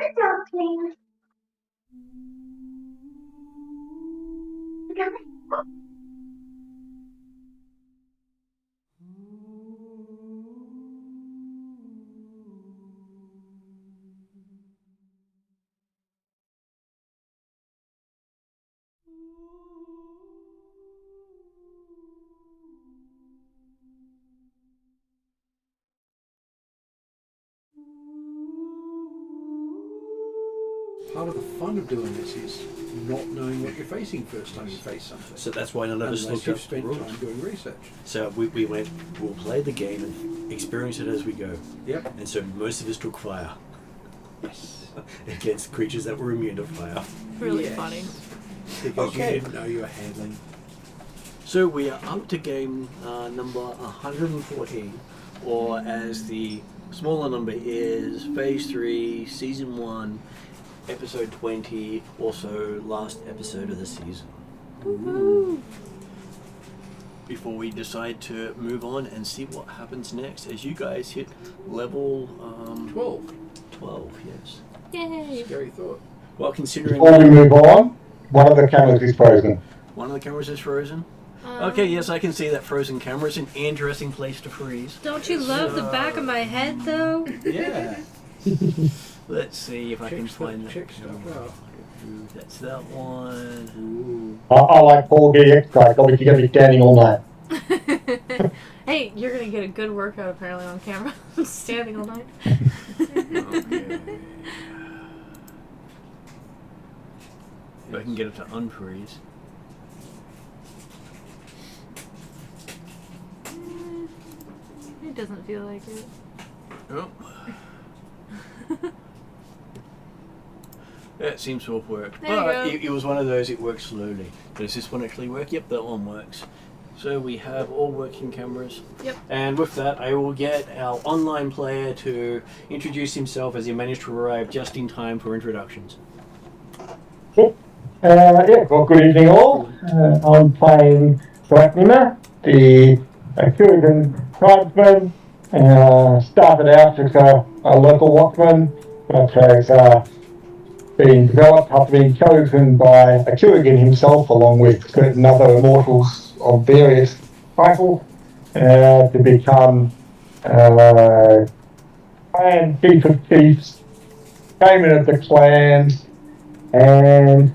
a dog, please. Part of the fun of doing this is not knowing what you're facing first time you face something. So that's why none of us looked you've up the spent rules. time doing research. So we went, we'll play the game and experience it as we go. Yep. And so most of us took fire Yes. against creatures that were immune to fire. Really Yes. funny. Because Okay. you didn't know you were handling. So we are up to game number 114, or as the smaller number is, Phase 3, Season 1, Episode 20, also last episode of the season. Woo-hoo. Before we decide to move on and see what happens next, as you guys hit level 12. 12, yes. Yay! Scary thought. Well, considering Before we move on, one of the cameras is frozen. one of the cameras is frozen. Okay, yes, I can see that frozen camera is an interesting place to freeze. Don't you love the back of my head, though? Yeah. Let's see if I can find that. Check stuff out. That's that one. I like 4D extract, obviously going to be standing all night. Hey, you're gonna get a good workout apparently on camera. Standing all night. Okay. If I can get it to unfreeze. It doesn't feel like it. Oh. It seems to have worked. There you But go. it was one of those, it works slowly. Does this one actually work? Yep, that one works. So we have all working cameras. Yep. And with that, I will get our online player to introduce himself as he managed to arrive just in time for introductions. Cool. Well, good evening all. I'm playing Thanatos, the Atruaghin tribesman. Started out as a local watchman, but has been developed after being chosen by Atruaghin himself, along with certain other immortals of various titles, to become clan chief of chiefs, shaman of the clans, and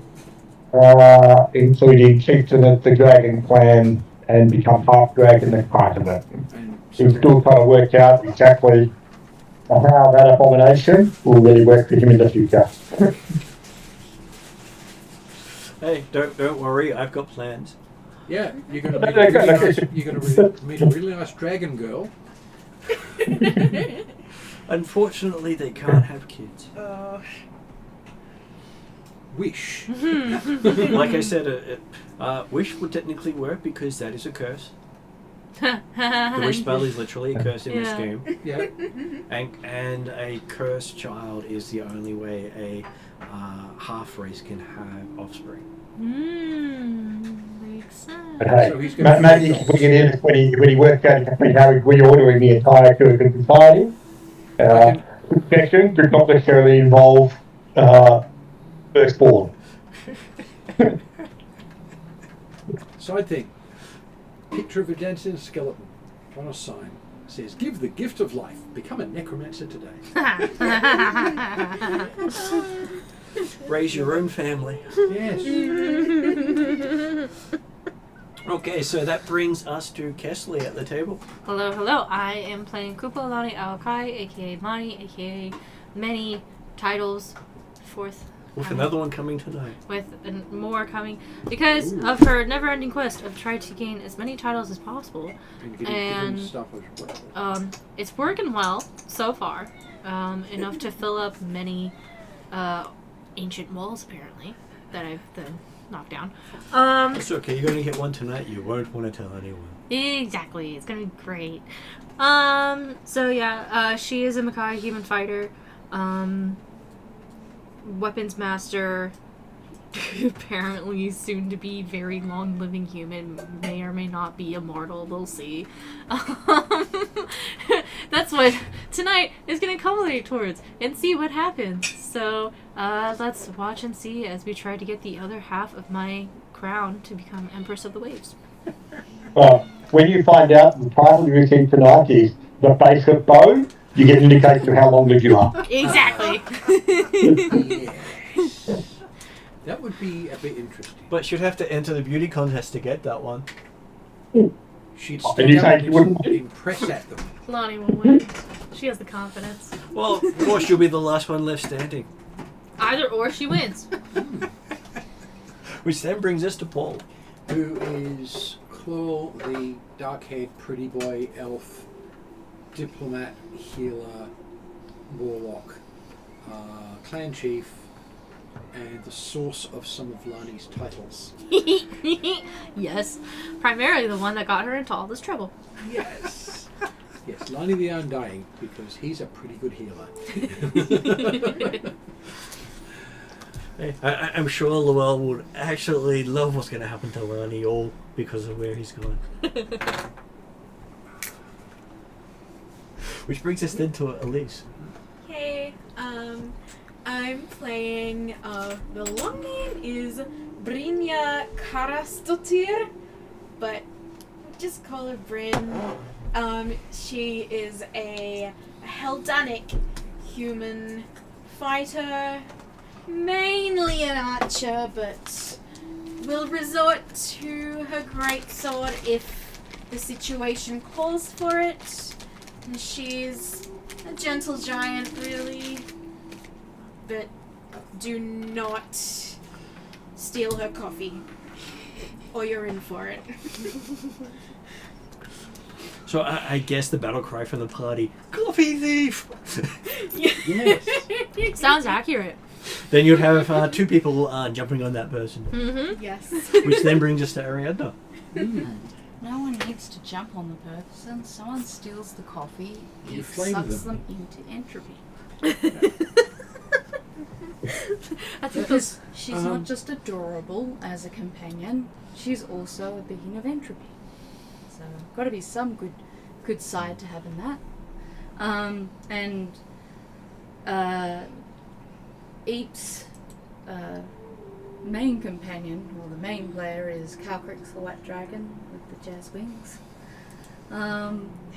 including chieftain of the dragon clan, and become half dragon as part of it. And We're still trying to work out exactly how that abomination will really work for him in the future. Hey, don't worry, I've got plans. yeah, you're going to meet a really nice, meet a really nice dragon girl. Unfortunately, they can't have kids. Wish. Like I said, wish would technically work because that is a curse. The wish spell is literally a curse in this Yeah. game. Yeah. And a cursed child is the only way a half race can have offspring. Makes sense. But hey, So he's gonna- maybe we can end it when he works out exactly how he's reordering the entire Kurgan society. Protection does not necessarily involve firstborn. Side thing. Picture of a dancing skeleton on a sign. Says, give the gift of life. Become a necromancer today. Raise your own family. Yes. Okay, so that brings us to Kesley at the table. Hello, hello. I am playing Kupolani Aokai, aka Mani, aka many titles. Fourth. With another one coming tonight. With more coming. Because of her never-ending quest of trying to gain as many titles as possible. And getting And stuff as well. It's working well so far. Enough to fill up many ancient walls, apparently, that I've then knocked down. It's okay, you're going to get one tonight. You won't want to tell anyone. Exactly. It's gonna be great. She is a Makai human fighter. Weapons master. apparently soon to be very long living human, may or may not be immortal, we'll see. That's what tonight is going to culminate towards, and see what happens. So let's watch and see as we try to get the other half of my crown to become Empress of the Waves. Well, when you find out the title you receive tonight is The Face of Bo, you get an indication of how long lived you are. Exactly. Yes. That would be a bit interesting. But she'd have to enter the beauty contest to get that one. She'd And you stand say up you wouldn't? and impress at them. Lonnie will win. She has the confidence. Well, or she'll be the last one left standing. Either or, she wins. Which then brings us to Paul. Who is Claw, the dark-haired pretty boy elf, diplomat, healer, warlock, clan chief, and the source of some of Lani's titles. Yes. Primarily the one that got her into all this trouble. Yes. Yes, Lani the Undying, because he's a pretty good healer. Hey, I'm sure Llewell would actually love what's going to happen to Lani, all because of where he's going. Which brings us then to Elise. Hey, I'm playing, the long name is Brynja Karastotir, but just call her Bryn. She is a Heldanic human fighter, mainly an archer, but will resort to her greatsword if the situation calls for it. And she's a gentle giant, really, but do not steal her coffee, or you're in for it. So I guess the battle cry from the party, coffee thief! Yes. Sounds accurate. Then you'd have two people jumping on that person. Mm-hmm. Yes. Which then brings us to Ariadna. No one needs to jump on the person. Someone steals the coffee, You it flame sucks them. them into entropy. I think Because she's Um, not just adorable as a companion, she's also a being of entropy. So, got to be some good side to having that. Eep's main companion, or the main player, is Calcrix the White Dragon with the jazz wings,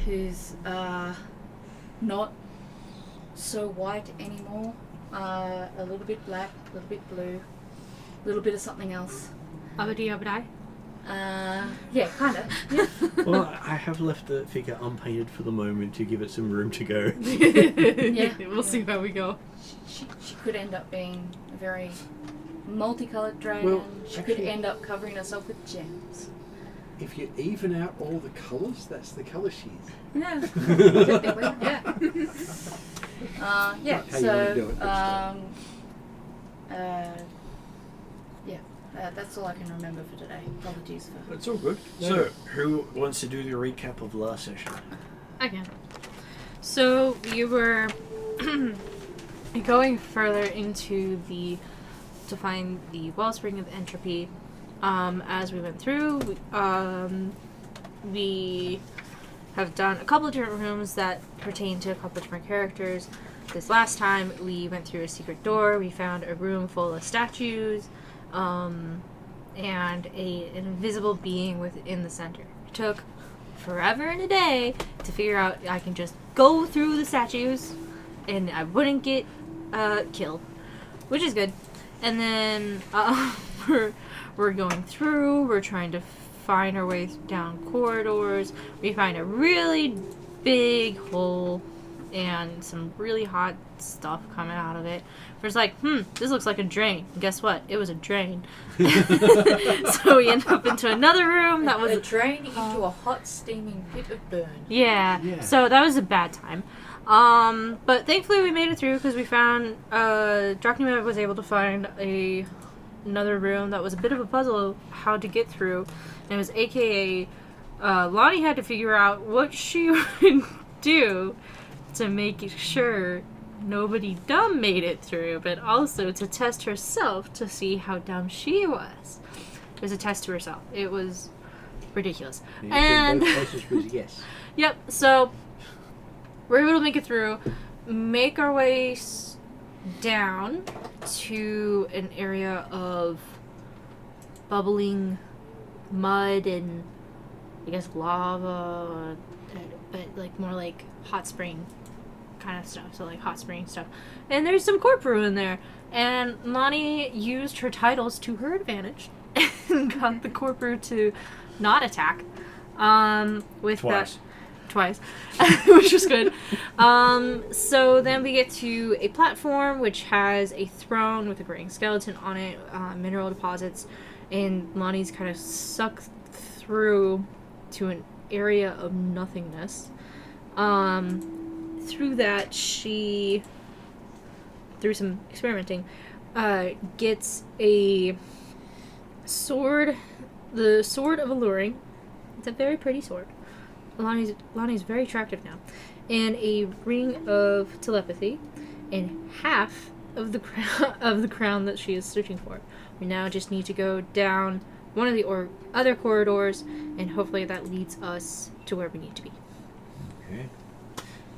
who's not so white anymore, a little bit black, a little bit blue, a little bit of something else. Abadai. Yeah, kind of. Yeah. Well, I have left the figure unpainted for the moment to give it some room to go. Yeah. We'll see how we go. She could end up being a very multicolored dragon. Well, She could actually- end up covering herself with gems. If you even out all the colours, that's the colour she is. Yeah, technically, yeah. Yeah, Not how you wanna do it, but that's all I can remember for today. Apologies for. That's all good. So, who wants to do the recap of last session? I can. So you were going further into to find the wellspring of entropy. As we went through, we have done a couple of different rooms that pertain to a couple of different characters. This last time, we went through a secret door. We found a room full of statues, and an invisible being within the center. It took forever and a day to figure out I can just go through the statues and I wouldn't get killed, which is good. And then we're going through, we're trying to find our way down corridors. We find a really big hole and some really hot stuff coming out of it. We're just like, this looks like a drain. And guess what? It was a drain. So we end up into another room that was a drain into a hot, steaming pit of burn. Yeah. So that was a bad time. But thankfully we made it through because we found Drachnima was able to find another room that was a bit of a puzzle how to get through. And it was AKA Lonnie had to figure out what she would do to make sure nobody dumb made it through, but also to test herself to see how dumb she was. It was a test to herself. It was ridiculous. The answer in both cases was yes. Yep, so we're able to make it through, make our way down to an area of bubbling mud and I guess lava, but like more like hot spring kind of stuff, so like hot spring stuff. And there's some corpru in there, and Lonnie used her titles to her advantage and got the corpru to not attack. With Twice. that twice, which was good. So then we get to a platform which has a throne with a graying skeleton on it, mineral deposits, and Lonnie's kind of sucked through to an area of nothingness. Through that, she, through some experimenting, gets a sword, the Sword of Alluring. It's a very pretty sword. Lonnie's very attractive now. And a ring of telepathy, and half of the crown that she is searching for. We now just need to go down one of the other corridors, and hopefully that leads us to where we need to be. Okay.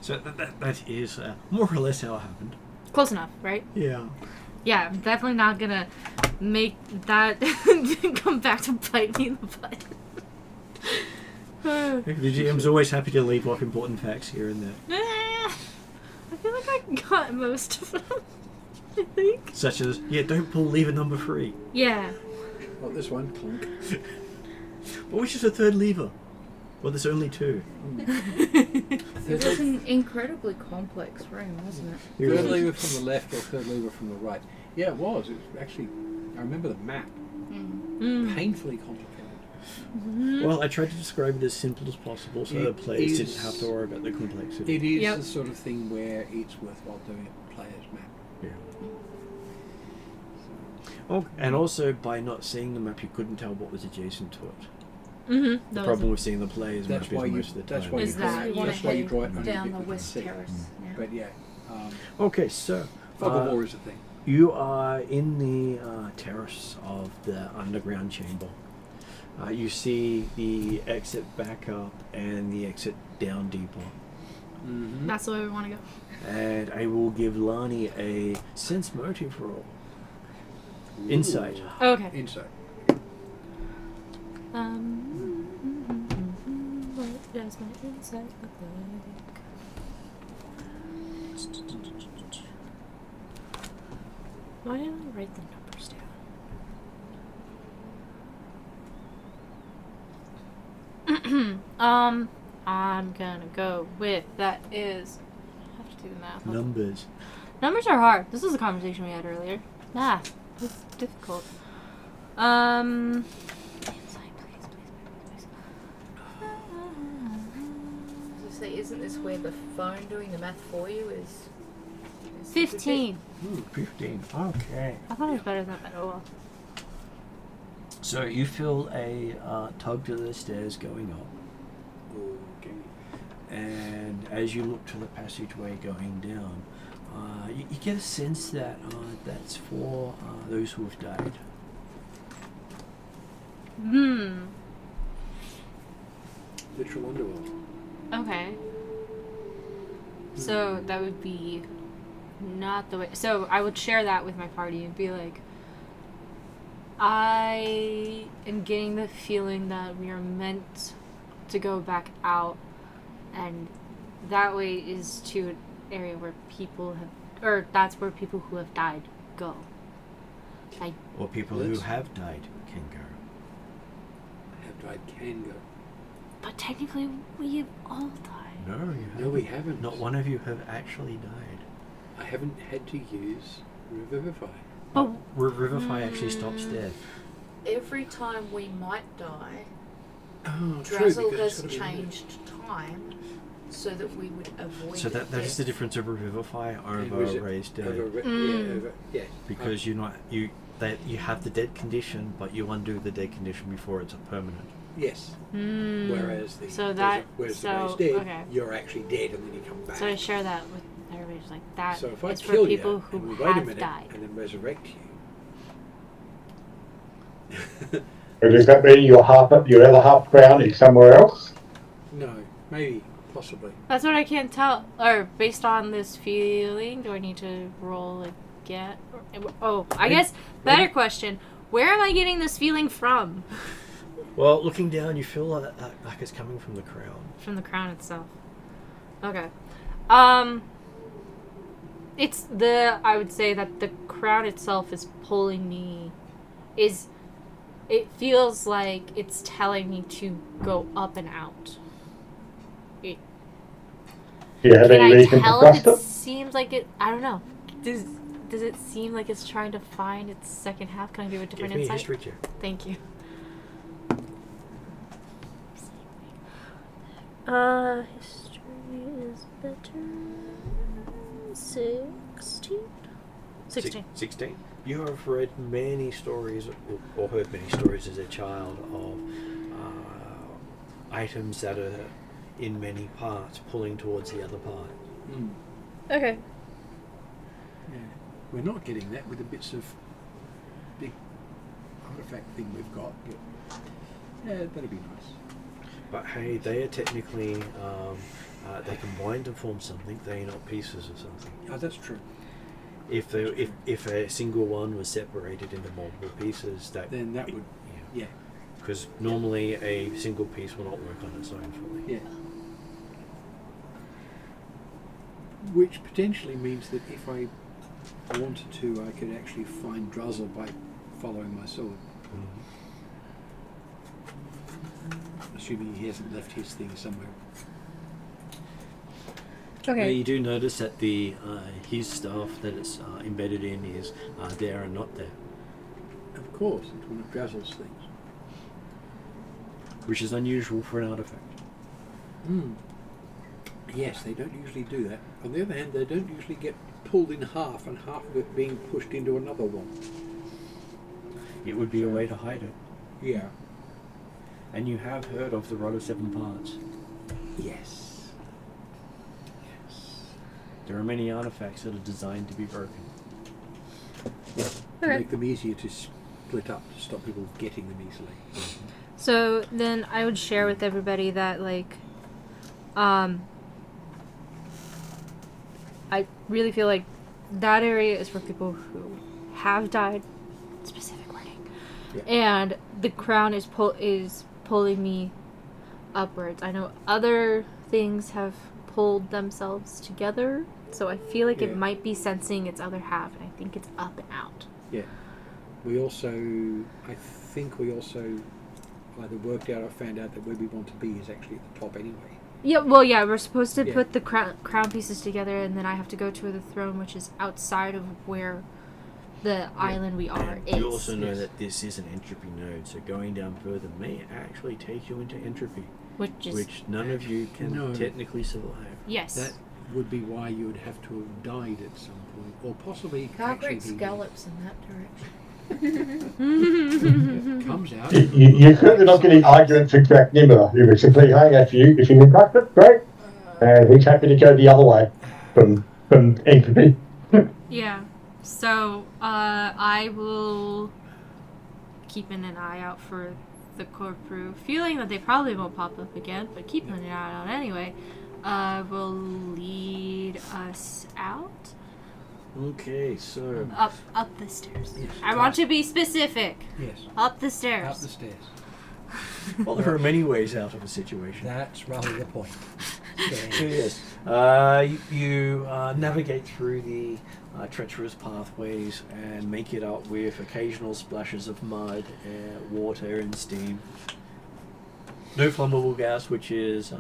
So that is more or less how it happened. Close enough, right? Yeah. Yeah, I'm definitely not gonna make that come back to bite me in the butt. The GM's always happy to leave off important facts here and there. I feel like I got most of them. I think. Such as, don't pull lever number 3. Yeah. Well, this one, clunk. But which is the third lever? Well, there's only 2. It was an incredibly complex room, wasn't it? Third lever from the left or third lever from the right. Yeah, it was. It was actually, I remember the map. Painfully complicated. Well, I tried to describe it as simple as possible so the players didn't have to worry about the complexity. It is the sort of thing where it's worthwhile doing a player's map. Yeah. Oh, and also, by not seeing the map, you couldn't tell what was adjacent to it. Mm-hmm. The problem with seeing the player's map That's is why you. most of the That's time. why you Is draw that it. you wanna That's why you draw it only down a the bit west with the terrace. Yeah. But yeah, Okay, so fog of war is a thing. you are in the terrace of the underground chamber. You see the exit back up and the exit down deeper. Mm-hmm. That's the way we want to go. And I will give Lani a sense motive roll. Insight. Okay. Insight. What does my insight look like? Why didn't I write the numbers down? I'm gonna go with that is. I have to do the math. Numbers. Numbers are hard. This is a conversation we had earlier. Math is difficult. Insight, please. So say, isn't this where the phone doing the math for you is 15. 15. Okay. I thought it was better than that, but oh well. So you feel a tug to the stairs going up. Okay. And as you look to the passageway going down, you get a sense that that's for those who have died. Literal underworld. Okay. So that would be not the way. So I would share that with my party and be like, I am getting the feeling that we are meant to go back out, and that way is to an area where people have, or that's where people who have died go. Or people who have died can go. Have died can go. But technically, we have all died. No, you haven't. No, we haven't. Not one of you have actually died. I haven't had to use Revivify. But Revivify actually stops death. every time we might die, Oh, Drazzle because has it's gotta be changed time so that we would avoid So that is the difference of Revivify over Raised Dead. Yes. Because you have the dead condition, but you undo the dead condition before it's a permanent. Yes. Whereas the So the Raised Dead, okay. you're actually dead and then you come back. So I share that with everybody. But he's like, that So if I is for kill people you who and we wait a have minute died. and then resurrect you. Or does that mean your other half crown is somewhere else? No, maybe, possibly. That's what I can't tell. Or based on this feeling, do I need to roll again? Oh, I guess better question. Where am I getting this feeling from? Well, looking down, you feel like it's coming from the crown. From the crown itself. Okay. It's I would say that the crown itself is pulling me, it feels like it's telling me to go up and out. Do you have Can any I reason to tell if trust it it? seems like it, I don't know. Does it seem like it's trying to find its second half? Can I do a different Give me a insight? history check. Thank you. History is better. 16? 16. 16. You have read many stories, or heard many stories as a child of items that are in many parts pulling towards the other part. Mm. Okay. Yeah. We're not getting that with the bits of big artifact thing we've got. But yeah, that'd be nice. But hey, they are technically, they combine to form something. They are not pieces of something. Oh, that's true. If a single one was separated into multiple pieces, Then that would, yeah. Because normally a single piece will not work on its own fully. Yeah. Which potentially means that if I wanted to, I could actually find Druzzle by following my sword. Assuming he hasn't left his thing somewhere. Now you do notice that the his stuff that it's embedded in is there and not there, Of course, it's one of Druzzle's things. which is unusual for an artifact. Yes, they don't usually do that. On the other hand, they don't usually get pulled in half and half of it being pushed into another one. It would be a way to hide it. Yeah. And you have heard of the Rod of Seven Parts. Yes. There are many artifacts that are designed to be broken. To make them easier to split up, to stop people getting them easily. So then I would share with everybody that, like, I really feel like that area is for people who have died, specific wording, and the crown is pulling me upwards. I know other things have pulled themselves together, so I feel like it might be sensing its other half, and I think it's up and out. Yeah. I think we also either worked out or found out that where we want to be is actually at the top anyway. Yeah, well, yeah, we're supposed to put the crown pieces together, and then I have to go to the throne, which is outside of where the island we are is. You also know that this is an entropy node, so going down further may actually take you into entropy, which none of you can technically survive. Yes. That would be why you would have to have died at some point, or possibly Cargreek actually scallops in that direction. it comes out. You're certainly not getting arguments with Jack Nimmer, who was simply saying if you can trust it, great. And he's happy to go the other way from entropy. Yeah. So, I will keep an eye out for the core crew, feeling that they probably won't pop up again, but keeping an eye out anyway. Will lead us out. Okay, so Up the stairs. Yes. I want to be specific. Yes. Up the stairs. Up the stairs. well, there are many ways out of a situation. That's rather the point. So yes, you navigate through the treacherous pathways and make it up with occasional splashes of mud, water and steam. No flammable gas, which is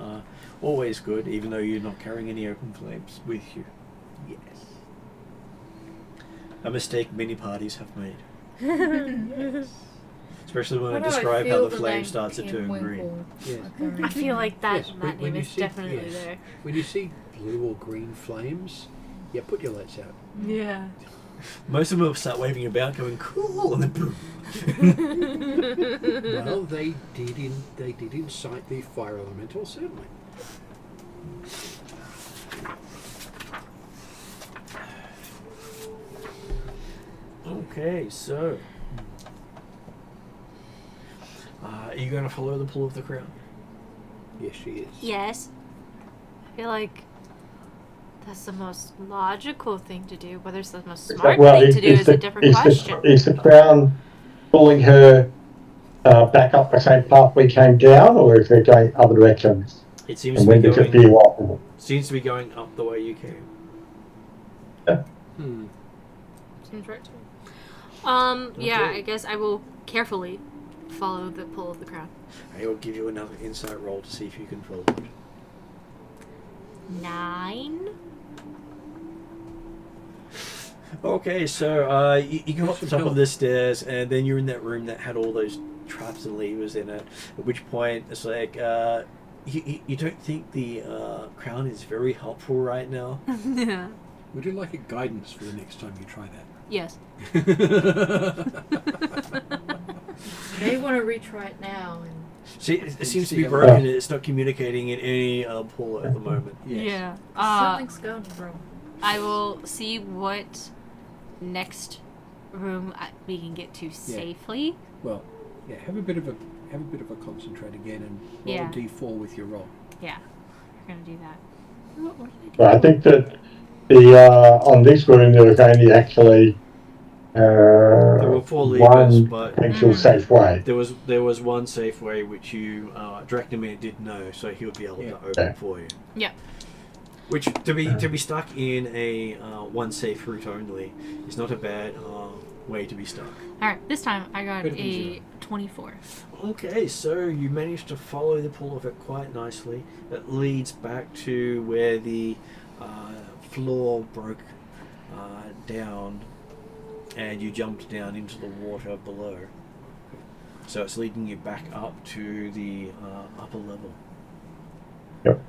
always good, even though you're not carrying any open flames with you. Yes. A mistake many parties have made. Especially when I describe how the flame starts to turn green. Yes. I feel like that Yes, that when name you is see- definitely yes. there. When you see blue or green flames, put your lights out. Yeah. Most of them will start waving about, going cool, and then boom. Well, they did incite the fire elemental, certainly. Okay, so are you going to follow the pull of the crown? Yes, she is. Yes. I feel like that's the most logical thing to do. Whether it's the most smart thing to do is a different question. Is the crown pulling her back up the same path we came down, or is it going other directions? It seems And to be when does it going. veer off? Seems to be going up the way you came. Seems right to me. Yeah, Okay. I guess I will carefully follow the pull of the crown. I will give you another insight roll to see if you can follow it. 9. Okay, so you go up the top of the stairs, and then you're in that room that had all those traps and levers in it. At which point, it's like you don't think the crown is very helpful right now. Yeah. Would you like a guidance for the next time you try Yes. May want to retry it now. And See, it seems to be broken. It's not communicating in any pull at the moment. Yes. Yeah. something's going wrong. I will see what next room we can get to safely. Well, yeah. Have a bit of a concentrate again and roll Yeah. a d4 with your roll. Yeah. We're gonna do that. What did I do? Well, I think that the on this room there was only actually There were 4 levers, one but potential safe way. there was one safe way which you Drachnamir did know, so he would be able to open for you. Yeah. Which to be stuck in a one safe route only is not a bad way to be stuck. Alright, this time I got Better than a zero. 24. Okay, so you managed to follow the pull of it quite nicely. It leads back to where the floor broke down, and you jumped down into the water below. So it's leading you back up to the upper level. Yep.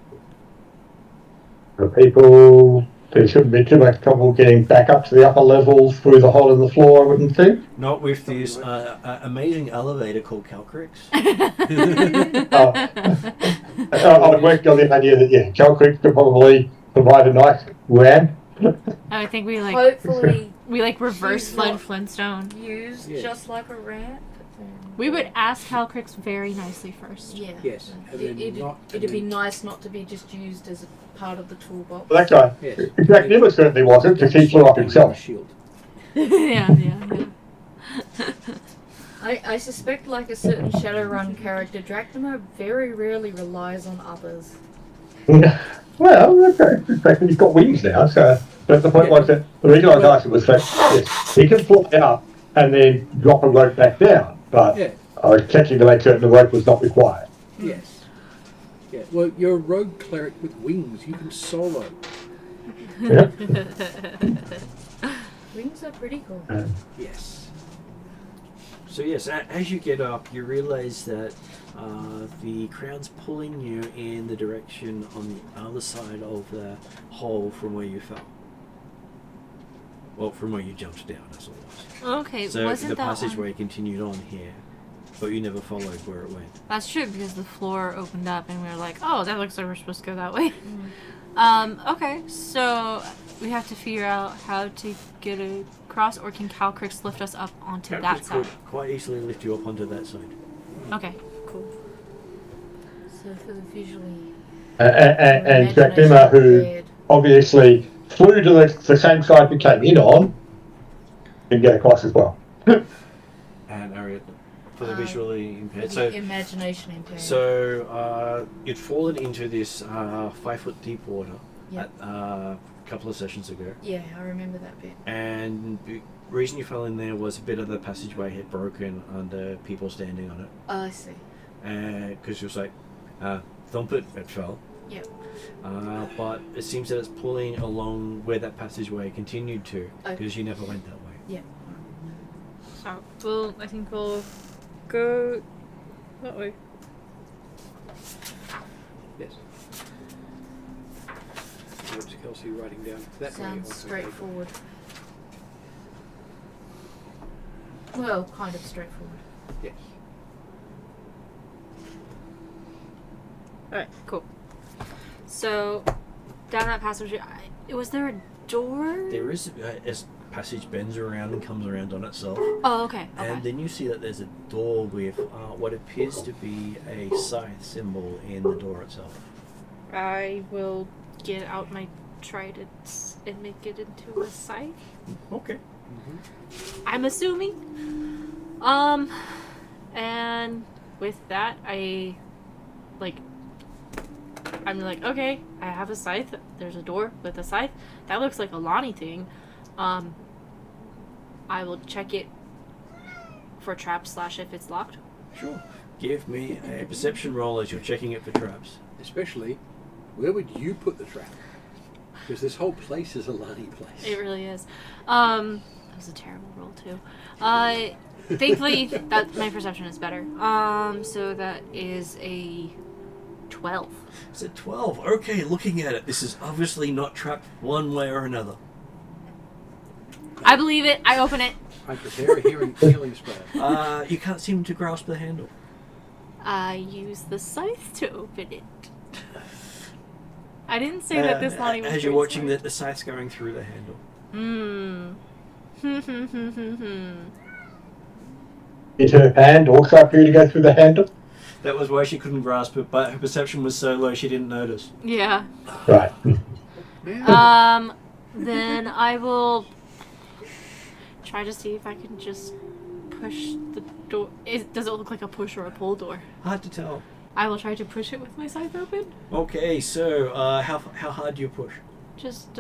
The people, there shouldn't be too much trouble getting back up to the upper levels through the hole in the floor, I wouldn't think. Not with this amazing elevator called Calcrix. I would work on the idea that, Calcrix could probably provide a nice ramp. I think we Hopefully reverse She's Flood not- Flintstone. used Yes. just like a ramp. and- We would ask Calcrix very nicely first. Yeah. Yes, and then It'd be nice not to be just used as a part of the toolbox. Well, that guy, Yes. Jack Nimmer certainly wasn't, because he flew up himself. Shield. yeah. I suspect, like a certain Shadowrun character, Drachnamir very rarely relies on others. Well, okay. In fact, he's got wings now, so. But the point was that the reason I was asking was that he can fly up and then drop a rope back down, but Yeah. I was checking to make certain the rope was not required. Yes. Yeah. Well, you're a rogue cleric with wings. You can solo. Yeah. Wings are pretty cool. Yes. So yes, as you get up, you realise that the crown's pulling you in the direction on the other side of the hole from where you fell. Well, from where you jumped down, as it was. Okay, So wasn't the that passageway continued on here, but you never followed where it went. That's true, because the floor opened up and we were like, oh, that looks like we're supposed to go that way. Okay, so we have to figure out how to get across, or can Calcrix lift us up onto that Calcrix side? could quite easily lift you up onto that side. Okay, cool. So for the visually And Jack Nimmer, who obviously flew to the same side we came in on, can get across as well. And Ariad, for the visually impaired. So, imagination impaired. so you'd fallen into this 5 foot deep water Yep. a couple of sessions ago. Yeah, I remember that bit. And the reason you fell in there was a bit of the passageway had broken under people standing on it. Oh, I see. Because you was like, thump it fell. Yep. But it seems that it's pulling along where that passageway continued to, Okay. because you never went that way. Yeah. So, I think we'll go that way. Yes. What's Kelsey writing down? That way Sounds also. straightforward. Well, kind of straightforward. Yes. Alright, cool. So, down that passage, was there a door? There is a passage bends around and comes around on itself. Oh, okay. And then you see that there's a door with what appears to be a scythe symbol in the door itself. I will get out my trident and make it into a scythe. Okay. I'm assuming. And with that, I'm like, okay, I have a scythe. There's a door with a scythe. That looks like a Lonnie thing. I will check it for traps / if it's locked. Sure. Give me a perception roll as you're checking it for traps. Especially, where would you put the trap? Because this whole place is a Lani place. It really is. That was a terrible roll too. Thankfully, that my perception is better. So that is a 12. It's a 12. Okay, looking at it, this is obviously not trapped one way or another. I believe it. I open it. I prepare a healing spell. You can't seem to grasp the handle. I use the scythe to open it. I didn't say that this Lonnie was as you're very watching smart. the scythe's going through the handle. Did her hand also appear to go through the handle? That was why she couldn't grasp it, but her perception was so low she didn't notice. Yeah. Right. Then I will try to see if I can just push the door. Does it look like a push or a pull door? Hard to tell. I will try to push it with my scythe open. Okay, so how hard do you push? Just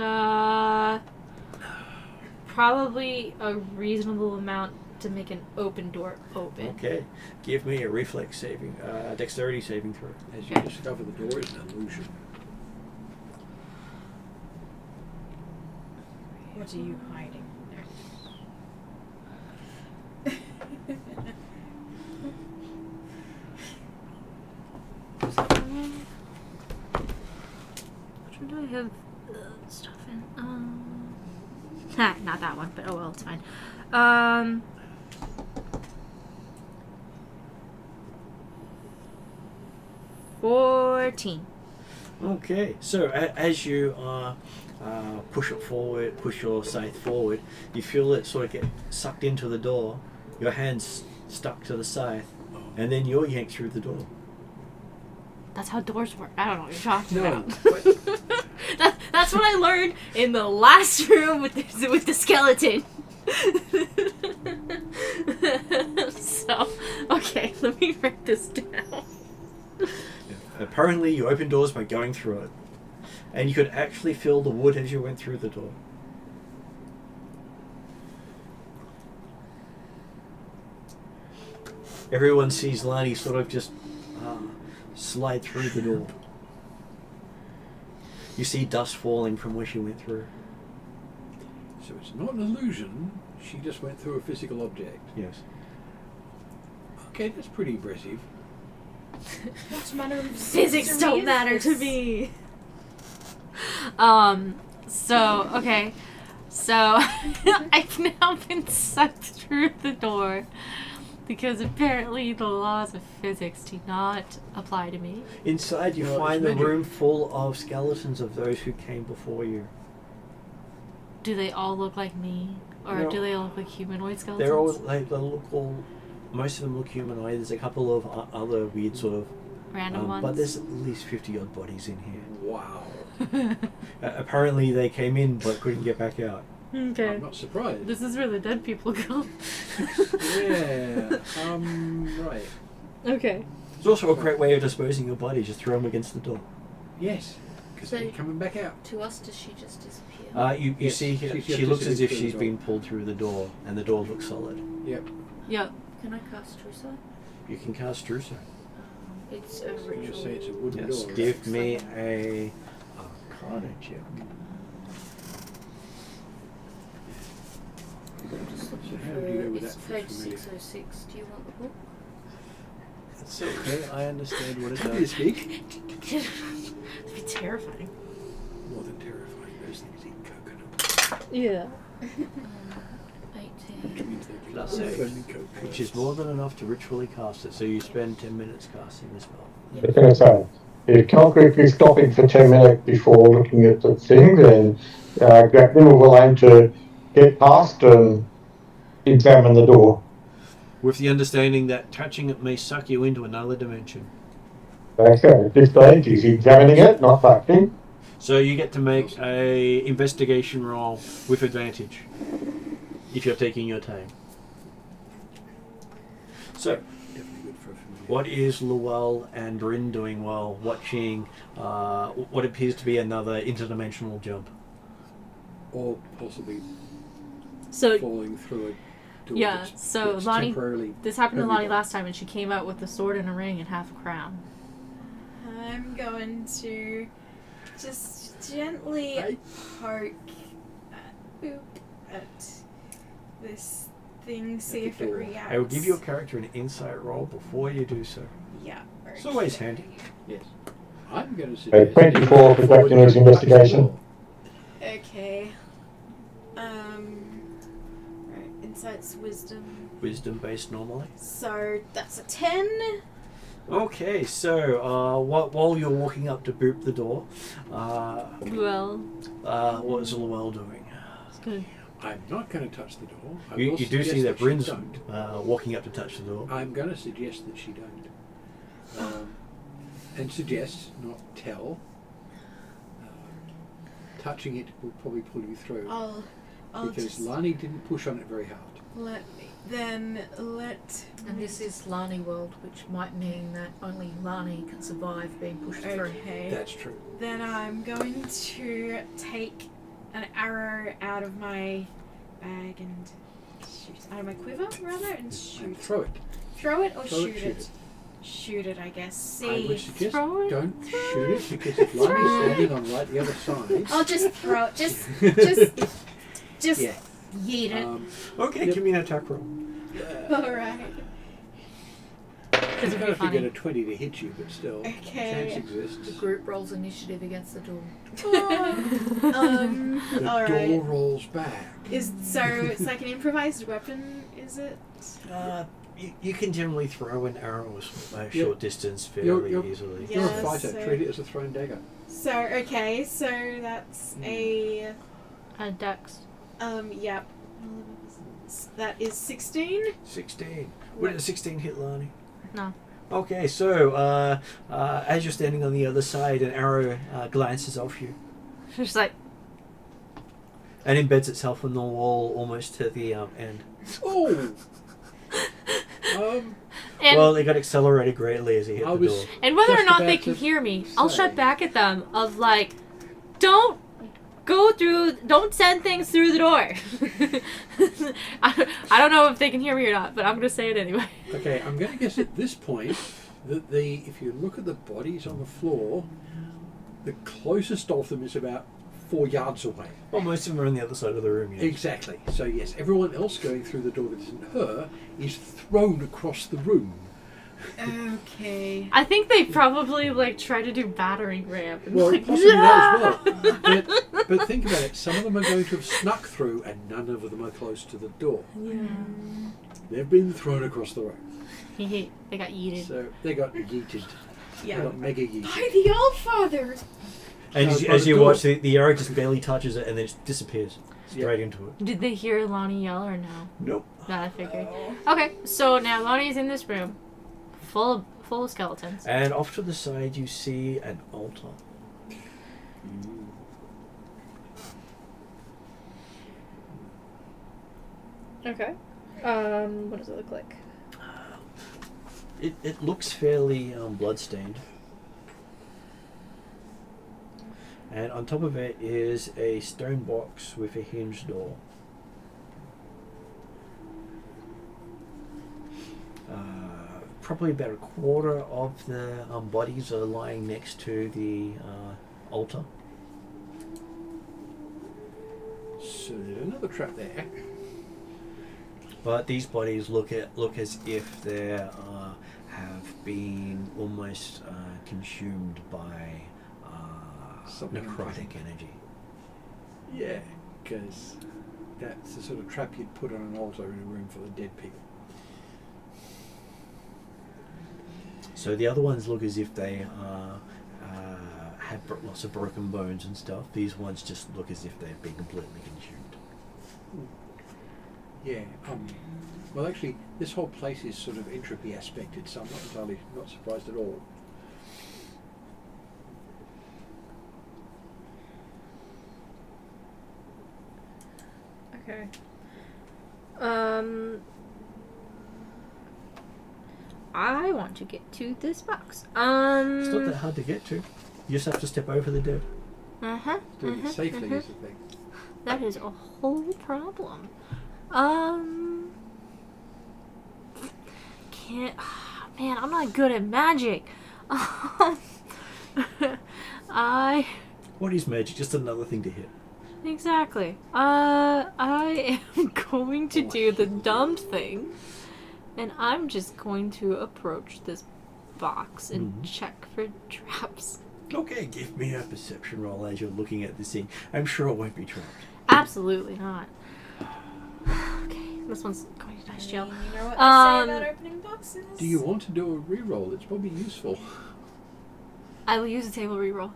probably a reasonable amount to make an open door open. Okay, give me a reflex saving, dexterity saving throw. As you discover the door is an illusion. What are you hiding Which one do I have stuff in? Not that one, but oh well, it's fine. 14. Okay, so as you push it forward, push your scythe forward, you feel it sort of get sucked into the door, your hand's stuck to the scythe, and then you're yanked through the door. That's how doors work. I don't know what you're talking No, about. but That's what I learned in the last room with the skeleton. So, okay, let me write this down. Apparently you open doors by going through it, and you could actually feel the wood as you went through the door. Everyone sees Lani sort of just slide through the door. You see dust falling from where she went through. so it's not an illusion. She just went through a physical object. Yes. Okay, that's pretty impressive. What manner of Physics sorcery don't is matter to this? me. So, okay. So, I've now been sucked through the door because apparently the laws of physics do not apply to me. Inside you No, find it's the magic. room full of skeletons of those who came before you. Do they all look like me? Or No. do they all look like humanoid skeletons? They're all, they look all, most of them look humanoid. There's a couple of other weird sort of, random ones. but there's at least 50 odd bodies in here. Wow. Apparently they came in but couldn't get back out. Okay. I'm not surprised. This is where the dead people go. Yeah. Right. Okay. It's also a great way of disposing of bodies. Just throw them against the door. Yes. Because So- they're coming back out. To us, does she just disappear? You Yes, see, she she just looks as if disappears she's as well. been pulled through the door, and the door looks solid. Yep. Yep. Can I cast True Sight? You can cast True Sight. It's a So you ritual. say it's a wooden Yes. door. Give me a Arcana check. I'm just looking So how for do you go with it's that page for me? 606. Do you want the book? It's okay. I understand what it Can you does. speak? It'd be terrifying. More than terrifying. Those things eat coconut. Yeah. 18. Means they Plus can eight, only coconut. which is more than enough to ritually cast it. So you spend 10 minutes casting the spell. I was going to say, if concretely stopping for 10 minutes before looking at the thing, then Grapnum will aim to get past and examine the door. With the understanding that touching it may suck you into another dimension. Okay, at this stage he's examining it, not touching. So you get to make a investigation roll with advantage if you're taking your time. So, Definitely good for a familiar. what is Luell and Bryn doing while watching what appears to be another interdimensional jump? Or possibly So falling through a door. Yeah, that's- so that's Lonnie- temporarily this happened to only Lonnie done. last time, and she came out with a sword and a ring and half a crown. I'm going to just gently Right. poke at this thing, see the if it door. reacts. I will give your character an insight roll before you do so. Yeah. It's always handy. Yes. I'm going to suggest... 24 for Dracula's investigation. Okay. Right. Insight's wisdom. Wisdom based normally. So that's a 10. Okay, so while you're walking up to boop the door, Well, what is Luell doing? it's good. I'm not going to touch the door. I You will do see suggest that she Bryn's don't. walking up to touch the door. I'm going to suggest that she don't. And suggest, not tell. Touching it will probably pull you through. I'll because just Lani didn't push on it very hard. let And this is Lani world, which might mean that only Lani can survive being pushed through. Okay. That's true. Then I'm going to take an arrow out of my bag and shoot out of my quiver rather and And shoot. throw it. Throw it or Throw it, shoot shoot it? it. Shoot it, I guess. I would See. suggest throw it, don't throw shoot it it, because if throw Lani's it. standing on right the other side... I'll just throw it. Just yeah. yeet it. Okay, Yep. give me an attack roll. Alright. It's It'd going be to have to get funny. a 20 to hit you, but still, Okay. chance The exists. group rolls initiative against the door. The Alright. door rolls back. So it's like an improvised weapon, is it? You can generally throw an arrow a short distance fairly You're- easily. Yeah. You're a fighter. so- Treat it as a thrown dagger. So okay, so that's a Dex. yep. That is 16. 16. Would a 16 hit Lani? No. Okay, so as you're standing on the other side, an arrow glances off you She's like, and embeds itself in the wall almost to the end. Oh! and Well, it got accelerated greatly as he hit I the was- door. and whether or just not they about can to hear me, I'll say. shout back at them of like, don't go through, don't send things through the door. I don't know if they can hear me or not, but I'm gonna say it anyway. Okay, I'm going to guess at this point that if you look at the bodies on the floor, the closest of them is about 4 yards away. Well, most of them are on the other side of the room. Yes. Exactly. So yes, everyone else going through the door that isn't her is thrown across the room. Okay. I think they probably like try to do battering ram. And Well, like, possibly that as well. But think about it. Some of them are going to have snuck through, and none of them are close to the door. They've been thrown across the room. They got yeeted. So they got yeeted. They Yeah. got mega yeeted. By the Allfather. And by as the you door. watch, the arrow just barely touches it and then it disappears straight into it. Did they hear Lonnie yell or no? Nope. No, I figured. Okay, so now Lonnie's in this room, full of skeletons. And off to the side, you see an altar. Okay. What does it look like? It looks fairly bloodstained. And on top of it is a stone box with a hinged door. Probably about a quarter of the bodies are lying next to the altar. So there's another trap there. But these bodies look as if they have been almost consumed by Something necrotic energy. Yeah, because that's the sort of trap you'd put on an altar in a room full of dead people. So the other ones look as if they have lots of broken bones and stuff. These ones just look as if they've been completely consumed. Yeah. Well, actually, this whole place is sort of entropy aspected, so I'm not surprised at all. Okay. I want to get to this box. It's not that hard to get to. You just have to step over the dead. Doing it safely is the thing. That is a whole problem. Man, I'm not good at magic. What is magic? Just another thing to hit. Exactly. I am going to do the dumb thing, and I'm just going to approach this box and check for traps. Okay, give me a perception roll as you're looking at this thing. I'm sure it won't be trapped. Absolutely not. Okay, this one's going to nice jail. You know what they say about opening boxes? Do you want to do a reroll? It's probably useful. I will use a table reroll.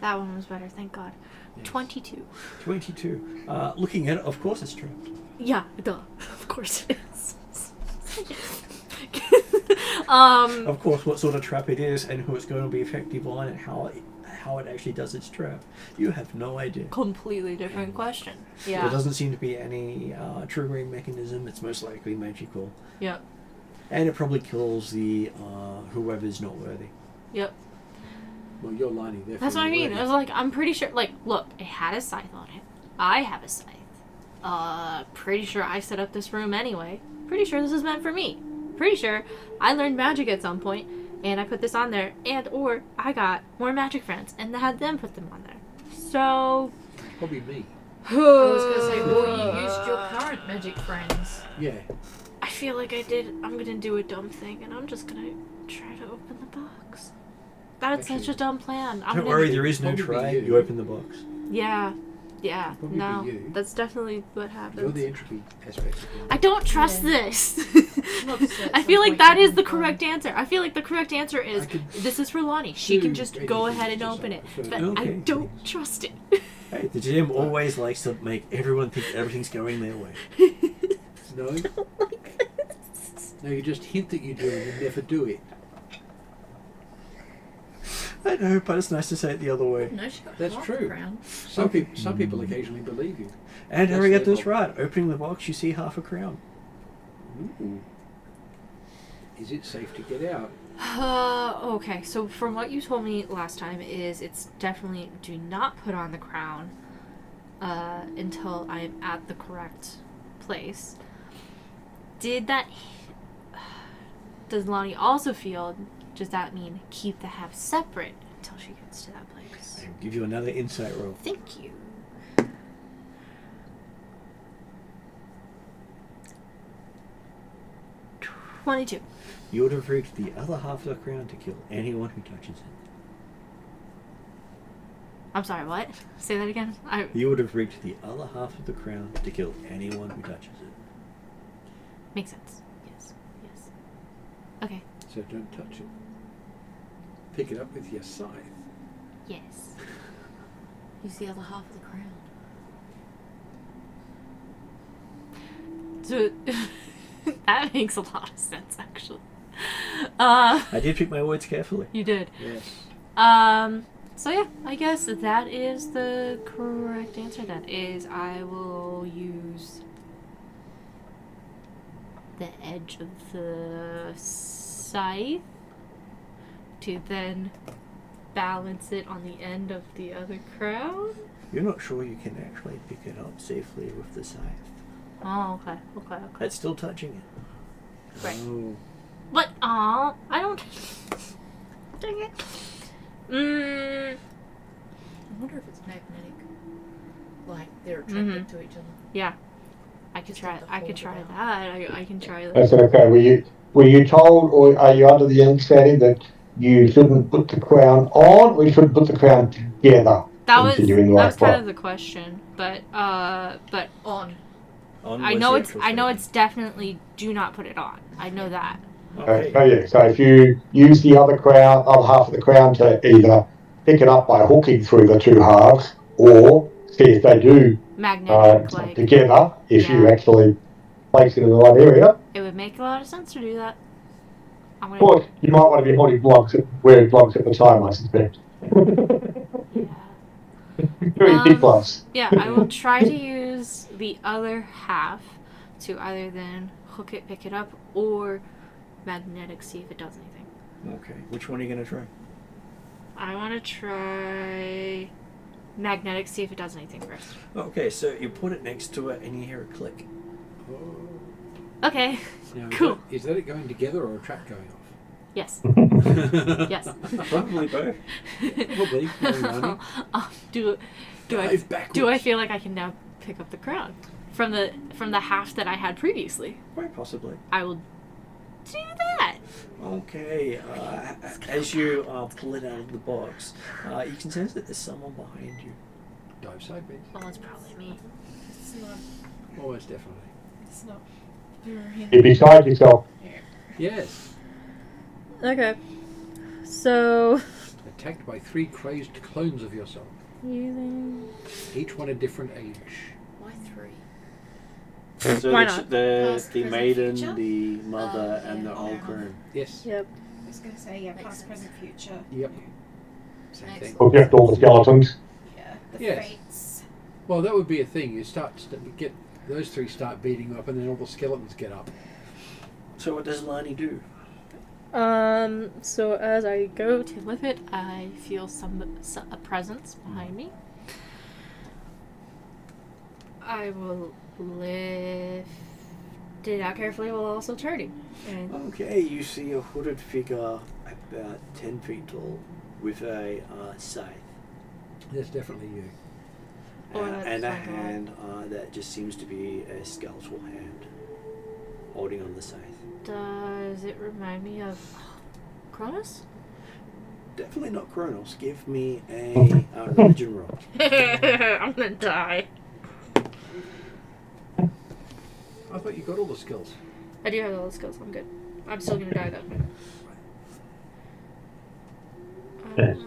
That one was better, thank God. Yes. 22. 22. Looking at it, of course it's trapped. Yeah, duh. Of course it is. Of course, what sort of trap it is and who it's going to be effective on and how it actually does its trap. You have no idea. Completely different question. Yeah. There doesn't seem to be any triggering mechanism. It's most likely magical. Yep. And it probably kills the whoever's not worthy. Yep. Well, you're lining there. That's what I mean. I was like, I'm pretty sure. Like, look, it had a scythe on it. I have a scythe. Pretty sure I set up this room anyway. Pretty sure this is meant for me. Pretty sure I learned magic at some point, and I put this on there, and or I got more magic friends and had them put them on there. So. Probably me. I was going to say, well, you used your current magic friends. Yeah. I feel like I did. I'm gonna do a dumb thing, and I'm just gonna try to open the box. That's Actually, such a dumb plan. Don't worry, there is no Probably tray. you. You open the box. Yeah. Probably No, be you. that's definitely what happens. You're the entropy aspect of it. I don't trust this. Not to say at I some feel like point that you is the can correct answer. I feel like the correct answer is I could this is for Lonnie. She can do just go anything ahead and to open it. decide. But I Okay. don't trust it. Hey, the GM always likes to make everyone think everything's going their way. No? No, you just hint that you do and you never do it. I know, but it's nice to say it the other way. No, she got That's half true. the crown. Some people occasionally believe you. And That's Harry got their this fault. right. Opening the box, you see half a crown. Ooh. Is it safe to get out? Okay, so from what you told me last time is it's definitely do not put on the crown until I'm at the correct place. Does Lonnie also feel, does that mean keep the half separate until she gets to that place? I'll give you another insight roll. Thank you. $22. You would have reached the other half of the crown to kill anyone who touches it. I'm sorry, what? Say that again? You would have reached the other half of the crown to kill anyone who touches it. Makes sense. Yes. Okay. So don't touch it. Pick it up with your scythe. Yes. Use the other half of the crown. So that makes a lot of sense, actually. I did pick my words carefully. You did. Yes. So yeah, I guess that is the correct answer then, is I will use the edge of the scythe to then balance it on the end of the other crown. You're not sure you can actually pick it up safely with the scythe. Oh, okay. That's still touching it. Right. Oh. But, I don't... Dang it. I wonder if it's magnetic. Like they're attracted to each other. Yeah. I could Just try. have to I could hold try it that. I can try that. That's okay. Were you told, or are you under the understanding that you shouldn't put the crown on, or you shouldn't put the crown together? That was Continuing that like was kind that. of the question, but On. I know it's definitely do not put it on. I know that. Okay. Oh yeah. So if you use the other half of the crown to either pick it up by hooking through the two halves, or see if they do Magnetic, like, together if you yeah. actually place it in the right area. It would make a lot of sense to do that. I'm Of gonna, course, you might want to be wearing gloves at the time, I suspect. yeah. Very big gloves. Yeah, I will try to use the other half to either then hook it, pick it up, or magnetic, see if it does anything. Okay. Which one are you gonna try? I want to try magnetic, see if it does anything first. Okay, so you put it next to it and you hear a click. Okay. Now, Cool. Is that it going together or a trap going off? Yes. Yes. Probably both. Probably. Do I Dive backwards. do I feel like I can now pick up the crown from the half that I had previously? Quite possibly. I will do that. Okay. As you pull it out of the box, you can sense that there's someone behind you. Dive sideways. Well, it's probably me. It's not. Almost definitely. It's not. You're You're beside yourself. Yes. Okay. So Attacked by 3 crazed clones of yourself. using. Each one a different age. Why 3? So Why the, not? the Past, the present, maiden, future? the mother, and yeah, the yeah. old crone. Yes. Yep. I was going to say, yeah, Makes past, sense. present, future. Yep. Same thing. Excellent. Look after all the skeletons. Yeah, the Yes. fates. Well, that would be a thing. You start to get those 3 start beating you up, and then all the skeletons get up. So what does Lani do? So as I go to lift it, I feel a presence behind me. I will lift it out carefully while also turning. And Okay, you see a hooded figure about 10 feet tall with a scythe. That's definitely you. Oh, that's and a my God. hand that just seems to be a skeletal hand holding on the scythe. does it remind me of Cronus? Definitely not Kronos. Give me a religion roll. I'm gonna die. I thought you got all the skills. I do have all the skills. I'm good. I'm still gonna die though. Yes.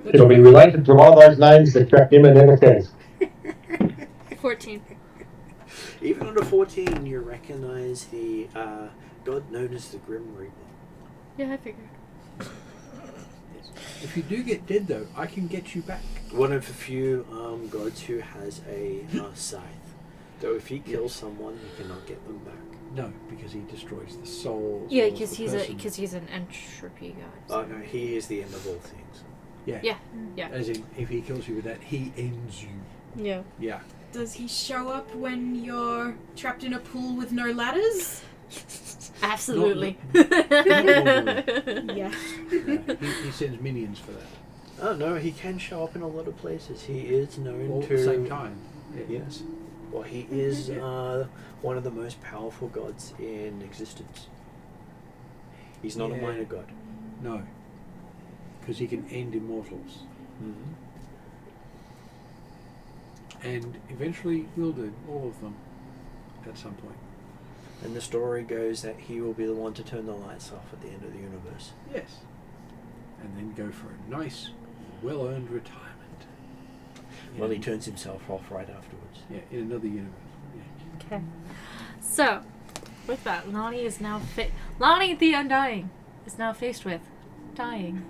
It'll be related to one of those names that Dracula never says. 14. Even on a 14, you recognize the god known as the Grim Reaper. Yeah, I figured. If you do get dead, though, I can get you back. One of the few gods who has a scythe. Though if he kills someone, he cannot get them back. No, because he destroys the soul. Yeah, as well as because the he's person. an entropy god. Oh no, he is the end of all things. Yeah. Yeah. Yeah. As in, if he kills you with that, he ends you. Yeah. Yeah. Does he show up when you're trapped in a pool with no ladders? Absolutely. Yeah. He sends minions for that. Oh no, he can show up in a lot of places. He is known All to at the same time. Yes. Well, he is one of the most powerful gods in existence. He's not a Yeah. minor god. No. Because he can end immortals. Mm-hmm. And eventually will do, all of them, at some point. And the story goes that he will be the one to turn the lights off at the end of the universe. Yes. And then go for a nice, well-earned retirement. Well, he In- turns himself off right afterwards. Yeah, in another universe. Yeah. Okay. So, with that, Lonnie is now Lonnie the Undying is now faced with dying.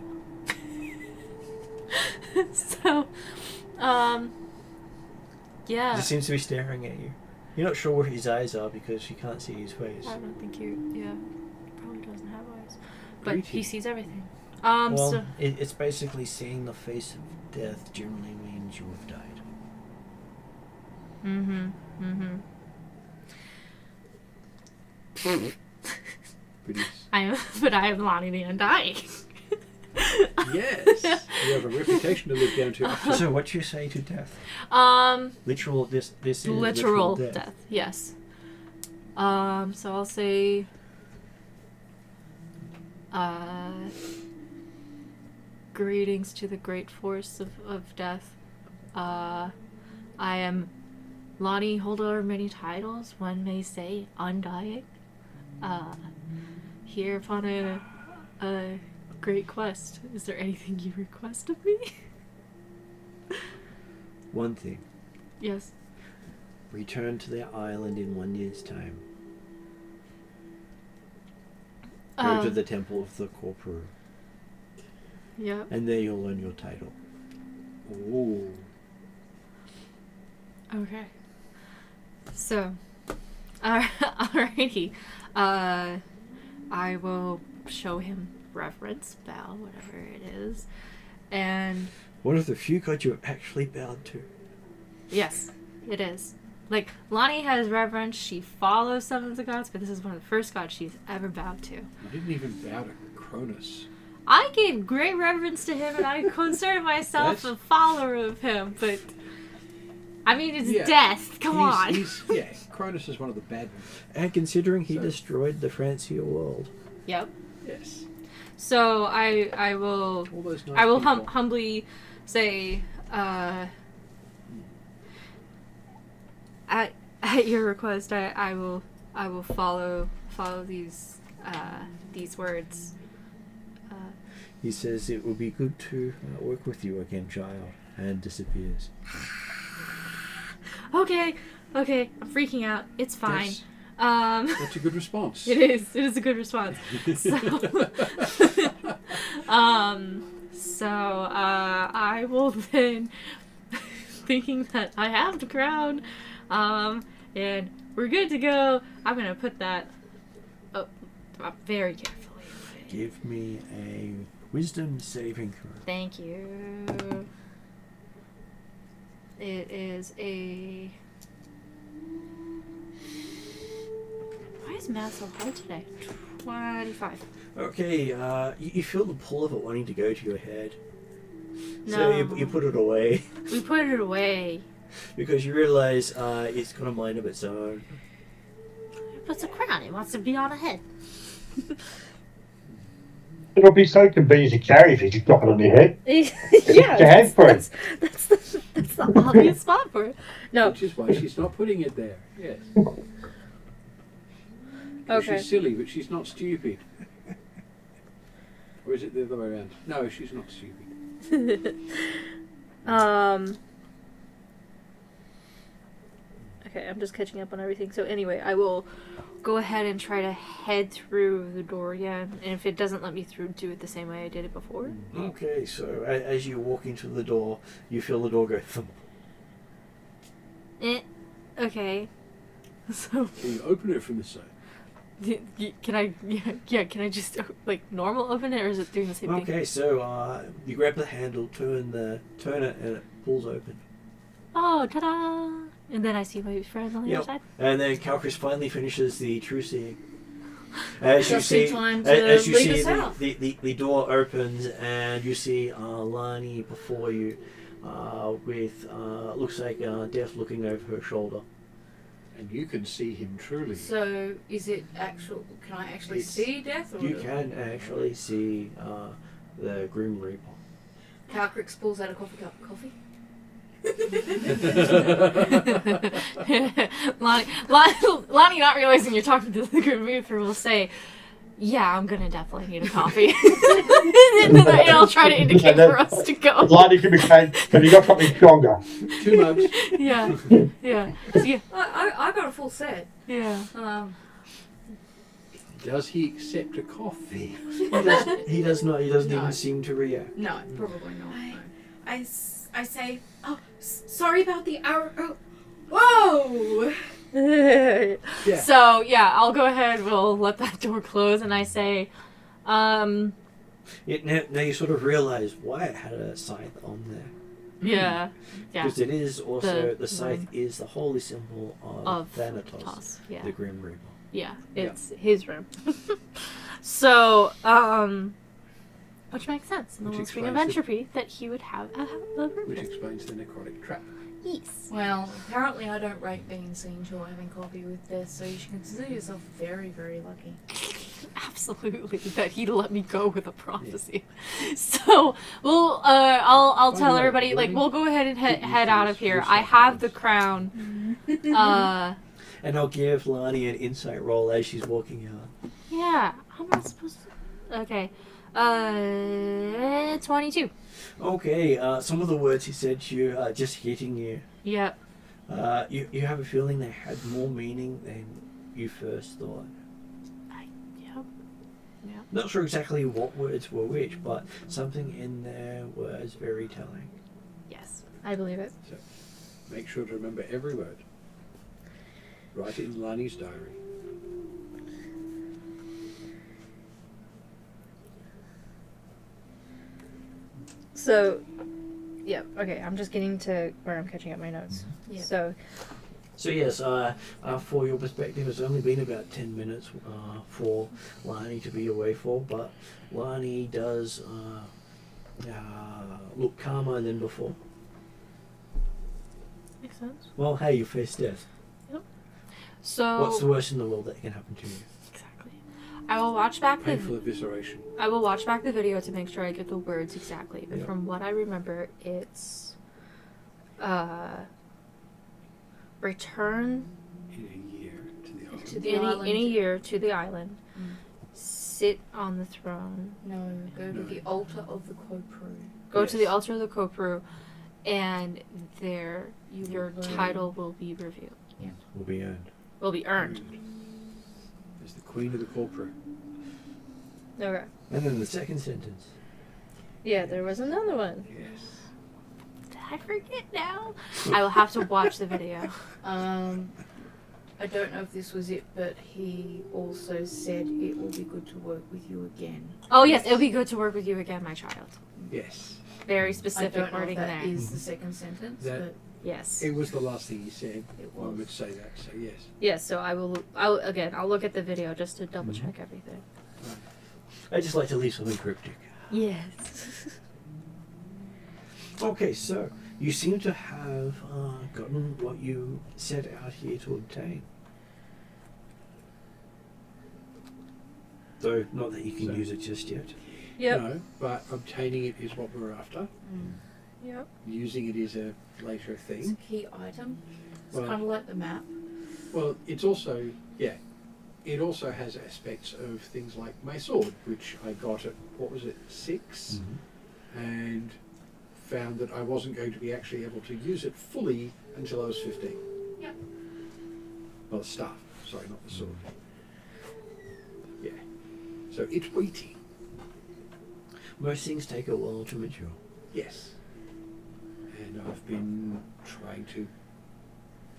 So, yeah. He seems to be staring at you. You're not sure where his eyes are because you can't see his face. I don't think he probably doesn't have eyes. But Great. he sees everything. Well, So, it's basically seeing the face of death generally means you have died. But he's, I am Lonnie the Undying. yes. You have a reputation to live down to. After. So what you say to death? Literal. This is Literal death. death. Yes. So I'll say. Greetings to the great force of death. I am Lonnie, holder of many titles, one may say undying. Here upon a great quest. Is there anything you request of me? One thing. Yes. Return to the island in 1 year's time. Go to the Temple of the Corporal. Yep. And there you'll learn your title. Ooh. Okay. So, alrighty. I will show him reverence, bow, whatever it is, and One of the few gods you have actually bowed to. yes, it is. Like, Lonnie has reverence, she follows some of the gods, but this is one of the first gods she's ever bowed to. You didn't even bow to Cronus. I gave great reverence to him, and I consider myself a follower of him, but I mean, it's death. Come on. Cronus is one of the bad ones. And considering he destroyed the fancier world. Yep. Yes. So I will All those nice I will people. humbly say, at your request, I will follow these words. He says it will be good to work with you again, child, and disappears. Okay, I'm freaking out. It's fine. Yes. That's a good response. It is a good response. So, I will then, thinking that I have the crown, and we're good to go, I'm gonna put that up very carefully away. Give me a wisdom saving throw. Thank you. It is a... Why is math so hard today? 25. Okay, you feel the pull of it wanting to go to your head. No. So you put it away. We put it away. Because you realise it's got a mind of its own. It's a crown. It wants to be on a head. It'll be so convenient to carry if you just drop it on your head. Yeah, your hand for it. That's the obvious spot for it. No. Which is why she's not putting it there. Yes. Okay. She's silly, but she's not stupid. Or is it the other way around? No, she's not stupid. Okay, I'm just catching up on everything. So anyway, I will go ahead and try to head through the door again. And if it doesn't let me through, do it the same way I did it before. Okay, so as you walk into the door, you feel the door go thump. Okay. So Can you open it from the side? can I? Yeah. Can I just like normal open it, or is it doing the same thing? Okay, so you grab the handle, turn it, and it pulls open. Oh, ta-da! And then I see my friend on the other side. And then Calchris finally finishes the true seeing. As you Just see, in time to as you lead see us out. the door opens and you see Lani before you, with looks like Death looking over her shoulder. And you can see him truly. So, is it actual? Can I actually see death? Or You can actually see the Grim Reaper. Calcrix pulls out a coffee cup. Coffee? Lonnie, not realizing you're talking to the Grim Reaper, will say, "Yeah, I'm gonna definitely need a coffee." And then I'll try to indicate for us to go. Lady can be saying, have you got something stronger? 2 mugs. Yeah. So, yeah. I got a full set. Yeah. Does he accept a coffee? He does not. He doesn't No. even seem to react. No, probably not. no. I say, oh, sorry about the hour. Oh, whoa! Yeah. So yeah, I'll go ahead. We'll let that door close, and I say, Now you sort of realise why it had a scythe on there. yeah. Because it is also, The the scythe is the holy symbol of Thanatos, Toss. Yeah. the Grim Reaper. Yeah, it's his room. So, which makes sense in the Which Wellspring of explains Entropy that he would have a room. Which explains the necrotic trap. Yes. Well, apparently I don't rate being seen or having coffee with death, so you should consider yourself very, very lucky. Absolutely, that he'd let me go with a prophecy. So, well, I'll tell no, everybody, like, really? we'll go ahead and Did you head out of finish here. your I stuff have on the this? crown. And I'll give Lani an insight roll as she's walking out. Yeah, I'm not supposed to. Okay. 22. Okay, some of the words he said to you are just hitting you. Yep. You have a feeling they had more meaning than you first thought. Yep. Yep. Not sure exactly what words were which, but something in there was very telling. Yes, I believe it. So make sure to remember every word. Write it in Lani's diary. So, yeah, okay, I'm just getting to where I'm catching up my notes. Yeah. So yes, for your perspective, it's only been about 10 minutes for Lani to be away for, but Lani does look calmer than before. Makes sense. Well, hey, you faced death. So, What's the worst in the world that can happen to you? exactly. I will watch back Painful evisceration. I will watch back the video to make sure I get the words exactly. But Yeah. from what I remember, it's return In a year to the island. To the in island. a year to the island, Mm. sit on the throne, No, go to No. the altar of the Kopru. go to the Yes. altar of the Kopru, and there You your will learn. title will be revealed. Will be earned. Will be earned. As the queen of the corporate. Okay. And then the second sentence. Yeah, there was another one. Yes. Did I forget now? I will have to watch the video. I don't know if this was it, but he also said it will be good to work with you again. Oh yes, it'll be good to work with you again, my child. Yes. Very I specific don't know wording if that there. is the second sentence, That- but Yes. It was the last thing he said. it One was. would say that, so yes. Yes, so I'll look at the video just to double check everything. I just like to leave something cryptic. Yes. Okay, so you seem to have gotten what you set out here to obtain. Though, not that you can So- use it just yet. Yep. No, but obtaining it is what we're after. Mm. Yep. Using it is a later It's a thing. key item. It's Well- kind of like the map. Well, it's also, yeah, it also has aspects of things like my sword, which I got at, what was it, 6? And found that I wasn't going to be actually able to use it fully until I was 15. Yep. Well, the staff, sorry, not the sword. Yeah. So it's waiting. Most things take a while to mature. Yes. And I've been trying to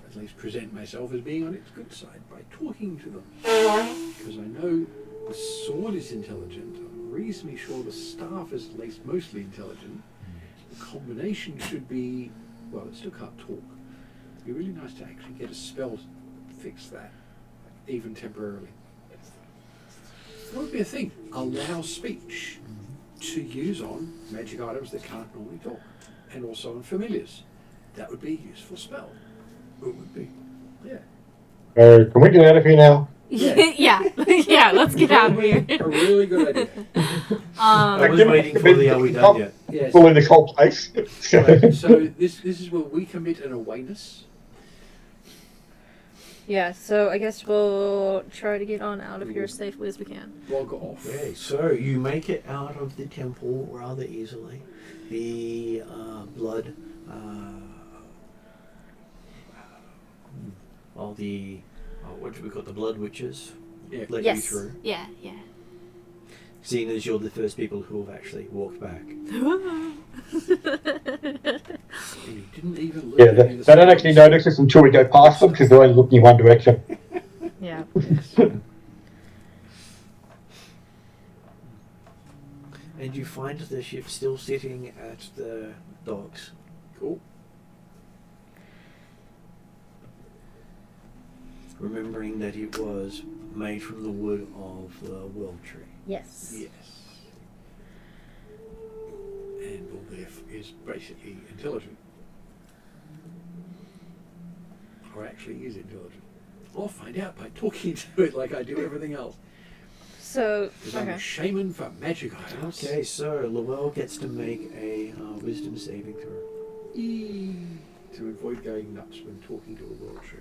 at least present myself as being on its good side by talking to them. Because I know the sword is intelligent. I'm reasonably sure the staff is at least mostly intelligent. The combination should be, well, it still can't talk. It'd be really nice to actually get a spell to fix that, even temporarily. What would be a thing? Allow speech to use on magic items that can't normally talk, and also on familiars. That would be a useful spell. It would be. Yeah. Can we get out of here now? Yeah. yeah. Yeah, let's get out of here. A really good idea. I was give me waiting a for bit- the are we done yet? Yes. Well, in this whole place. Right, so this is where we commit an awareness. Yeah, so I guess we'll try to get on out of here as safely as we can. Log off. Okay, so you make it out of the temple rather easily. The blood of the what do we call the blood witches Yeah. let Yes. you through. Yeah, yeah. Seeing as you're the first people who have actually walked back. And you didn't even look Yeah, at any they of the don't spells. actually notice us until we go past them because they're only looking in one direction. Yeah. And you find the ship still sitting at the docks. Cool. Remembering that it was made from the wood of the world tree. Yes. Yes. And Bulgath is basically intelligent. Or actually is intelligent. I'll find out by talking to it like I do everything else. So, Because I'm a okay. shaman for magic items. Okay, so Lowell gets to make a wisdom saving throw. To avoid going nuts when talking to a world tree.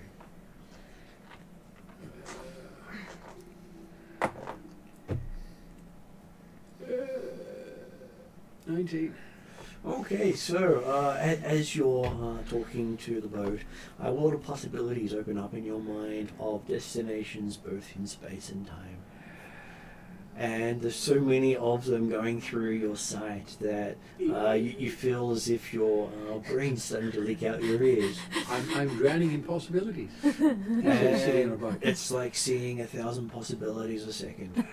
19. Okay, so as you're talking to the boat, a world of possibilities open up in your mind of destinations both in space and time. And there's so many of them going through your sight that you feel as if your brain's starting to leak out your ears. I'm drowning in possibilities. Sitting on a boat. It's like seeing 1,000 possibilities a second.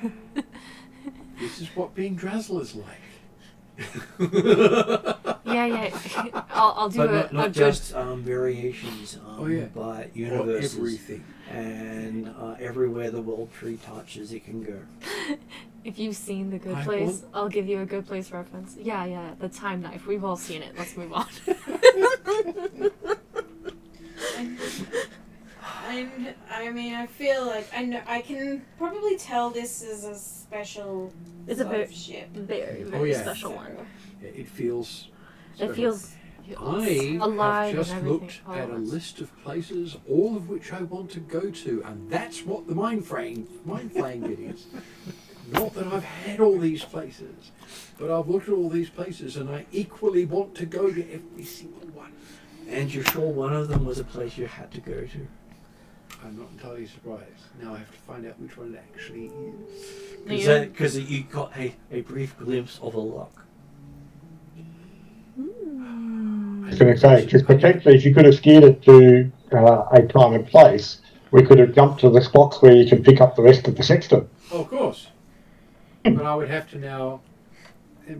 This is what being Drazzle is like. Yeah. I'll do But a not good. just variations, yeah. but Or universes. everything. And everywhere the world tree touches, it can go. If you've seen The Good I Place, want- I'll give you a Good Place reference. Yeah, the time knife. We've all seen it. Let's move on. I mean, I feel like I can probably tell this is a special It's a sort very- of ship. Very, Oh, very yeah. special one. It feels. It special. feels I alive have just and everything. looked all at at a once. list of places, all of which I want to go to, and that's what the mind flaying bit is. Not that I've had all these places, but I've looked at all these places, and I equally want to go to every single one. And you're sure one of them was a place you had to go to? I'm not entirely surprised. Now I have to find out which one it actually is. Yeah. Because you got a brief glimpse of a lock. I was going to say, because potentially if you could have steered it to a time and place, we could have jumped to the spots where you can pick up the rest of the sexton. Oh, of course. But I would have to now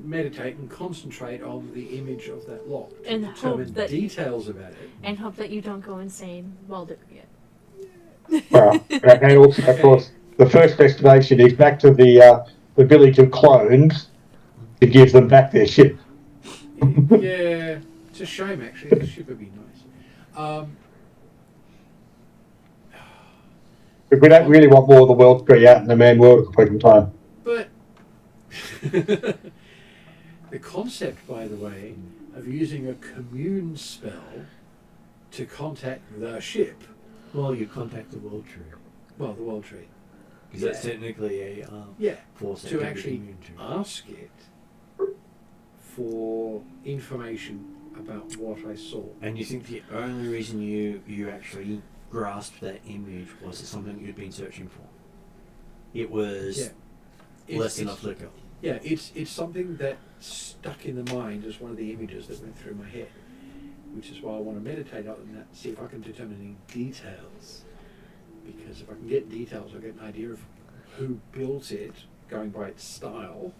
meditate and concentrate on the image of that lock to And determine hope that- details about it. And hope that you don't go insane while doing it. Well, and also, of course, the first destination is back to the village of clones to give them back their ship. Yeah, it's a shame actually. The ship would be nice. But we don't really want more of the world tree out in the man world at the present time. But the concept, by the way, of using a commune spell to contact the ship, Well, you contact the world tree. well, the world tree, Because that's technically a yeah, force that to can be actually immune to. ask it for information about what I saw. And you think the only reason you actually grasped that image was something you'd been searching for? It was Yeah. less enough liquor. Yeah, it's something that stuck in the mind as one of the images that went through my head, which is why I want to meditate on that, see if I can determine any details. Because if I can get details, I'll get an idea of who built it, going by its style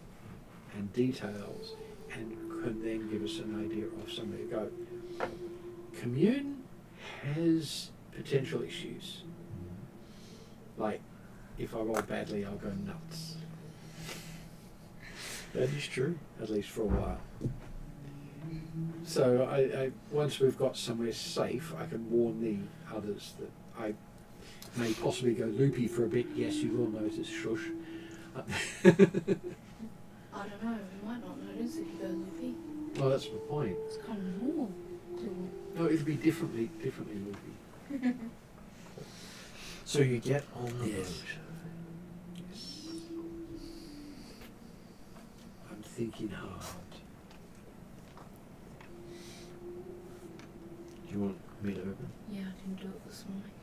and details, and can then give us an idea of somewhere to go. Commune has potential issues. Like, if I roll badly, I'll go nuts. That is true. At least for a while. So I once we've got somewhere safe, I can warn the others that I may possibly go loopy for a bit. Yes, you will notice, shush. I don't know. You might not notice if you go loopy. Well, that's the point. It's kind of normal. No, it'll be differently loopy. So you get on the Yes. boat. I'm thinking hard. Do you want me to open? Yeah, I didn't do it this morning.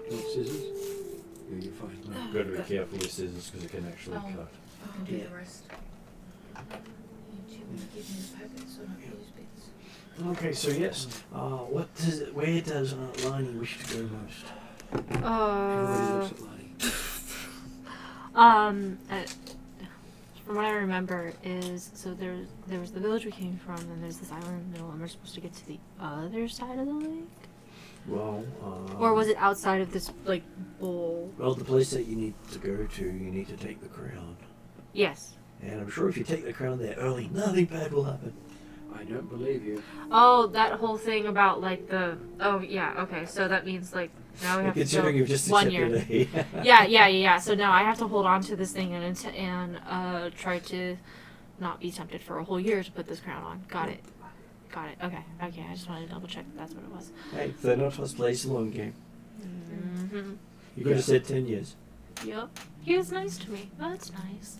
You want scissors? Yeah, you're fine. You've got to be careful with scissors because it can actually Oh. cut. I can do Yeah. the rest. You two want to give me the packet so I don't lose bits. Okay, so yes. Where does Lani wish to go most? Everybody looks at Lani. From what I remember is, so there was the village we came from, and there's this island in the middle, and we're supposed to get to the other side of the lake? Well, Or was it outside of this, like, bowl? Well, the place that you need to go to, you need to take the crown. Yes. And I'm sure if you take the crown there early, nothing bad will happen. I don't believe you. Oh, that whole thing about, like, the... Oh, yeah, okay, so that means, like, now we have to Considering go you've just 1 accepted year. a... Yeah. So now I have to hold on to this thing and try to not be tempted for a whole year to put this crown on. Got it. Okay. I just wanted to double check that's what it was. Hey, Thanatos plays a long game. Mm-hmm. You could have said 10 years. Yep. He was nice to me. That's nice.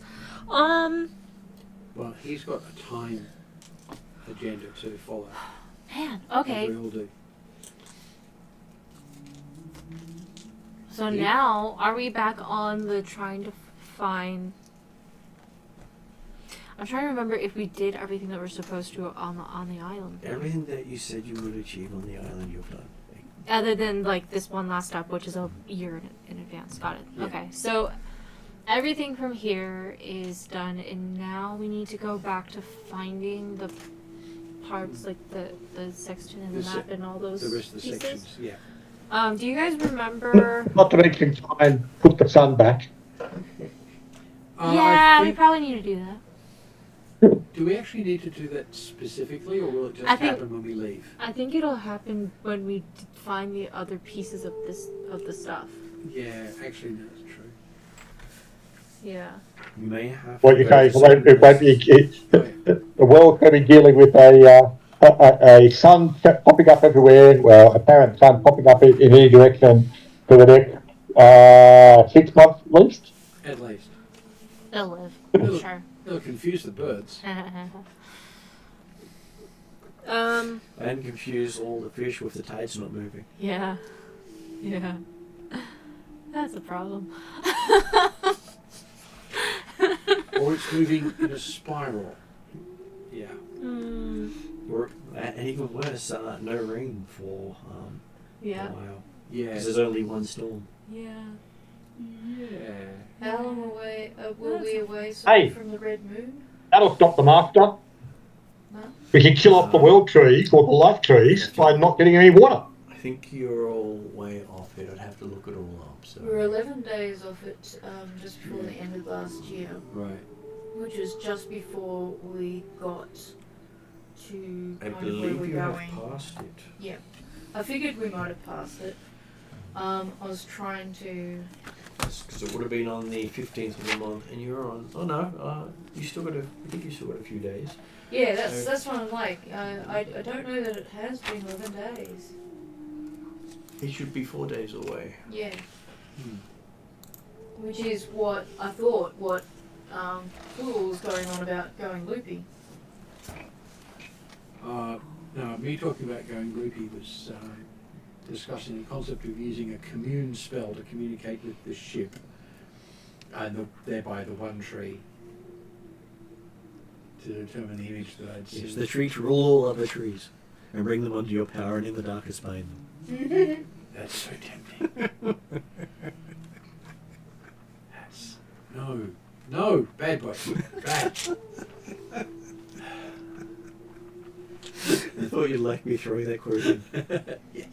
Well, he's got a time agenda to follow. Man. As Okay. we all do. So now, are we back on the trying to find? I'm trying to remember if we did everything that we're supposed to on the island. Everything that you said you would achieve on the island, you've done. Other than like this one last step, which is a year in advance. Got it. Yeah. Okay. So everything from here is done, and now we need to go back to finding the parts, like the section in the The map and all those The rest of the pieces. sections, yeah. Do you guys remember? Not to mention try and put the sun back. Yeah, I we think- probably need to do that. Do we actually need to do that specifically, or will it just I think- happen when we leave? I think it'll happen when we find the other pieces of the stuff. Yeah, actually, no, that's true. Yeah. You may have. What to you go say, to it won't be, the world's going to be dealing with a sun popping up everywhere, well, apparent sun popping up in any direction for the next 6 months at least. At least. They'll live. It'll, Sure. it'll confuse the birds. And confuse all the fish with the tides not moving. Yeah. Yeah. That's a problem. Or it's moving in a spiral. Yeah. Or, and even worse, no rain for Yeah. a while. Yeah. Because there's only one storm. Yeah. Yeah. How long away will we away Hey. from the red moon? That'll stop them after. No. We can kill off the world trees or the life trees by not getting any water. I think you're all way off it. I'd have to look it all up. So. We were 11 days off it just before the end of last year, Right. which was just before we got to I kind of where believe we're you have going. passed it. I figured we might have passed it. I was trying to. Because it would have been on the 15th of the month, and you're on. Oh no, you still got a. I think you still got a few days. Yeah, So- that's what I'm like. I don't know that it has been 11 days. It should be 4 days away. Yeah. Hmm. Which is what I thought. What Fool was going on about going loopy. No, me talking about going loopy was discussing the concept of using a commune spell to communicate with the ship, and thereby the one tree to determine the image that I'd seen. Yes, the tree to rule all other trees, and bring them under your power, and in the darkest bind them. That's so tempting. That's no, bad boy, bad. I thought you'd like me throwing that quote in. Yes.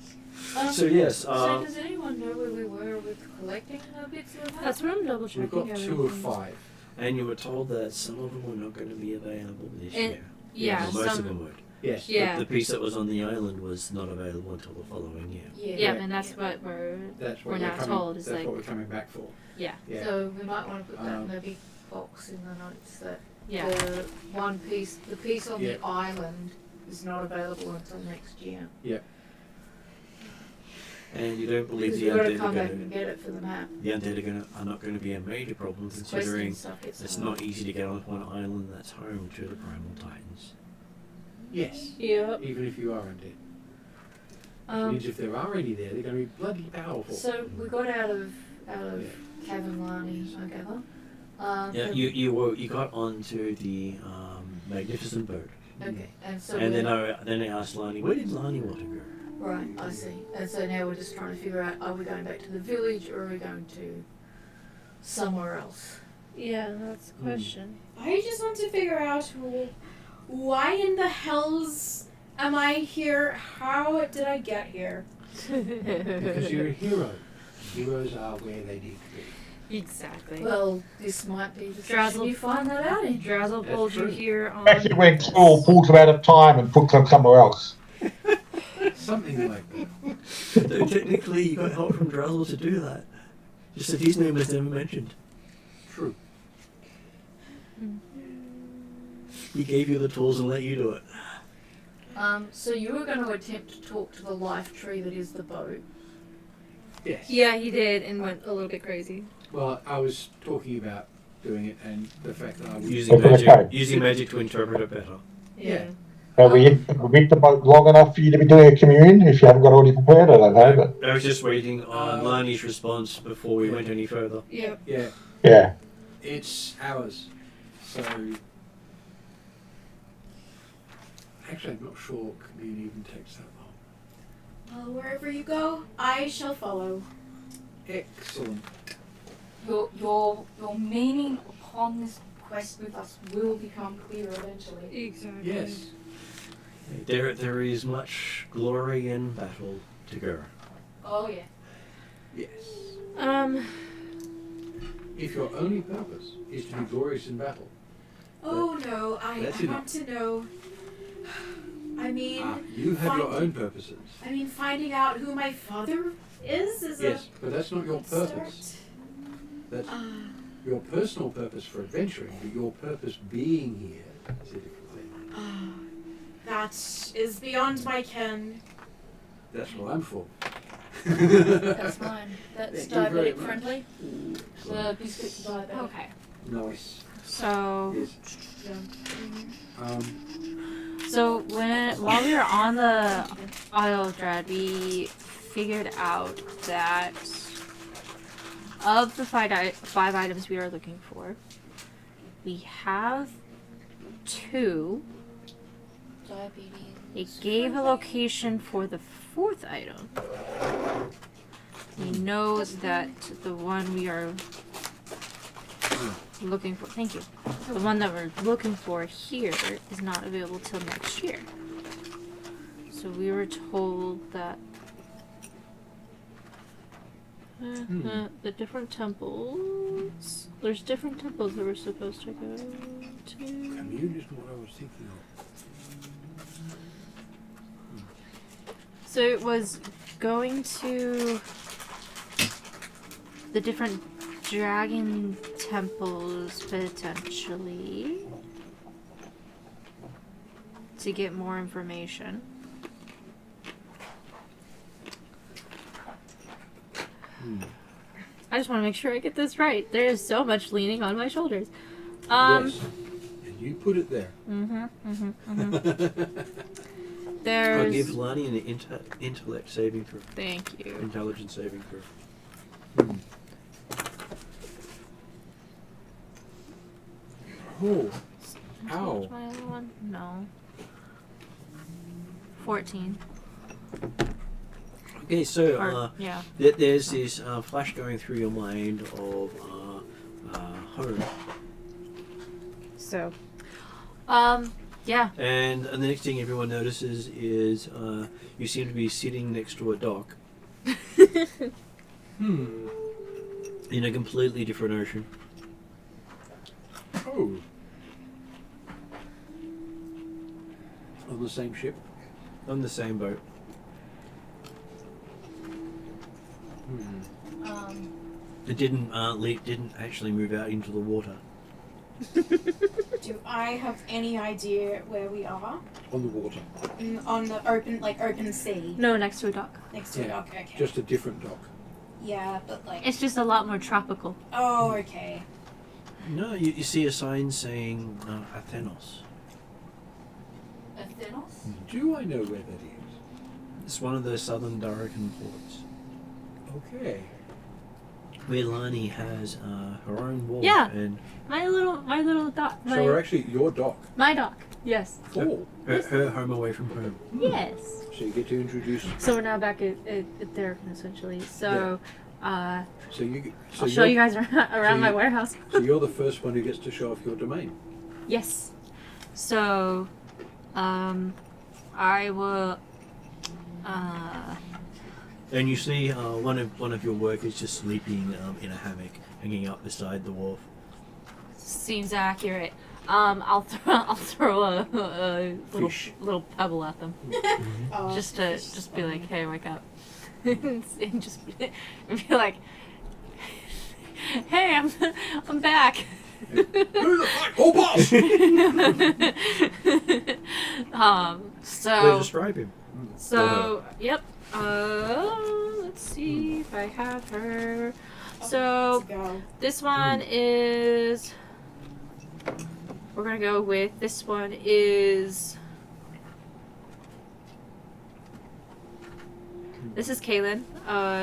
So yes, So does anyone know where we were with collecting the bits of the map? That's what I'm double checking. We've got 2 of 5. and you were told that some of them were not going to be available this And- year. Yeah. Well, most some, of them would. Yes. Yeah. The piece that was on the island was not available until the following year. Yeah. Yeah, and that's what we're. That's We're what not coming, told, is That's like- what we're coming back for. Yeah. Yeah. So we might want to put that in Um, the big box in the notes that Yeah. the one piece, the piece on Yeah. the island, is not available until next year. And you don't believe Because the we've got to undead are come back going and to. get it for the map. The undead are not going to be a major problem, Quest considering and stuff gets it's hard. not easy to get on one island that's home to the primal titans. Yes. Yep. Even if you are undead. Which Um, means if there are any there, they're going to be bloody powerful. so we got out of Cavern Lani, I gather. Yeah, Have- you got onto the magnificent boat, Okay, and so and we're- then I asked Lani, where did Lani want to go? right, I see. And so now we're just trying to figure out: are we going back to the village or are we going to somewhere else? Yeah, that's the question. I just want to figure out why in the hells am I here? How did I get here? Because you're a hero. Heroes are where they need to be. Exactly. Well, this might be the Drazzle- session you find that out in. Drazzle That's pulled you true. here on. Actually, when school pulls them out of time and puts them somewhere else. Something like that. Though technically, you got help from Drazzle to do that. Just that his name was never mentioned. True. He gave you the tools and let you do it. So you were going to attempt to talk to the life tree that is the boat. Yes. Yeah, he did and went a little bit crazy. Well, I was talking about doing it and the fact that I was Using magic to interpret it better. Yeah. Have we hit the boat long enough for you to be doing a commune if you haven't got already prepared? I don't know, but I was just waiting on Lani's response before we went any further. Yep. Yeah. yeah. It's hours. So actually I'm not sure commune even takes that long. Well, wherever you go, I shall follow. Excellent. Your meaning upon this quest with us will become clear eventually. Exactly. Yes. There is much glory in battle to go. Oh yeah. Yes. If your only purpose is to be glorious in battle. Oh no, I That's want enough. to know. I mean, You have your own purposes. I mean, finding out who my father is Yes, but that's not your good purpose. That's your personal purpose for adventuring, but your purpose being here is a different thing. That is beyond my ken. That's what I'm for. That's mine. That's Thank you very diabetic much. friendly. The biscuits are diabetic. Okay. Nice. So, Yes. so while we were on the Isle of Dread, we figured out that of the five items we are looking for, we have 2. Diabetes. It gave a location for the 4th item. We know that the one we are looking for, thank you, the one that we're looking for here is not available till next year. So we were told that the different temples, there's different temples that we're supposed to go to. Commune is what I was thinking of. So it was going to the different dragon temples potentially to get more information. I just want to make sure I get this right. There is so much leaning on my shoulders. Yes. And you put it there. I'll There's. give Lani an intellect saving throw. Thank you. Intelligence saving throw. Oh. How Ow. much my other one? No. 14. Okay, so Or, yeah. there's this flash going through your mind of home, So. Yeah. and the next thing everyone notices is you seem to be sitting next to a dock in a completely different ocean. Oh. On the same ship? On the same boat. It didn't didn't actually move out into the water. Do I have any idea where we are? On the water. On the open sea, No, next to a dock. next to a Yeah. dock. Okay. Just a different dock. Yeah, but like. It's just a lot more tropical. Oh, okay. No, you see a sign saying Athanos. Athanos? Do I know where that is? It's one of the southern Darrican ports. Okay. Where Lani has her own wall. Yeah. And My little dock. So we're actually at your dock. My dock. Yes. Cool. her home away from home. Yes. So you get to introduce. So we're now back at there essentially. So So you. So I'll show you're- you guys around my warehouse. So you're the first one who gets to show off your domain. Yes. So I will And you see one of your workers just sleeping in a hammock, hanging up beside the wharf. seems accurate. I'll throw a Fish. little pebble at them. Oh, Just to be like, hey, wake up. And just be like, hey, I'm back. Who the fuck? Oh, boss! So describe him. So, yep. Let's see if I have her. So go. this one is. We're gonna go with this one is. This is Kaylin.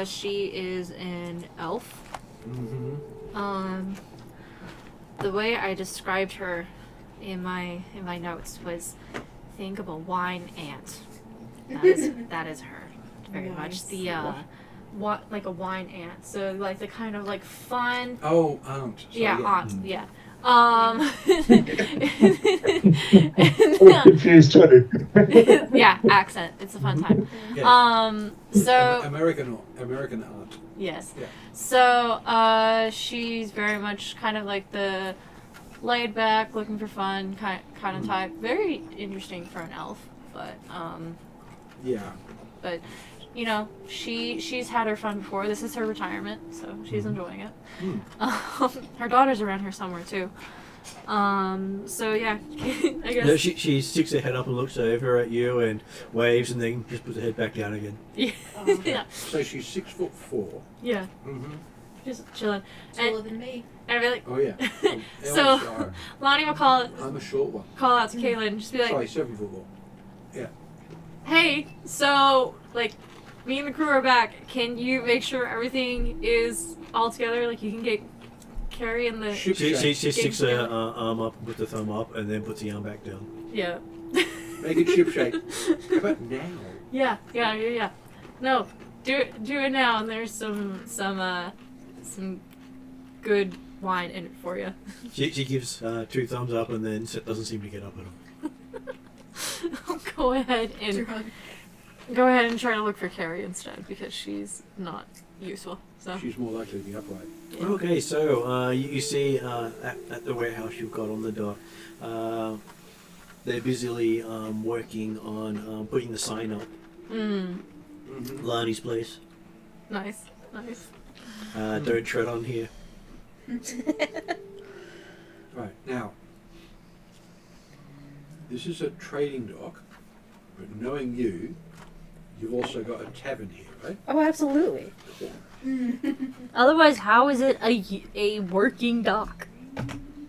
She is an elf. Mm-hmm. The way I described her in my notes was, think of a wine ant. That is her. Very Nice. much the like a wine ant. So like the kind of like fun. Oh, aunt. Sorry, Yeah, aunt. Mm. Yeah. We're confused too. Yeah, accent. It's a fun time. Yes. So American aunt. yes. Yeah. So she's very much kind of like the laid back, looking for fun kind of type. Very interesting for an elf, but Yeah. but you know, she's had her fun before. This is her retirement, so she's enjoying it. Her daughter's around here somewhere too. So yeah, I guess. No, she sticks her head up and looks over at you and waves, and then just puts her head back down again. Yeah. Yeah. So she's 6'4". Yeah. Mm-hmm. Just chilling. Taller than me. And I'd be like, Oh yeah. So- Elves are- Lonnie will I'm a short one. call out to Kaylin and just be like, Sorry, 7'4". hey, so like me and the crew are back. Can you make sure everything is all together? Like you can get Carrie and the Ship She shape. sticks her together. arm up with the thumb up, and then puts the arm back down. Yeah. Make it ship shape. How about now? Yeah. No, do it now. And there's some good wine in it for you. She gives 2 thumbs up, and then doesn't seem to get up at all. Go ahead and try to look for Carrie instead because she's not useful. So She's more likely to be upright. yeah. Okay, so you see at the warehouse you've got on the dock, they're busily working on putting the sign up. Mm-hmm. Lani's place. Nice. Don't tread on here. Right, now, this is a trading dock, but knowing you've also got a tavern here, right? Oh, absolutely. Otherwise, how is it a working dock?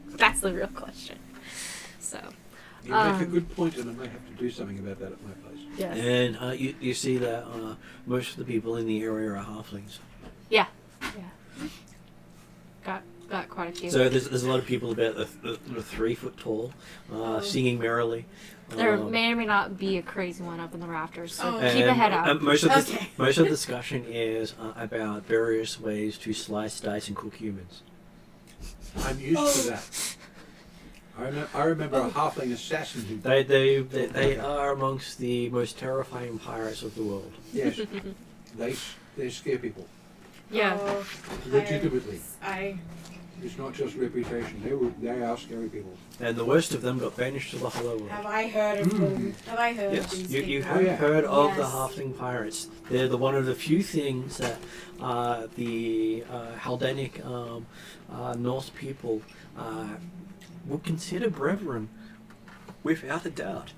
That's the real question. So You make a good point, and I may have to do something about that at my place. yeah. And you see that most of the people in the area are halflings. Got quite a few. So there's a lot of people about the 3 foot tall, singing merrily. There may or may not be a crazy one up in the rafters, so Oh. keep a head out. Most of Okay. most of the discussion is about various ways to slice, dice, and cook humans. I'm used to that. I remember a halfling assassin who... They are amongst the most terrifying pirates of the world. Yes, they scare people. Yeah. Oh, Legitimately. I It's not just reputation. They are scary people. And the worst of them got banished to the Hollow World. have I heard of them. Have I heard of Yes, these you people? have heard of the Yes. halfling pirates. They're one of the few things that the Haldanic Norse people would consider brethren, without a doubt.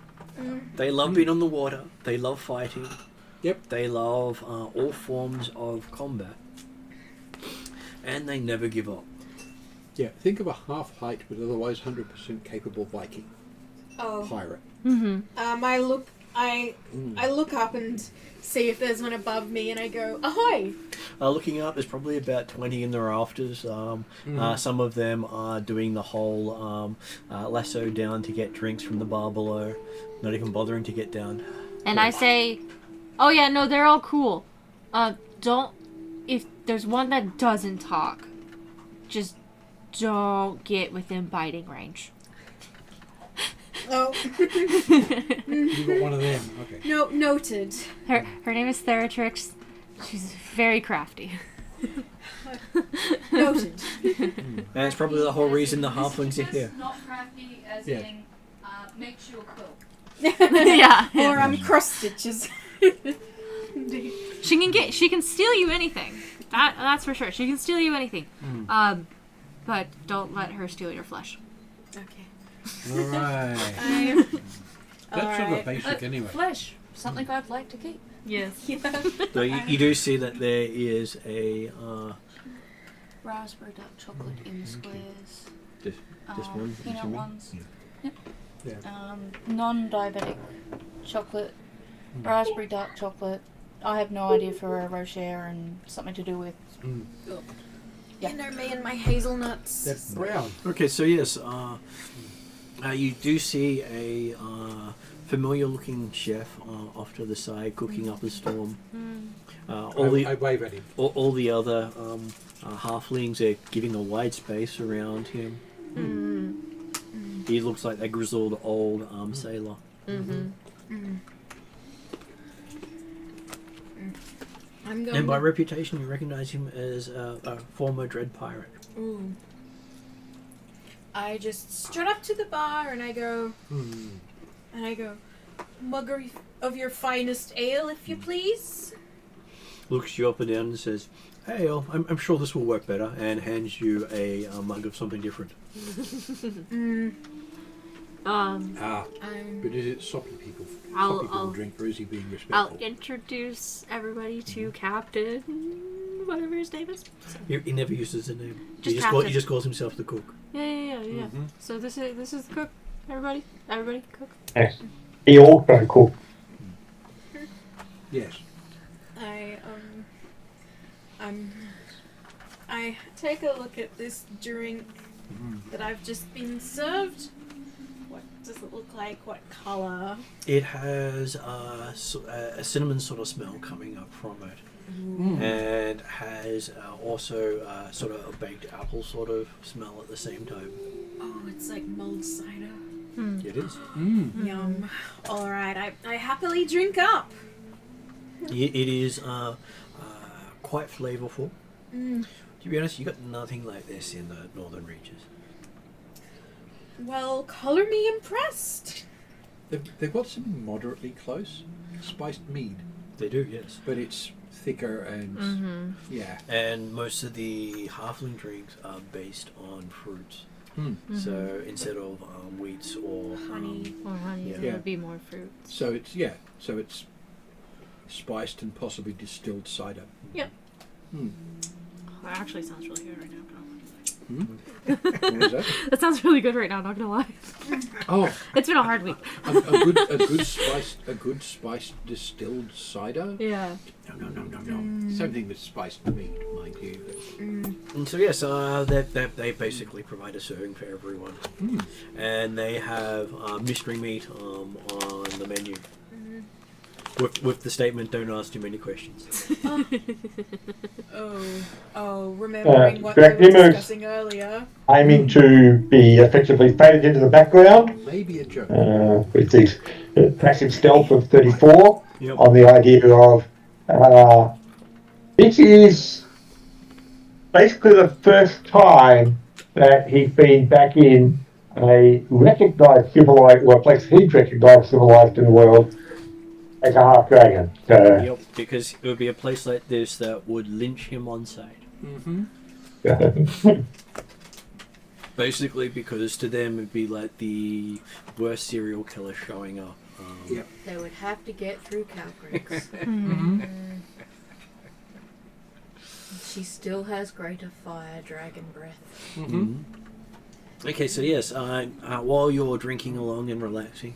They love being on the water. They love fighting. Yep. They love all forms of combat. And they never give up. Yeah, think of a half-height but otherwise 100% capable Viking Oh. pirate. Mm-hmm. I look up and see if there's one above me, and I go, ahoy! Looking up, there's probably about 20 in the rafters. Some of them are doing the whole lasso down to get drinks from the bar below, not even bothering to get down. And I say, oh yeah, no, they're all cool. If there's one that doesn't talk, just don't get within biting range. Oh. You got one of them. Okay. No, noted. Her name is Theratrix. She's very crafty. Noted. And it's probably the whole reason the halflings are here. Not crafty as Yeah. in makes you a quilt. Yeah. Or cross stitches. She can steal you anything. That's for sure. She can steal you anything. But don't let her steal your flesh. Okay. All right. That's sort of Alright. basic anyway. Flesh, something I'd like to keep. Yes. So you do see that there is a raspberry dark chocolate in the squares. Just one, Peanut assuming? ones. Yeah. Non-diabetic chocolate, raspberry dark chocolate. I have no idea for a Rocher and something to do with. Yeah. You know me and my hazelnuts. They're brown. Okay, so yes, you do see a familiar-looking chef off to the side cooking up a storm. I wave at him. All the other halflings are giving a wide space around him. He looks like a grizzled old sailor. I'm going And by to- reputation, you recognize him as a former dread pirate. Ooh. I just strut up to the bar and I go, mug of your finest ale, if you please. Looks you up and down and says, "Hey, I'm sure this will work better," and hands you a mug of something different. But is it soppy people? I'll- Soppy people I'll- drink, or is he being I'll respectful? introduce everybody to Captain, whatever his name is. He never uses a name. Just He Captain. just calls himself the cook. Yeah. So this is the cook. Everybody cook. Yes. He also cooked. Yes. I take a look at this drink that I've just been served. What does it look like? What color? It has a cinnamon sort of smell coming up from it, and has also sort of a baked apple sort of smell at the same time. Oh, it's like mulled cider. It is. Yum. All right, I happily drink up. It is quite flavorful. To be honest, you got nothing like this in the northern reaches. Well, color me impressed. They've got some moderately close spiced mead, They do, yes. but it's thicker and yeah. And most of the halfling drinks are based on fruits. So instead of wheats or Honey. Or honey, Yeah. it would be more fruits. So it's spiced and possibly distilled cider. Yep. Mm. That actually sounds really good right now. What was that? That sounds really good right now. Not gonna lie. Oh, It's been a hard week. a good spiced distilled cider. Yeah. No. Same thing with spiced mead, mind you. But, And so yes, they basically provide a serving for everyone, and they have mystery meat on the menu, with the statement, "Don't ask too many questions." Remembering what we Direct were image. discussing earlier. Aiming to be effectively faded into the background maybe a joke. with the passive stealth of 34 Yep. on the idea of this is basically the first time that he's been back in a recognised civilized, or a place he'd recognised civilized in the world as a half dragon. Yep, because it would be a place like this that would lynch him on sight. Basically, because to them it'd be like the worst serial killer showing up. Yep. They would have to get through Calcrix. She still has greater fire dragon breath. Okay, so yes, while you're drinking along and relaxing,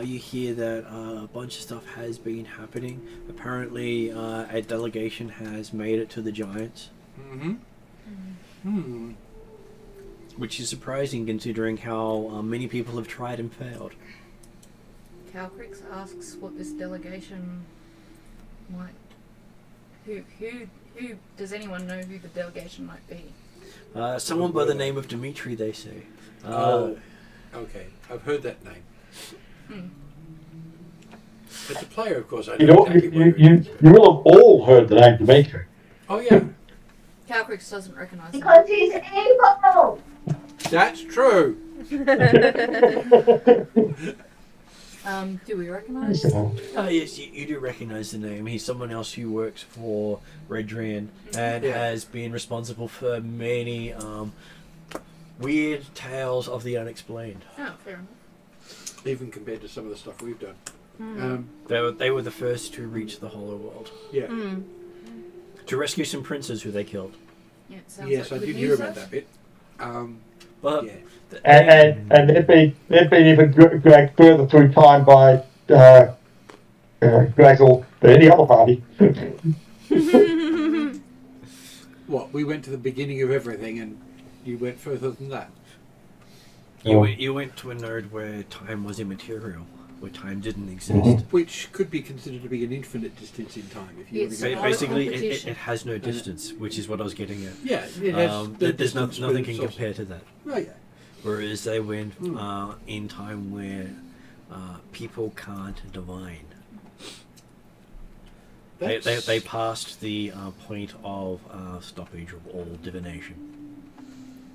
you hear that a bunch of stuff has been happening. Apparently, a delegation has made it to the Giants, which is surprising considering how many people have tried and failed. Calcrix asks what this delegation might. Who does anyone know who the delegation might be? Someone by the name of Dimitri, they say. Okay, I've heard that name. As a player, of course, I You know know, exactly where it you is. will have all heard the name Dimitri. Oh yeah, Calcrix doesn't recognise him. Because he's evil! that's true. Do we recognise? Yes, you do recognize the name. He's someone else who works for Redrian and Yeah. has been responsible for many weird tales of the unexplained. Oh, fair enough. Even compared to some of the stuff we've done. They were the first to reach the Hollow World Yeah. to rescue some princes who they killed. Yeah, it sounds Yes, like I good did hear news, about though. that bit. But Yeah. And they've been even dragged further through time by Grazel than any other party. What, we went to the beginning of everything and you went further than that? you went to a node where time was immaterial, where time didn't exist. Which could be considered to be an infinite distance in time. If you It's want to not go a Basically, competition. it has no distance, which is what I was getting at. Yeah, it has. There's nothing can compare to that. Oh, yeah. Whereas they went in time where people can't divine. They passed the point of stoppage of all divination.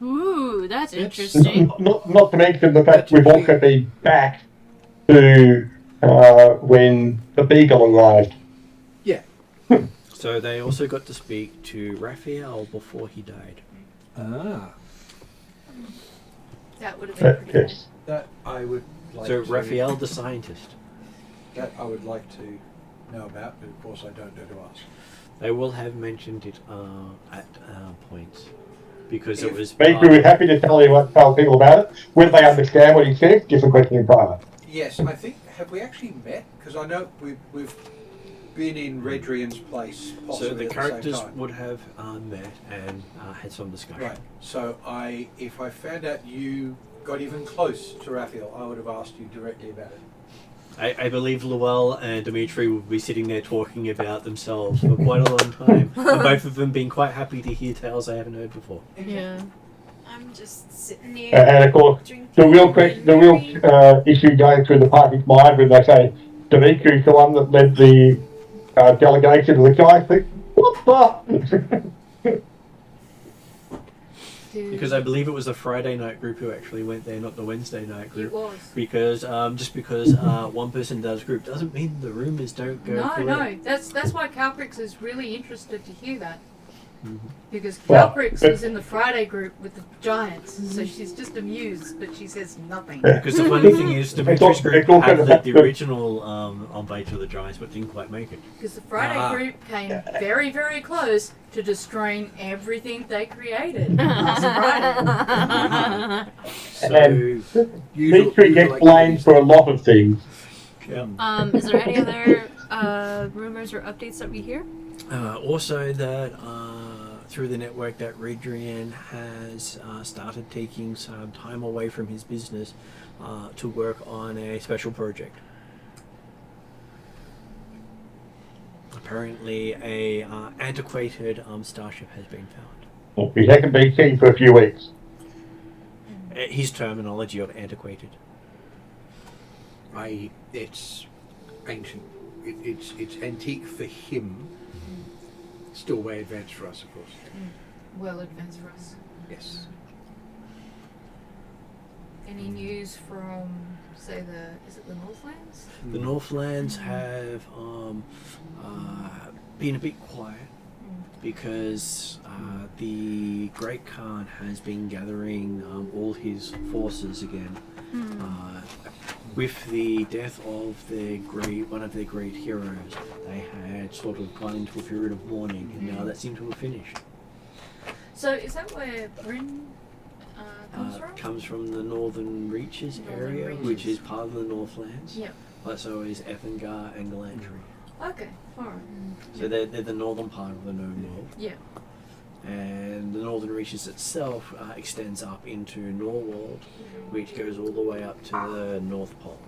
Ooh, that's interesting. Not to mention the fact we've also been back to when the Beagle arrived. Yeah. So they also got to speak to Raphael before he died. Ah. That would have been pretty Yes. That I would like So to... Raphael, the scientist. That I would like to know about, but of course I don't know to ask. They will have mentioned it at points because it was. Maybe we're happy to tell people about it. Whether they understand what he says, different question entirely. Yes, I think, have we actually met? Because I know we've been in Redrian's place So possibly the at the characters same time. would have met and had some discussion. Right, so if I found out you got even close to Raphael, I would have asked you directly about it. I believe Luell and Dimitri will be sitting there talking about themselves for quite a long time, and both of them being quite happy to hear tales they haven't heard before. Yeah. I'm just sitting there. And of course, drinking the real and question, reading. issue going through the party's mind when they say Dimitri's the one that led the delegation to the guy. Think, what the? Because I believe it was the Friday night group who actually went there, not the Wednesday night It group. was. Because just because one person does group doesn't mean the rumors don't go. No, correct. no. That's why Calprix is really interested to hear that. Mm-hmm. Because Well, Calprix was in the Friday group with the giants, so she's just amused, but she says nothing. Because the funny thing is, Dimitri's group it's all had kind of the original on Bait of the Giants, but didn't quite make it. Because the Friday group came very, very close to destroying everything they created last Friday. So, Dimitri gets blamed for a lot of things. yeah. Is there any other rumors or updates that we hear? Also, that through the network, that Redrian has started taking some time away from his business to work on a special project. Apparently, a antiquated starship has been found. He hasn't been seen for a few weeks. His terminology of antiquated. It's ancient. It's antique for him. Still way advanced for us, of course. Well advanced for us. Yes. Any news from, say, is it the Northlands? The Northlands have been a bit quiet because the Great Khan has been gathering all his forces again. With the death of one of their great heroes, they had sort of gone into a period of mourning, and now that seemed to have finished. So is that where Bryn comes from? Comes from the Northern Reaches Northern area, Reaches. which is part of the Northlands. Yep. But so is Ethengar and Galantry. Okay, alright. So they're the northern part of the known world. Yeah. And the Northern Reaches itself extends up into Norwald, which goes all the way up to the North Pole.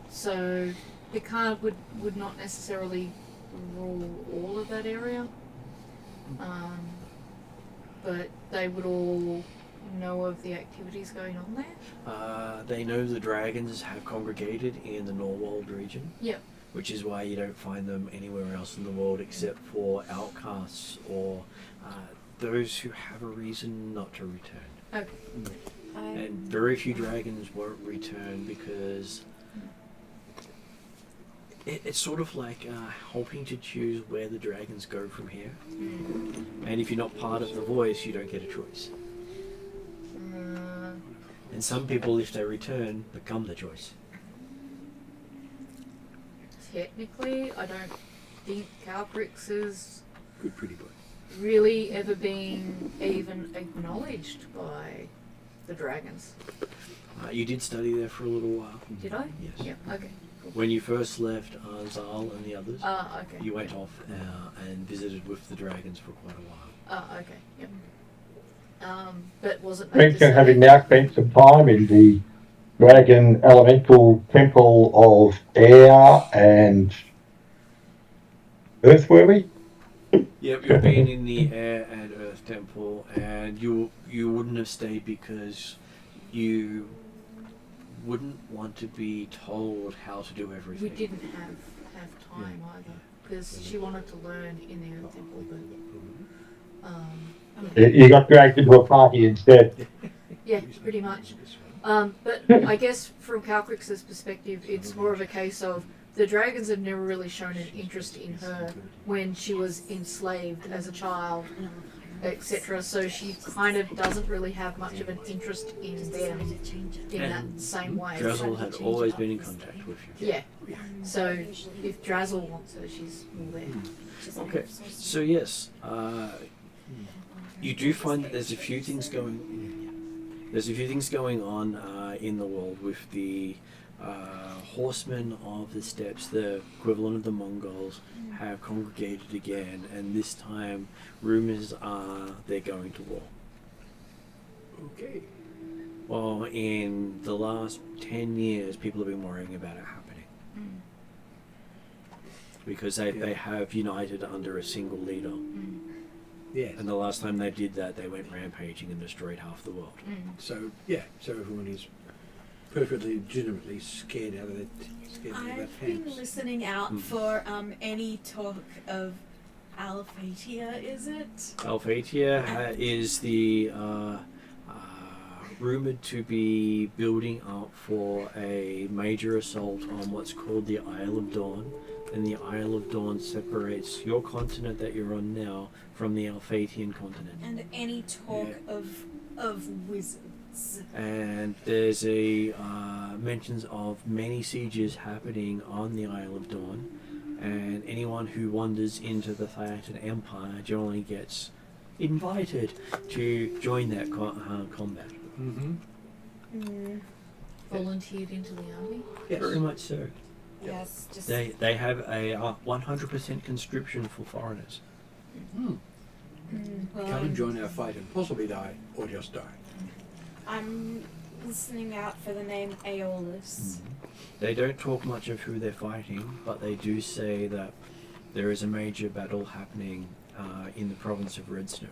So Picard would not necessarily rule all of that area, but they would all know of the activities going on there. They know the dragons have congregated in the Norwald region. Yep. Which is why you don't find them anywhere else in the world except for outcasts or those who have a reason not to return. Okay. And very few dragons won't return because it's sort of like hoping to choose where the dragons go from here. And if you're not part of the voice, you don't get a choice. And some people, if they return, become the choice. Technically, I don't think Calprix is Good pretty boy. really ever been even acknowledged by the dragons. You did study there for a little while. Did I? Yes. Yep. Okay. Cool. When you first left Zal and the others, Okay. you went off and visited with the dragons for quite a while. Okay. Yep. But wasn't. Mention having now spent some time in the Dragon Elemental Temple of Air and Earth, were we? Yep, you've been in the Air and Earth Temple, and you wouldn't have stayed because you wouldn't want to be told how to do everything. We didn't have time either because she wanted to learn in the Earth Temple, but You got dragged into a party instead. yeah, pretty much. But I guess from Calcrix's perspective, it's more of a case of the dragons have never really shown an interest in her when she was enslaved as a child, etc. So she kind of doesn't really have much of an interest in them in that same way. Drazzle had always been in contact with you. Yeah. So if Drazzle wants her, she's all there. Okay, so yes, you do find that there's a few things going. There's a few things going on in the world with the horsemen of the steppes, the equivalent of the Mongols, have congregated again, and this time rumors are they're going to war. Okay. Well, in the last 10 years, people have been worrying about it happening. Because they have united under a single leader. Yes. And the last time they did that, they went rampaging and destroyed half the world. So everyone is perfectly legitimately scared out of their I've been pants. listening out for any talk of Alphatia, is it? Alphatia is the rumored to be building up for a major assault on what's called the Isle of Dawn. And the Isle of Dawn separates your continent that you're on now from the Alphatian continent. And any talk of wizards. And there's a mentions of many sieges happening on the Isle of Dawn, and anyone who wanders into the Theatan Empire generally gets invited to join that combat. Volunteered into the army. Yes. Very much so. Yes, just They have a 100% conscription for foreigners. well, Come and join our fight and possibly die, or just die. I'm listening out for the name Aeolus. They don't talk much of who they're fighting, but they do say that there is a major battle happening in the province of Redstone.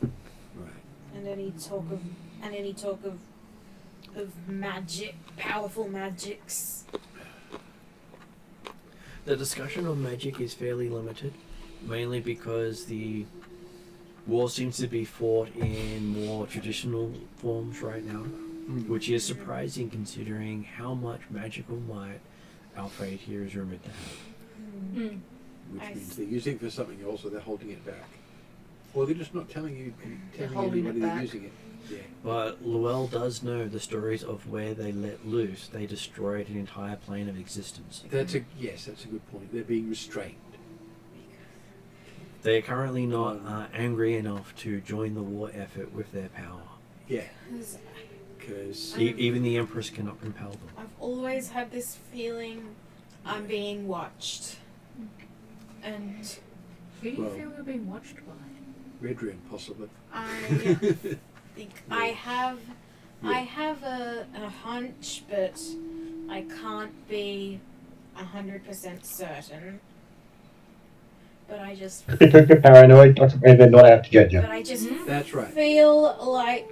Right. And any talk of magic, powerful magics. The discussion on magic is fairly limited, mainly because the war seems to be fought in more traditional forms right now, which is surprising considering how much magical might Alphatia is rumoured to have. Which means they're using it for something else, or they're holding it back. Or they're just not telling holding anybody it they're back. using it. Yeah. But Luell does know the stories of where they let loose. They destroyed an entire plane of existence. That's a good point. They're being restrained. They are currently not angry enough to join the war effort with their power. Yeah. Because Even the Empress cannot compel them. I've always had this feeling I'm being watched. And Who do you Well- feel you're being watched by? Red Room, possibly. I think I have a hunch, but I can't be 100% certain. But I just Because you're paranoid doesn't mean they're not out to get you. but I just That's right. feel like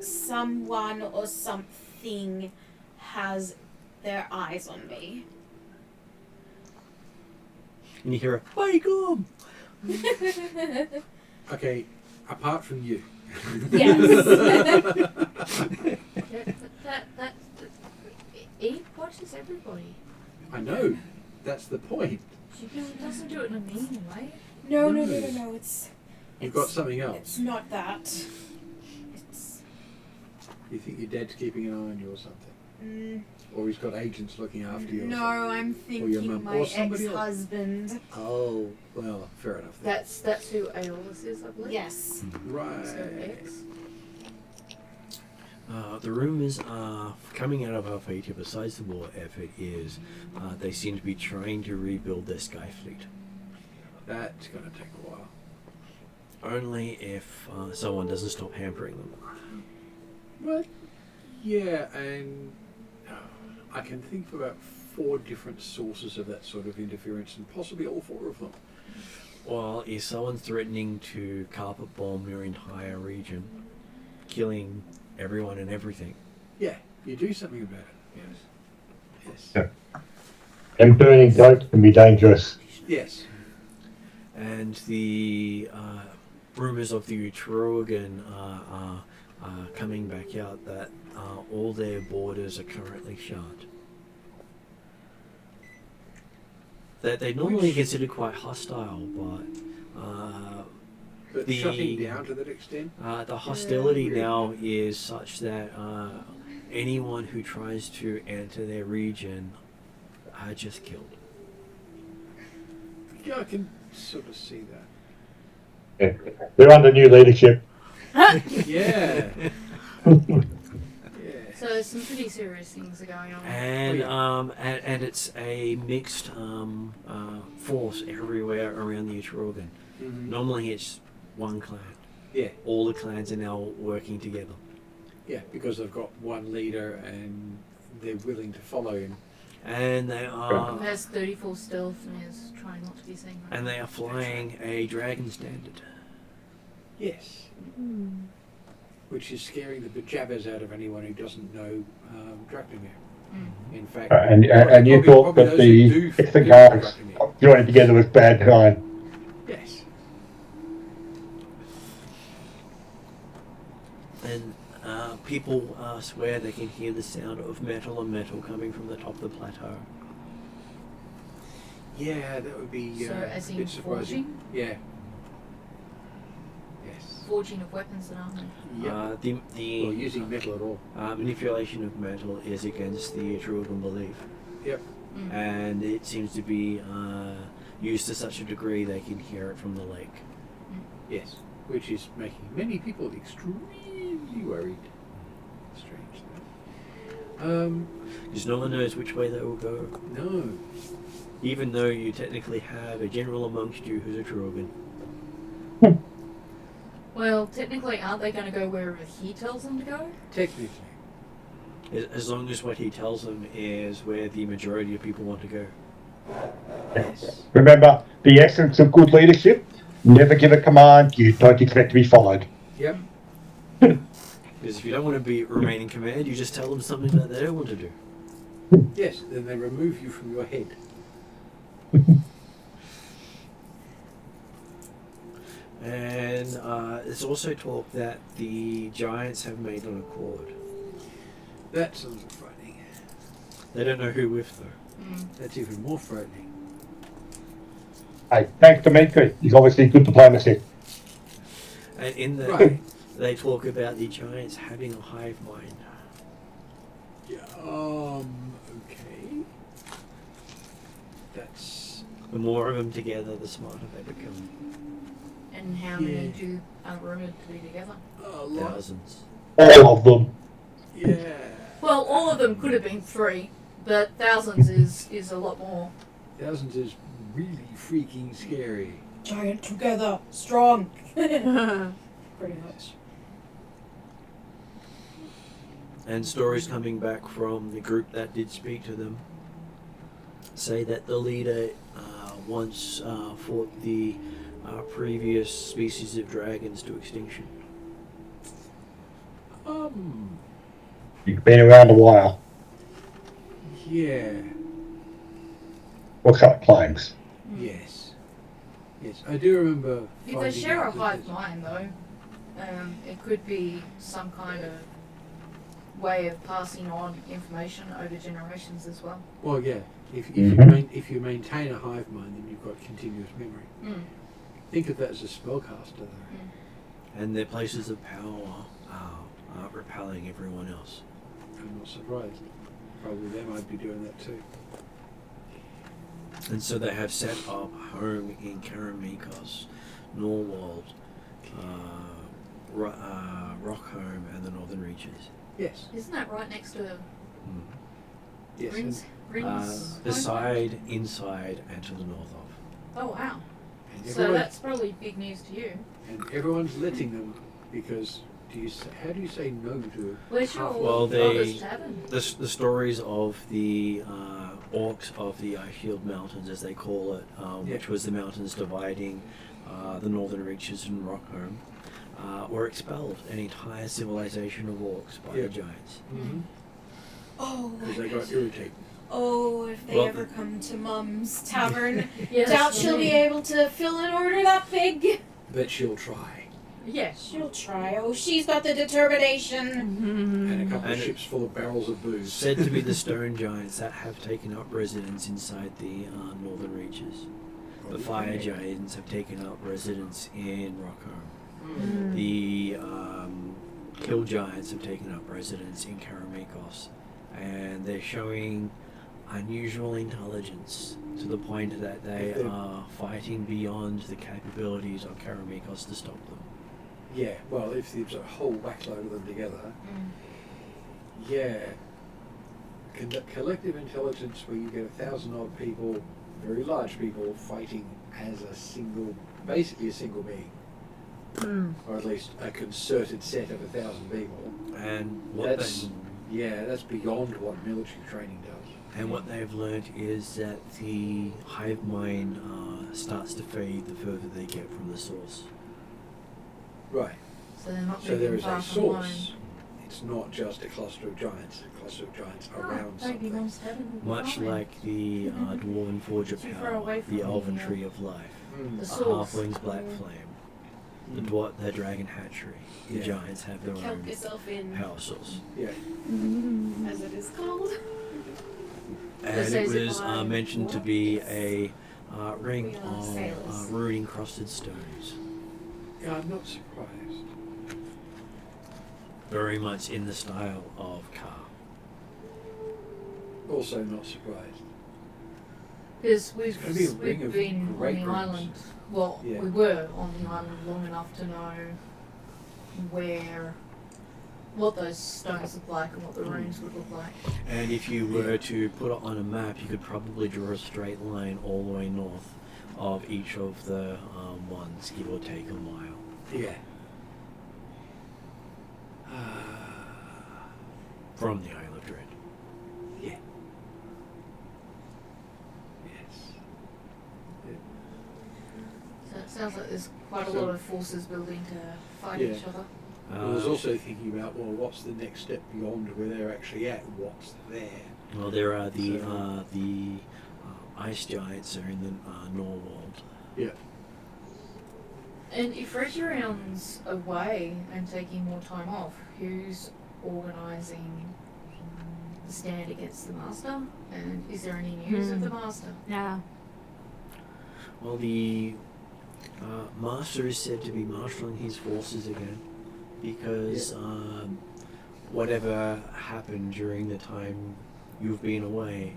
someone or something has their eyes on me. And you hear a "Bacon!" Okay, apart from you. Yes. That Eve watches everybody. I know. That's the point. She doesn't do it in a mean way. No. You've got something It's else. not that. It's You think your dad's keeping an eye on you or something. Or he's got agents looking after you? or No, something? I'm thinking mum, my or somebody else. ex-husband. Oh, well, fair enough. Then. That's who Aeolus is, I believe. Yes. Right. So X. The rumours are coming out of Alphatia, besides the war effort, is they seem to be trying to rebuild their sky fleet. That's going to take a while. Only if someone doesn't stop hampering them. Well, yeah, and I can think of about 4 different sources of that sort of interference, and possibly all 4 of them. Well, if someone's threatening to carpet bomb your entire region, killing everyone and everything. Yeah, you do something about it. Yes. Yeah. And burning goat can be dangerous. Yes. And the rumours of the Atruaghin are coming back out that all their borders are currently shut. That they normally considered quite hostile, But the- shutting down to that extent? the hostility now is such that anyone who tries to enter their region are just killed. Yeah, I can sort of see that. Yeah. They're under new leadership. Yeah. Yeah. So some pretty serious things are going on. And it's a mixed force everywhere around the Atruaghin. Mhm. Normally it's one clan. Yeah. All the clans are now working together. Yeah, because they've got one leader and they're willing to follow him. And they Who are has 34 stealth and is trying not to be seen. Right and now. they are flying a dragon standard. Yes. Which is scaring the bejabbers out of anyone who doesn't know Dracnomir. In fact, And you probably thought that those who do it's the do guards Dracnomir. joining together with bad kind. Yes. And people swear they can hear the sound of metal and metal coming from the top of the plateau. Yeah, that would be So as a in bit surprising. forging? Yeah. Yes. Forging of weapons and armor. Yeah. The Or using metal at all. manipulation of metal is against the Atruaghin belief. Yep. And it seems to be used to such a degree they can hear it from the lake. Yes. Which is making many people extremely worried. Strange though. Because no one knows which way they will go. No. Even though you technically have a general amongst you who's a Atruaghin. Well, technically, aren't they going to go wherever he tells them to go? Technically. As long as what he tells them is where the majority of people want to go. Yes. Remember, the essence of good leadership, never give a command you don't expect to be followed. Yep. Because if you don't want to remain in command, you just tell them something that they don't want to do. Yes, then they remove you from your head. And there's also talk that the giants have made an accord. That's a little frightening. They don't know who with though. That's even more frightening. Hey, thanks to Dimitri. He's obviously good diplomacy. And in the Right. they talk about the giants having a hive mind. Yeah, okay. That's... The more of them together, the smarter they become. And how many are rumoured to be together? a lot. Thousands. All of them. Yeah. Well, all of them could have been 3, but thousands is a lot more. Thousands is really freaking scary. Giant together, strong. Pretty much. And stories coming back from the group that did speak to them say that the leader once fought the previous species of dragons to extinction. You've been around a while. Yeah. What kind of claims? Yes. Yes, I do remember. If they finding share a out that hive there's- mind, though, it could be some kind of way of passing on information over generations as well. Well, yeah. If Mhm. if you maintain a hive mind, then you've got continuous memory. Mm. Think of that as a spellcaster, though. And their places of power are repelling everyone else. I'm not surprised. Probably them I'd be doing that too. And so they have set up home in Karamikos, Norwald, Rockholm, and the Northern Reaches. Yes. Isn't that right next to Yes. Rins? Beside, inside, and to the north of. Oh wow. And So everyone, that's probably big news to you. and everyone's letting them because how do you say no to Where's your Well, they- oldest tavern? The stories of the orcs of the Ice Shield Mountains, as they call it, which was the mountains dividing the Northern Reaches and Rockholm, were expelled an entire civilization of orcs by the giants. Mm-hmm. Oh, Because they got irritated. oh, if they Well, ever come to Mum's Tavern, Yes, doubt she'll be able to fill an order that big. But she'll try. Yes. She'll try. Oh, she's got the determination. And a couple of And ships full of barrels of booze. Said to be the stone giants that have taken up residence inside the Northern Reaches. The fire giants have taken up residence in Rockholm. The hill giants have taken up residence in Karamikos. And they're showing unusual intelligence to the point that they are fighting beyond the capabilities of Karamikos to stop them. Yeah, well, if there's a whole whackload of them together, yeah. Collective intelligence where you get 1,000 odd people, very large people, fighting as a single, basically a single being. Or at least a concerted set of 1,000 people. And That's beyond what military training does. And what they've learned is that the hive mind starts to fade the further they get from the source. Right. So they're not So moving there is far a from line. source. It's not just a cluster of giants. A cluster of giants around Maybe something. Mum's Tavern will be Much fine. like the Dwarven Forge of Too far Power, away from the the, Elven Tree of Life, Mm. The a source. Halfling's Black Flame, the Dragon Hatchery. The Yeah. giants have their Kelp own yourself in, power source. Yeah. as it is called. And it says it was on mentioned to be a ring We are of sailors. rude encrusted stones. Yeah, I'm not surprised. Very much in the style of Ka. Also not surprised. Because It's gonna be a ring we've of been on great the rings. island. Well, Yeah. we were on the island long enough to know what those stones look like and what the runes would look like. And if you were to put it on a map, you could probably draw a straight line all the way north of each of the ones, give or take a mile. Yeah. From the Isle of Dread. Yeah. Yes. So it sounds like there's quite a lot of forces building to fight Yeah. each other. I was also thinking about, well, what's the next step beyond where they're actually at? What's there? Well, there are the So- ice giants are in the Norwald. Yeah. And if Reggieron's away and taking more time off, who's organising the stand against the Master? And is there any news of the Master? Yeah. Well, the Master is said to be marshalling his forces again because whatever happened during the time you've been away,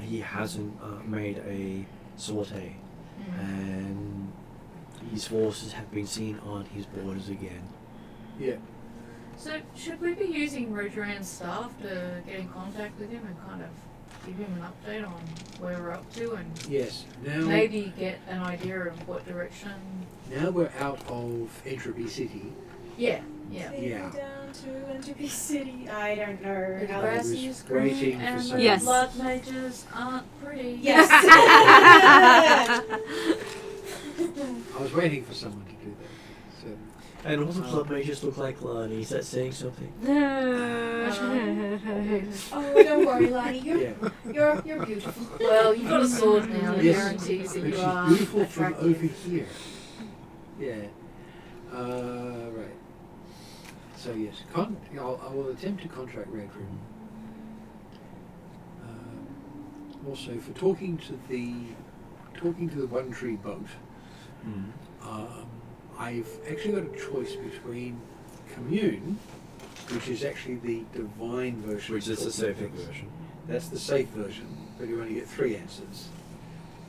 he hasn't made a sortie, and his forces have been seen on his borders again. Yeah. So should we be using Reggieron's staff to get in contact with him and kind of give him an update on where we're up to and Yes. Now, maybe get an idea of what direction? now we're out of Entropy City. Yeah. Take Yeah. me down to Entropy City. I don't know The how grass was is waiting green for and some- the Yes. blood mages aren't pretty. Yes. I was waiting for someone to do that. So, And all the club mages look like Lani. Is that saying something? Oh, don't worry, Lani. yeah. You're beautiful. Well, you've got a sword now that Yes. guarantees that But you she's are beautiful from attractive. over here. Yeah. Right. So yes, I will attempt to contract Red Room. Also, for talking to the One Tree boat, I've actually got a choice between commune which is actually the divine version. Which is the safe version. That's the safe version, but you only get 3 answers.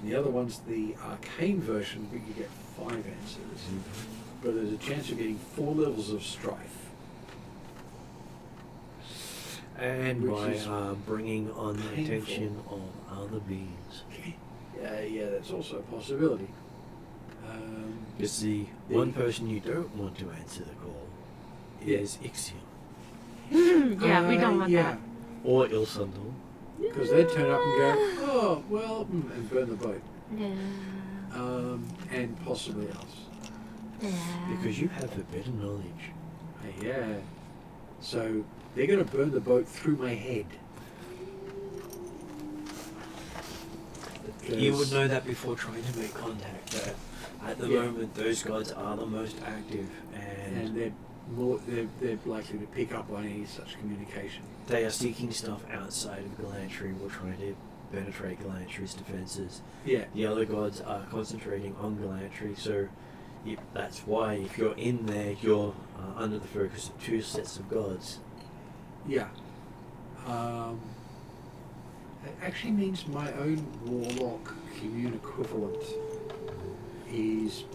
And the other one's the arcane version, but you get 5 answers. But there's a chance of getting 4 levels of strife. And Which by is bringing on the painful. attention of other beings. Yeah, that's also a possibility. You see, one person you don't want to answer the call is Ixion. Yeah, we don't want that. Or Ilsundal. Because they'd turn up and go, oh, well, and burn the boat. Yeah. And possibly us. Because you have forbidden knowledge. Yeah. So they're going to burn the boat through my head. You would know that before trying to make contact, that at the Yeah. moment those gods are the most active And and they're likely to pick up on any such communication. they are seeking stuff outside of Galantry or trying to penetrate Galantry's defenses. Yeah. The other gods are concentrating on Galantry, so that's why if you're in there, you're under the focus of 2 sets of gods. Yeah. It actually means my own warlock commune equivalent is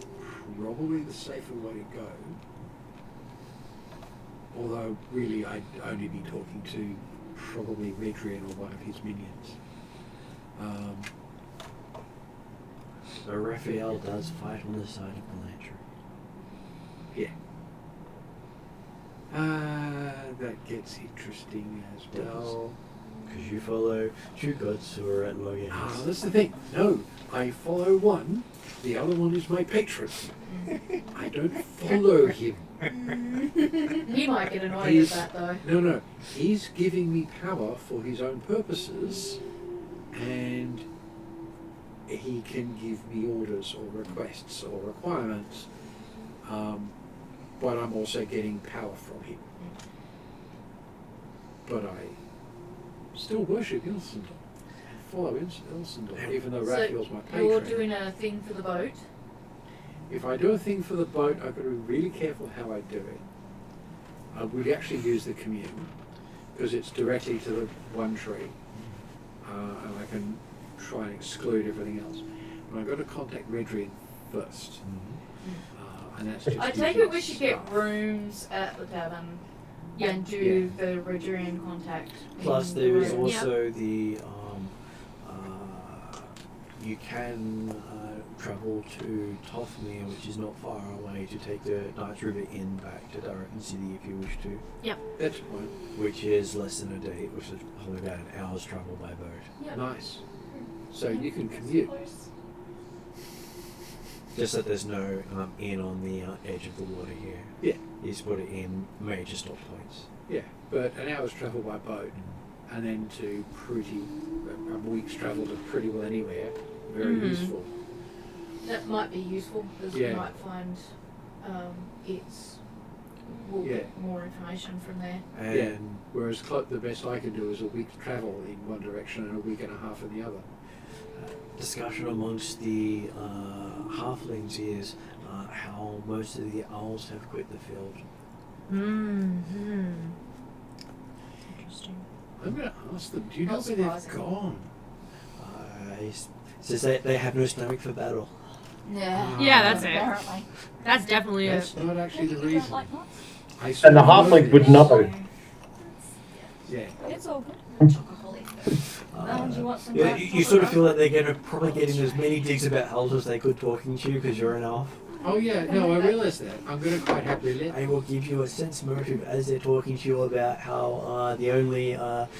probably the safer way to go. Although really I'd only be talking to probably Redrian or one of his minions. So Raphael does fight on the side of Galantry. Yeah. That gets interesting as well. Because you follow 2 gods who are at loggerheads. Ah, that's the thing. No, I follow one. The other one is my patron. I don't follow him. He might get annoyed He's- at that though. No. He's giving me power for his own purposes, and he can give me orders or requests or requirements. But I'm also getting power from him. But I still worship Ilsundal. Follow Ilsundal, even though Raphael's my patron. You're doing a thing for the boat. If I do a thing for the boat, I've got to be really careful how I do it. I would actually use the commune, because it's directly to the one tree, and I can try and exclude everything else. But I've got to contact Redrian first, and that's just I take using it we should get stuff. rooms at the tavern Yeah. and do the Redrian contact. Plus, in the there is room. also the you can travel to Tothmere, which is not far away, to take the Knights River Inn back to Durrington City if you wish to, That's fine. which is less than a day, which is probably about an hour's travel by boat. Yep. Nice. So you can commute. Just that there's no inn on the edge of the water here. Yeah. You just put it in major stop points. Yeah, but an hour's travel by boat, and then to a week's travel to pretty well anywhere, very useful. That might be useful because Yeah. we might find we'll Yeah. get more information from there. And Yeah. Whereas the best I can do is a week's travel in one direction and a week and a half in the other. discussion amongst the halflings is how most of the owls have quit the field. Interesting. I'm going to ask them, do you know Not where they've surprising. gone? He says they have no stomach for battle. Yeah. Yeah, that's it. Apparently. That's definitely it. That's not actually the You don't reason. like nuts? I And the sort of halfling know would this. know. Yeah. It's all good. Chocolate. Do you want some Yeah, dark you sort of chocolate? feel that they're probably getting as many digs about Hulls as they could talking to you because you're an elf. Oh yeah, no, I realise that. I'm going to quite happily let I will give you a sense motive as they're talking to you about how the only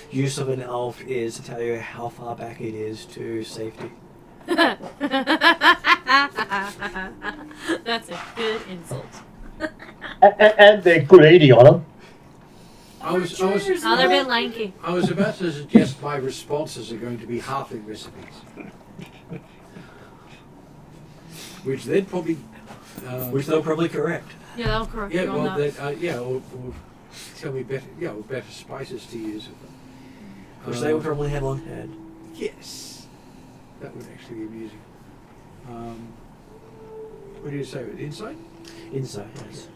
use of an elf is to tell you how far back it is to safety. That's a good insult. And they're good eating on them. I was Oh, they're a bit lanky. I was about to suggest my responses are going to be halfling recipes. Which they'd probably... Which they'll probably correct. Yeah, that'll correct yeah, you on well, that. or tell me better, or better spices to use. Which they will probably have on hand. Yes, that would actually be amusing. What do you say? Insight? Inside, yes.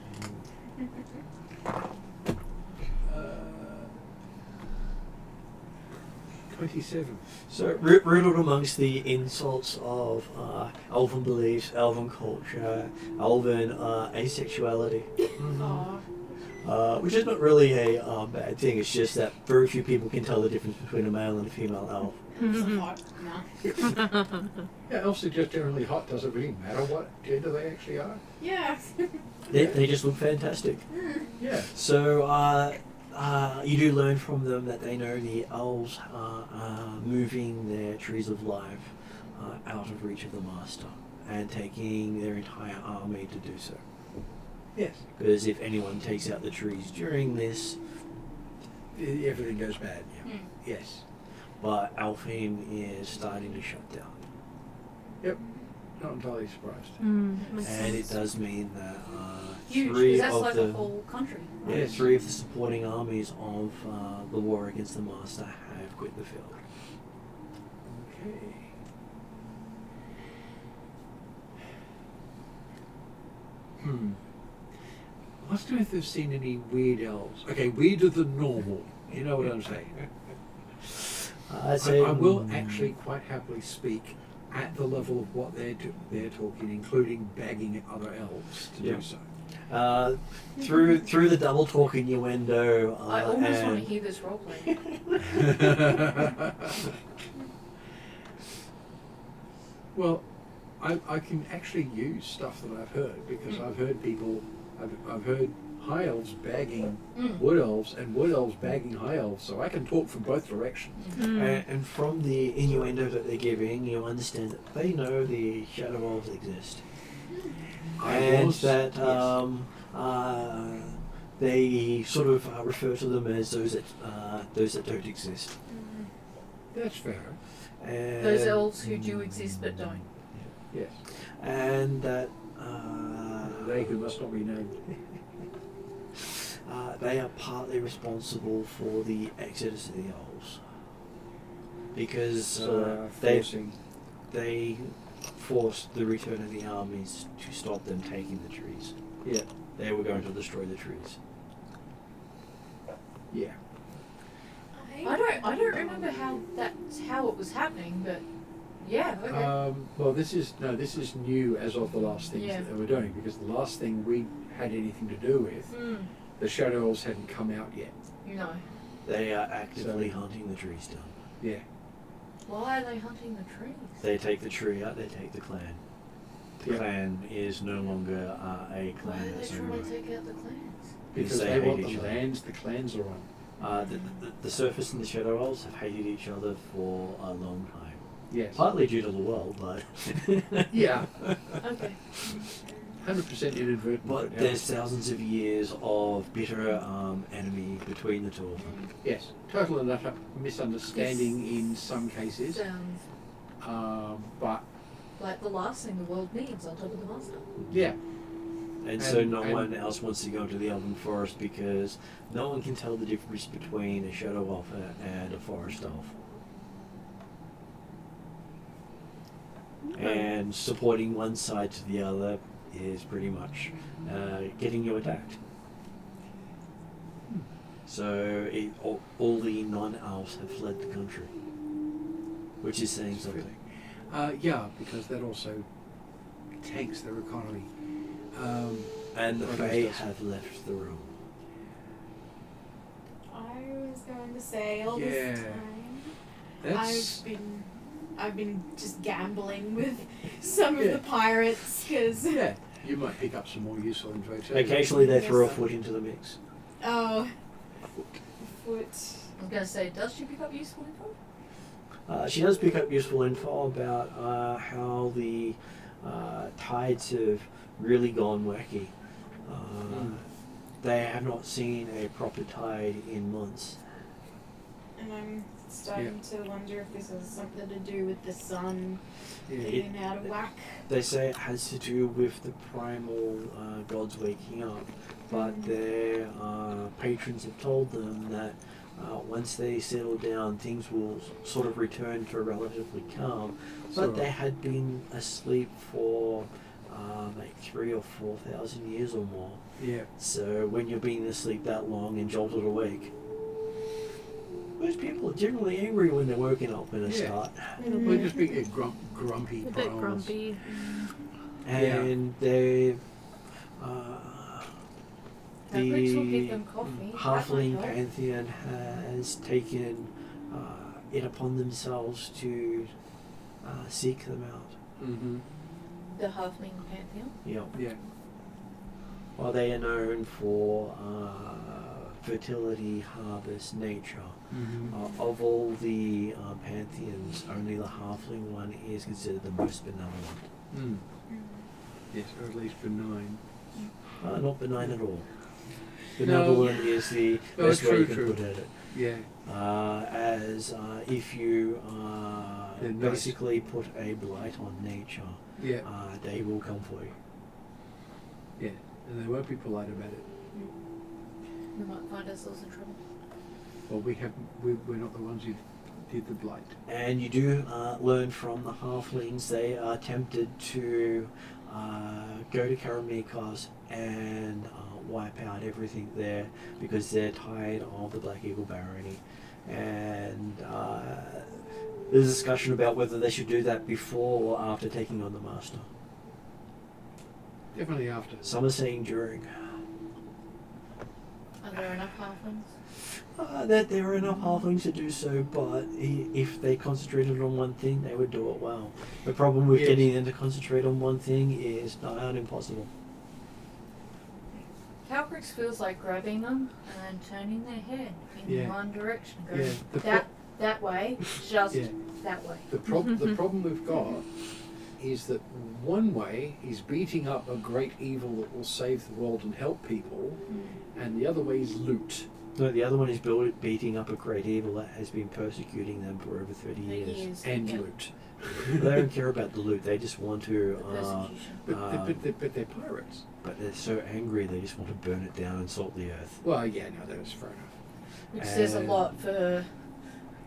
27. So, riddled amongst the insults of elven beliefs, elven culture, elven asexuality, Aw. which is not really a bad thing. It's just that very few people can tell the difference between a male and a female elf. So hot. No. Yeah, elves are just generally hot. Does it really matter what gender they actually are? Yeah. They just look fantastic. Yeah. So you do learn from them that they know the elves are moving their trees of life out of reach of the master and taking their entire army to do so. Yes. Because if anyone takes out the trees during this, Everything goes bad. Yeah. Yes. but Alfheim is starting to shut down. Yep. Not entirely surprised. And it does mean that Huge, three because that's of like the a whole country. Right? yeah, three of the supporting armies of the war against the master have quit the field. Okay. I must know if they've seen any weird elves. Okay, weirder than normal. You know what I'm saying? I'd say I will actually quite happily speak at the level of what they're talking, including bagging other elves to Yeah. do so. through the double talk innuendo. I almost want to and hear this roleplay. Well, I can actually use stuff that I've heard because I've heard people, I've heard high elves bagging wood elves and wood elves bagging high elves, so I can talk from both directions. and from the innuendo that they're giving, you understand that they know the shadow elves exist, and that they sort of refer to them as those that don't exist. That's fair. And Those elves who do exist but don't. Yes. and that They who must not be named. they are partly responsible for the exodus of the elves because So they forced the return of the armies to stop them taking the trees. Yeah. They were going to destroy the trees. Yeah. I don't remember how it was happening, but yeah, okay. Well, this is new as of the last things Yeah. that they were doing, because the last thing we had anything to do with, the Shadow Elves hadn't come out yet. No. They are actively hunting the trees down. Yeah. Why are they hunting the trees? They take the tree out, they take the clan. The Yeah. clan is no longer a Why clan are of they its own trying right. to take out the clans? Because they they hate want each the other. lands the clans are on. The Surface and the Shadow Elves have hated each other for a long time. Yes. Partly due to the world, but Yeah. Okay. 100% inadvertent. but yeah. there's thousands of years of bitter enemy between the two of them. Yes. Total and utter misunderstanding in some cases. Sounds But like the last thing the world needs on top of the master. yeah. And so And- no and- one else wants to go to the Elven Forest because no one can tell the difference between a Shadow Elf and a Forest Elf. And supporting one side to the other is pretty much getting you attacked. So all the non-elves have fled the country, which is saying something. Yeah, because that also tanks their economy. And the Or Fae does. have left the room. I was going to say all Yeah. this time That's I've been just gambling with some of Yeah. the pirates because yeah. You might pick up some more useful info too. Occasionally they throw a Yes. foot into the mix. oh Foot. foot. I was going to say, does she pick up useful info? She does pick up useful info about how the tides have really gone wacky. They have not seen a proper tide in months. And I'm starting to wonder if this has something to do with the sun Yeah. getting out of whack. They say it has to do with the primal gods waking up, but their patrons have told them that once they settle down, things will sort of return to relatively calm. But So- they had been asleep for like 3,000 or 4,000 years or more. Yeah. So when you're being asleep that long and jolted awake, Most people are generally angry when they're woken up in a Yeah. start. We're just being grumpy A bit prowlers. grumpy. And they Bricks will give the them coffee. That might halfling help. pantheon has taken it upon themselves to seek them out. Mm-hmm. The halfling pantheon. Yep. Yeah. Well, they are known for fertility, harvest, nature. Mm-hmm. Of all the pantheons, only the halfling one is considered the most benevolent. Mm. Yes, or at least benign. Not benign at all. No. Benevolent is the Oh, best way you can true. put it. Yeah. As if you They're nice. basically put a blight on nature, Yeah. they will come for you. Yeah. And they won't be polite about it. We might find ourselves in trouble. Well, we're not the ones who did the blight. And you do learn from the halflings they are tempted to go to Karamikos and wipe out everything there because they're tired of the Black Eagle Barony. And there's a discussion about whether they should do that before or after taking on the Master. Definitely after. Some are saying during. Are there enough halflings? That there are enough halflings to do so, but if they concentrated on one thing, they would do it well. The problem with Yes. getting them to concentrate on one thing is nigh on impossible. Calcrix feels like grabbing them and turning their head in Yeah. one direction. Going Yeah. The that way, just Yeah. that way. The problem we've got is that one way is beating up a great evil that will save the world and help people, and the other way is loot. No, the other one is beating up a great evil that has been persecuting them for over 30 years. And yeah. loot. They don't care about the loot, they just want to, The persecution. But they're pirates. but they're so angry they just want to burn it down and salt the earth. Well, yeah, no, that was fair enough. Which says a lot for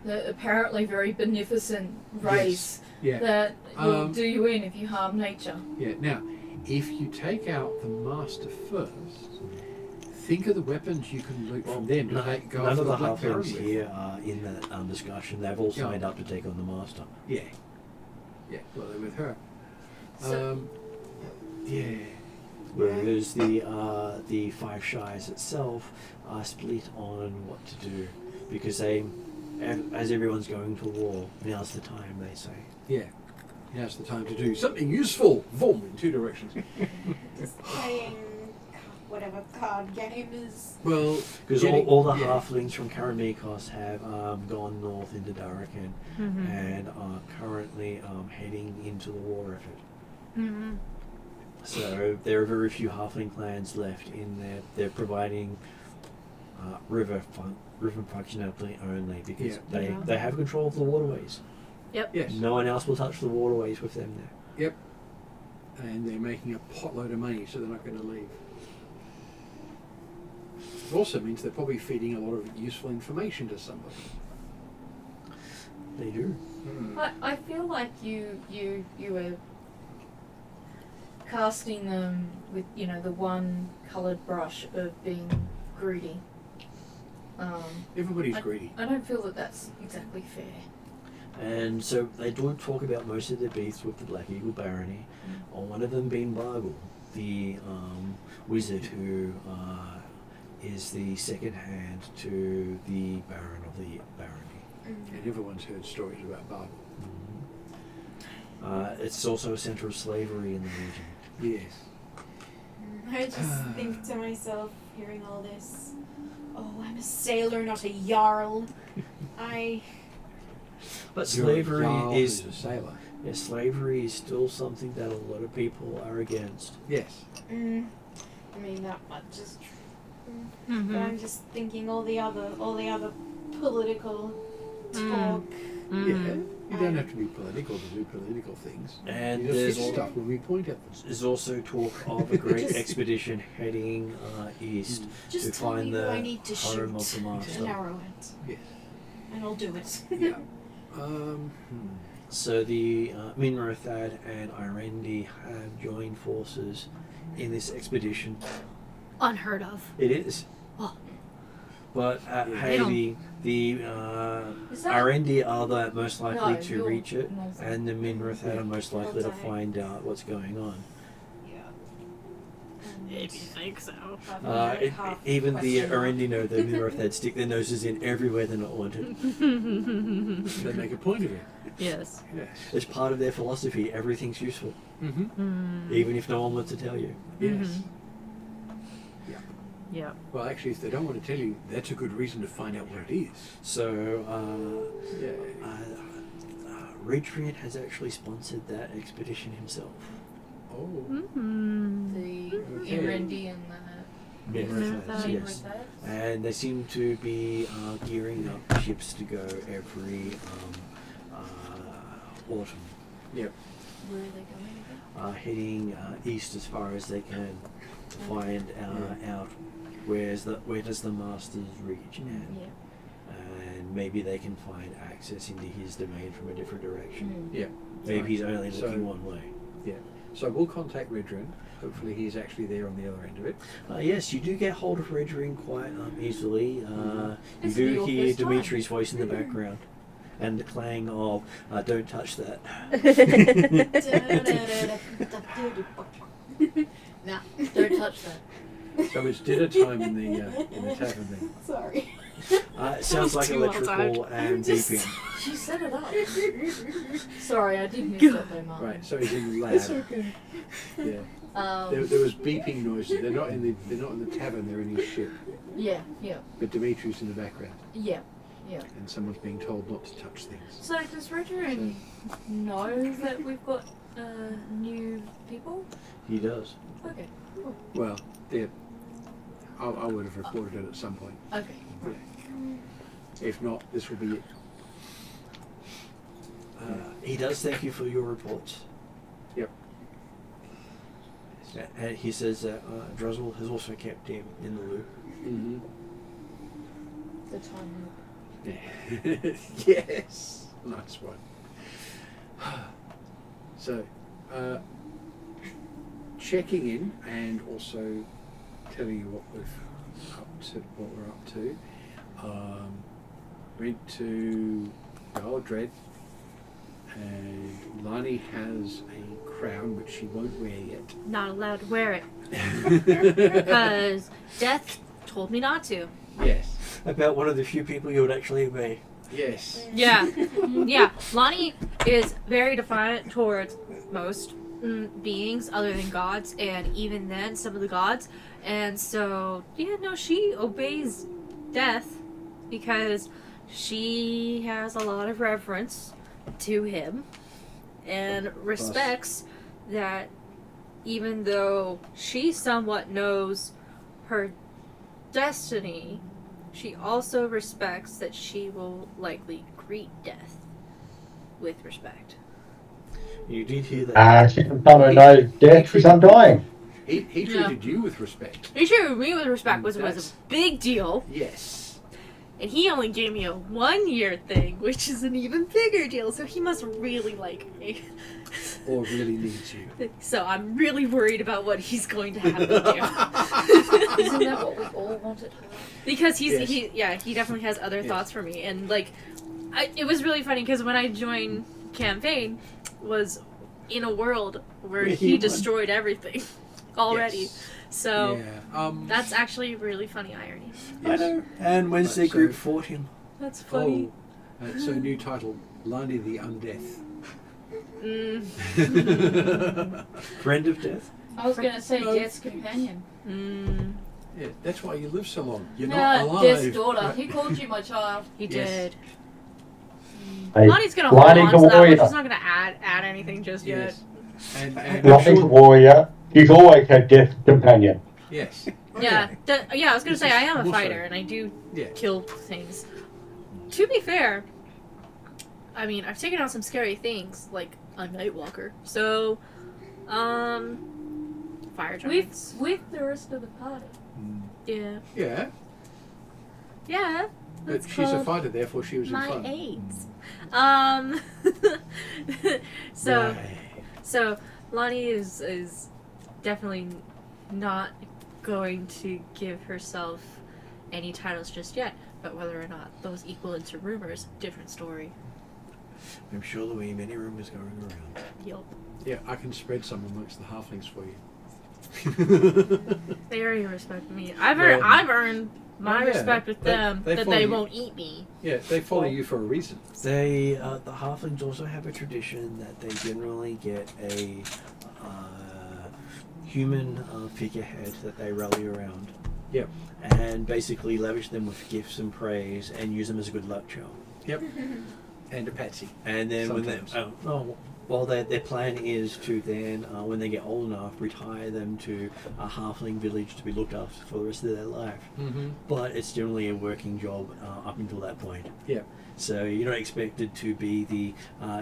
the apparently very beneficent race Yeah. that will Um, do you in if you harm nature. Yeah. Now, if you take out the master first, think of the weapons you can loot from them to none go of after the Black Baron halflings with. here are in that discussion. They've all signed up to take on the Master. Yeah. Yeah. Well, they're with her. So- Yeah. Whereas the Five Shires itself are split on what to do because as everyone's going to war, now's the time, they say. Yeah. Now's the time to do something useful. Vroom, in two directions. Just playing whatever card game is. Well, Because getting- all the yeah. halflings from Karamikos have gone north into Darrakan and are currently heading into the war effort. So there are very few halfling clans left in there. They're providing river functionality only because Yeah. they have control of the waterways. Yes. No one else will touch the waterways with them now. Yep. And they're making a potload of money, so they're not going to leave. It also means they're probably feeding a lot of useful information to somebody. They do. I feel like you were casting them with the one coloured brush of being greedy. Everybody's greedy. I don't feel that that's exactly fair. And so they do talk about most of their beefs with the Black Eagle Barony, on one of them being Bargle, the wizard who is the second hand to the Baron of the Barony. And everyone's heard stories about Bargle. It's also a centre of slavery in the region. Yes. I just think to myself, hearing all this, oh, I'm a sailor, not a jarl. But You're a slavery jarl is who's a sailor. yeah, slavery is still something that a lot of people are against. Yes. I mean, that much is true. But I'm just thinking all the other political talk. Yeah. You don't have to be political to do political things. And you just there's hit stuff when we point at them. There's also talk of a great Just- expedition heading east Just to tell me find who the I need to home shoot of the an Master. arrow at, Yes. and I'll do it. Yeah. So the Minrothad and Irendi have joined forces in this expedition. Unheard of. It is. Oh. But Yeah. hey, the Is that Arendi are the most likely No, to you're reach it, north. and the Minrathad are most likely to Okay. find out what's going on. If you think so. Even the Question mark. Arendi know the Minrathad stick their noses in everywhere they're not wanted. They make a point of it. Yes. Yes. It's part of their philosophy. Everything's useful, Mm-hmm. even if no one wants to tell you. Yes. Yeah. Well, actually, if they don't want to tell you, that's a good reason to find out what it is. So, Yeah. Radrian has actually sponsored that expedition himself. Oh. Mm-hmm. the Okay. Irendi and the Minrathad, yes. And they seem to be gearing up ships to go every autumn. Yep. Where are they going again? Heading east as far as they can to find out where does the Masters reach, and maybe they can find access into his domain from a different direction. Yeah. Maybe he's only So- looking one way. Yeah. So we'll contact Redrin. Hopefully he's actually there on the other end of it. Yes, you do get hold of Redring quite easily. You This do will be your hear first time. Dimitri's voice in the background, and the clang of "Don't touch that." Nah. Don't touch that. So it's dinner time in the tavern then. Sorry. It sounds like Too well electrical and beeping. She set it up. Sorry, I did miss that though, Mark. Right. So he's in the lab. It's okay. Yeah. There was beeping noises. They're not in the tavern. They're in his ship. Yeah. But Dimitri's in the background, Yeah. and someone's being told not to touch things. So does Redrin know that we've got new people? He does. Okay. Well, I would have reported it at some point. Okay. If not, this will be it. He does thank you for your reports. Yep. And he says that Druzzle has also kept him in the loop. Mm-hmm. The time. Yes. Nice one. So, checking in and also telling you what we're up to. Went to Isle of Dread, and Lani has a crown which she won't wear yet. Not allowed to wear it because Death told me not to. Yes. About one of the few people you would actually obey. Yes. Yeah, yeah. Lonnie is very defiant towards most beings other than gods, and even then, some of the gods. And so, yeah, no, she obeys Death because she has a lot of reverence to him and respects that even though she somewhat knows her destiny, she also respects that she will likely greet Death with respect. You did hear that. She can follow no death is undying. He treated you with respect. He treated me with respect was That's- a big deal, Yes. and he only gave me a 1-year thing, which is an even bigger deal, so he must really like me. Or really needs you. So I'm really worried about what he's going to have to do. Isn't that what we all wanted? Because Yes. he definitely has other Yes. thoughts for me, and like, it was really funny because when I joined campaign, was in a world where he won. destroyed everything already. Yes. So Yeah. that's actually a really funny irony. I know. And Wednesday But group so- fought him. That's funny. So new title, Lani the Undeath. Friend of Death. I was gonna say No. Death's companion. Yeah, that's why you live so long. You're No, not alive. Death's daughter. He called you my child. He Yes. did. Hey, Lonnie's gonna hold Lonnie's on a to that one. warrior. She's not gonna add anything just yet. Yes. And I'm Lonnie's a sure, warrior. He's always had death companion. yes. Yeah, I was gonna This say is I am a more so. fighter and I do Yeah. kill things. To be fair, I mean I've taken out some scary things like a Nightwalker. So, fire giants. With the rest of the party. Yeah, Yeah, yeah. but That's she's a called fighter, therefore she was in my fun. aids. So. Right. So Lonnie is definitely not going to give herself any titles just yet, but whether or not those equal into rumors, different story. I'm sure there'll be many rumors going around. Yup. Yeah, I can spread some amongst the halflings for you. They already respect me. I've earned my yeah, respect with them they that follow they you. won't eat me. Yeah, they follow you for a reason. They, the halflings also have a tradition that they generally get a human figurehead that they rally around. Yep. And basically lavish them with gifts and praise and use them as a good luck charm. Yep. And a patsy. And then Sometimes. their plan is to then, when they get old enough, retire them to a halfling village to be looked after for the rest of their life. Mm-hmm. But it's generally a working job up until that point. Yeah. So you're not expected to be the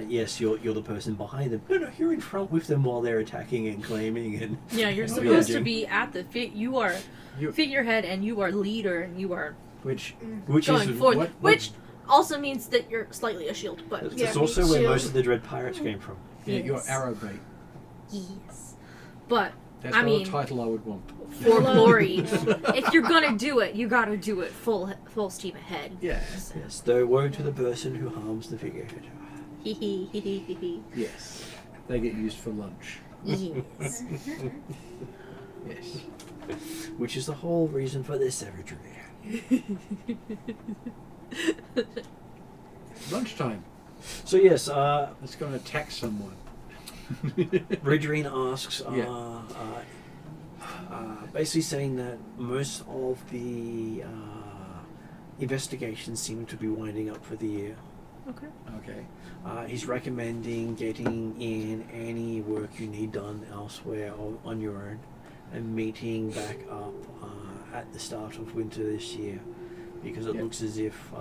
yes, you're the person behind them. No, you're in front with them while they're attacking and claiming and Yeah, you're and supposed to pillaging. be at the you are figurehead and you are leader and you are which going is forth, what- which also means that you're slightly a shield, but It's also where most of the Dread Pirates came from. Yeah, you're Yes. arrow bait. yes. But That's I not mean, a title I would want. for glory, if you're gonna do it, you gotta do it full steam ahead. Yeah. Yes, though woe to the person who harms the figurehead. Hee hee hee hee hee hee. Yes. They get used for lunch. Yes. Yes. Which is the whole reason for this savagery. Lunchtime. So yes, Let's go and attack someone. Redrine asks, Yeah. basically saying that most of the investigations seem to be winding up for the year. Okay. Okay. He's recommending getting in any work you need done elsewhere on your own and meeting back up at the start of winter this year, because it Yep. looks as if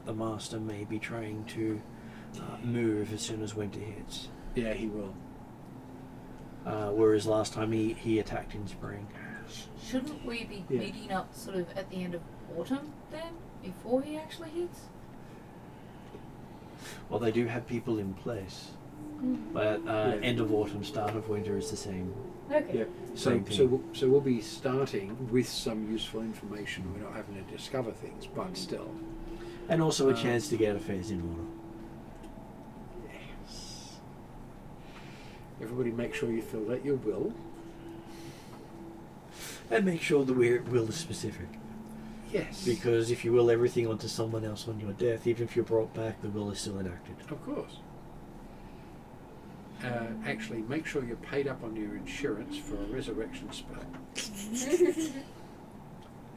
the master may be trying to move as soon as winter hits. Yeah, he will. Whereas last time he attacked in spring. Shouldn't we be Yeah. meeting up sort of at the end of autumn then, before he actually hits? Well, they do have people in place, but Yeah. end of autumn, start of winter is the same. Okay. Yeah. So Same so thing. we'll be starting with some useful information. We're not having to discover things, but still. And also a chance to get affairs in order. Yes. Everybody, make sure you fill out your will. And make sure the will is specific. Yes. Because if you will everything onto someone else on your death, even if you're brought back, the will is still enacted. Of course. Actually, make sure you're paid up on your insurance for a resurrection spell.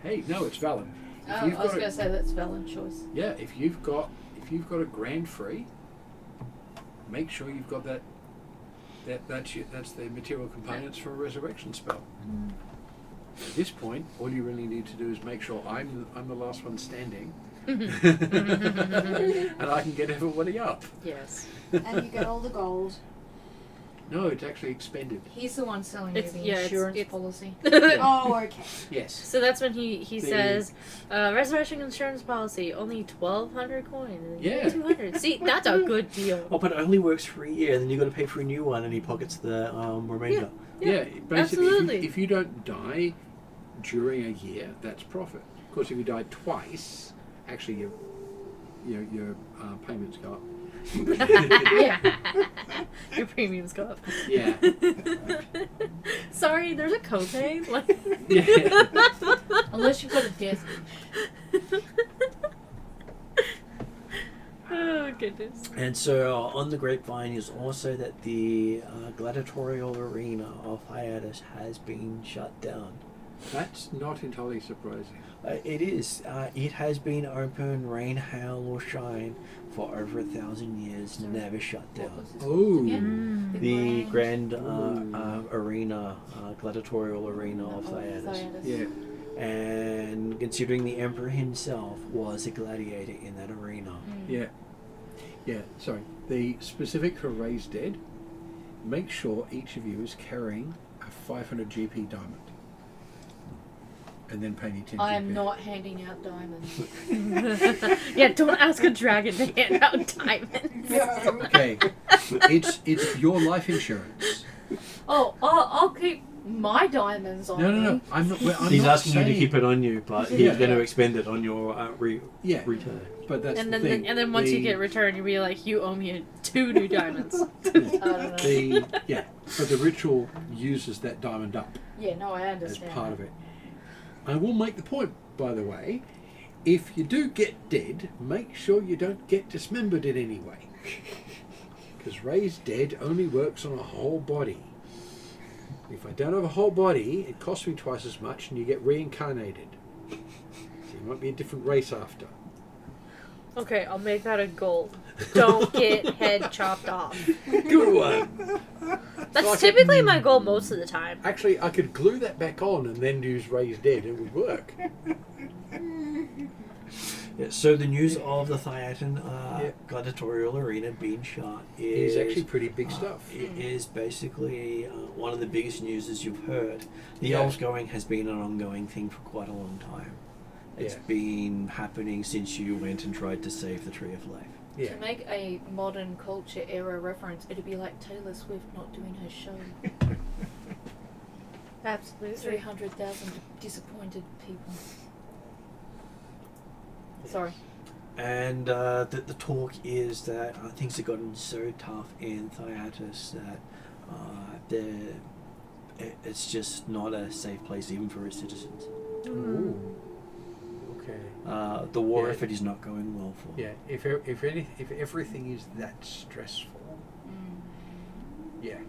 Hey, no, it's valid. If I you've was got going a, to say that's a valid choice. yeah, if you've got a grand free, make sure you've got that. That's the material components for a resurrection spell. At this point, all you really need to do is make sure I'm the last one standing, and I can get everybody up. Yes. And you get all the gold. No, it's actually expended. He's the one selling It's- you the yeah, insurance it's- policy. Oh, okay. Yes. So that's when he The- says, resurrection insurance policy, only 1,200 coins. Yeah. 200. See, that's a good deal. Oh, but it only works for a year, and then you've got to pay for a new one, and he pockets the remainder. Yeah, basically, absolutely. if you don't die during a year, that's profit. Of course, if you die twice, actually your payments go up. Yeah. Your premiums go up. Yeah. Sorry, there's a copay. Like, Yeah. Unless you've got a death. oh goodness. And so on the grapevine is also that the gladiatorial arena of Hiatus has been shut down. That's not entirely surprising. It is. It has been open, rain, hail, or shine for over 1,000 years, never shut down. Oh. Yeah. The grand arena, gladiatorial arena of Hiatus. Yeah. And considering the emperor himself was a gladiator in that arena. Yeah. Yeah. Sorry. The specific for Raised Dead. Make sure each of you is carrying a 500 GP diamond. And then pay me 10 I am GP. not handing out diamonds. Yeah, don't ask a dragon to hand out diamonds. Okay. It's your life insurance. Oh, I'll keep my diamonds on No. me. I'm not. Well, I'm He's not asking you to saying- keep it on you, but he's Yeah. going to expend it on your Yeah, return. but that's And the then, thing. and then once you get returned, you'll be like, you owe me 2 new diamonds. I don't know. But the ritual uses that diamond up Yeah, no, I as understand. part of it. I will make the point, by the way, if you do get dead, make sure you don't get dismembered in any way. Because raised dead only works on a whole body. If I don't have a whole body, it costs me twice as much and you get reincarnated. So you might be a different race after. Okay, I'll make that a goal. Don't get head chopped off. Good one! That's Like typically my goal most of the time. Actually, I could glue that back on and then use raised dead. It would work. Yeah, so the news of the Theatin Yeah. gladiatorial arena being shot is It's actually pretty big stuff. It is basically one of the biggest news as you've heard. The Yeah. elves going has been an ongoing thing for quite a long time. It's Yeah. been happening since you went and tried to save the Tree of Life. Yeah. To make a modern culture era reference, it'd be like Taylor Swift not doing her show. Absolutely. 300,000 disappointed people. Sorry. And the talk is that things have gotten so tough in Thanatos that it's just not a safe place even for its citizens. Ooh. Okay. The war Yeah. effort is not going well for them. Yeah. If everything is that stressful, yeah.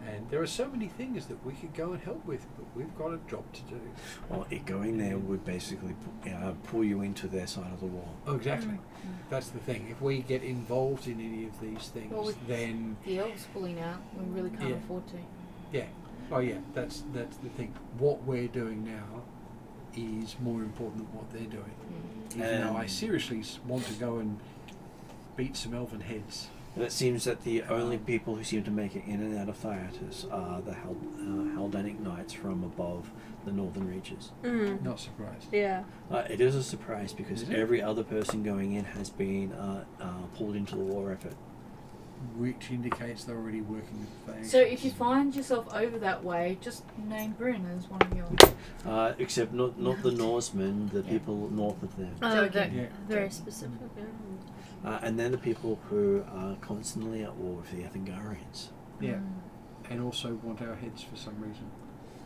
And there are so many things that we could go and help with, but we've got a job to do. Well, it going there would basically pull you into their side of the wall. Oh, exactly. That's the thing. If we get involved in any of these things, Well, with then The elves pulling out, we really can't Yeah. afford to. yeah. Oh, yeah. That's the thing. What we're doing now is more important than what they're doing. Even though I seriously want to go and beat some elven heads. And it seems that the only people who seem to make it in and out of Thanatos are the Haldanic Knights from above the northern reaches. Not surprised. Yeah. It is a surprise because Is it? every other person going in has been pulled into the war effort. Which indicates they're already working with the Fae. So if you find yourself over that way, just name Bryn as one of your... Except not the Norsemen, the people north of them. Oh, Joking. Yeah. very specific. And then the people who are constantly at war with the Athengarians. Yeah. And also want our heads for some reason.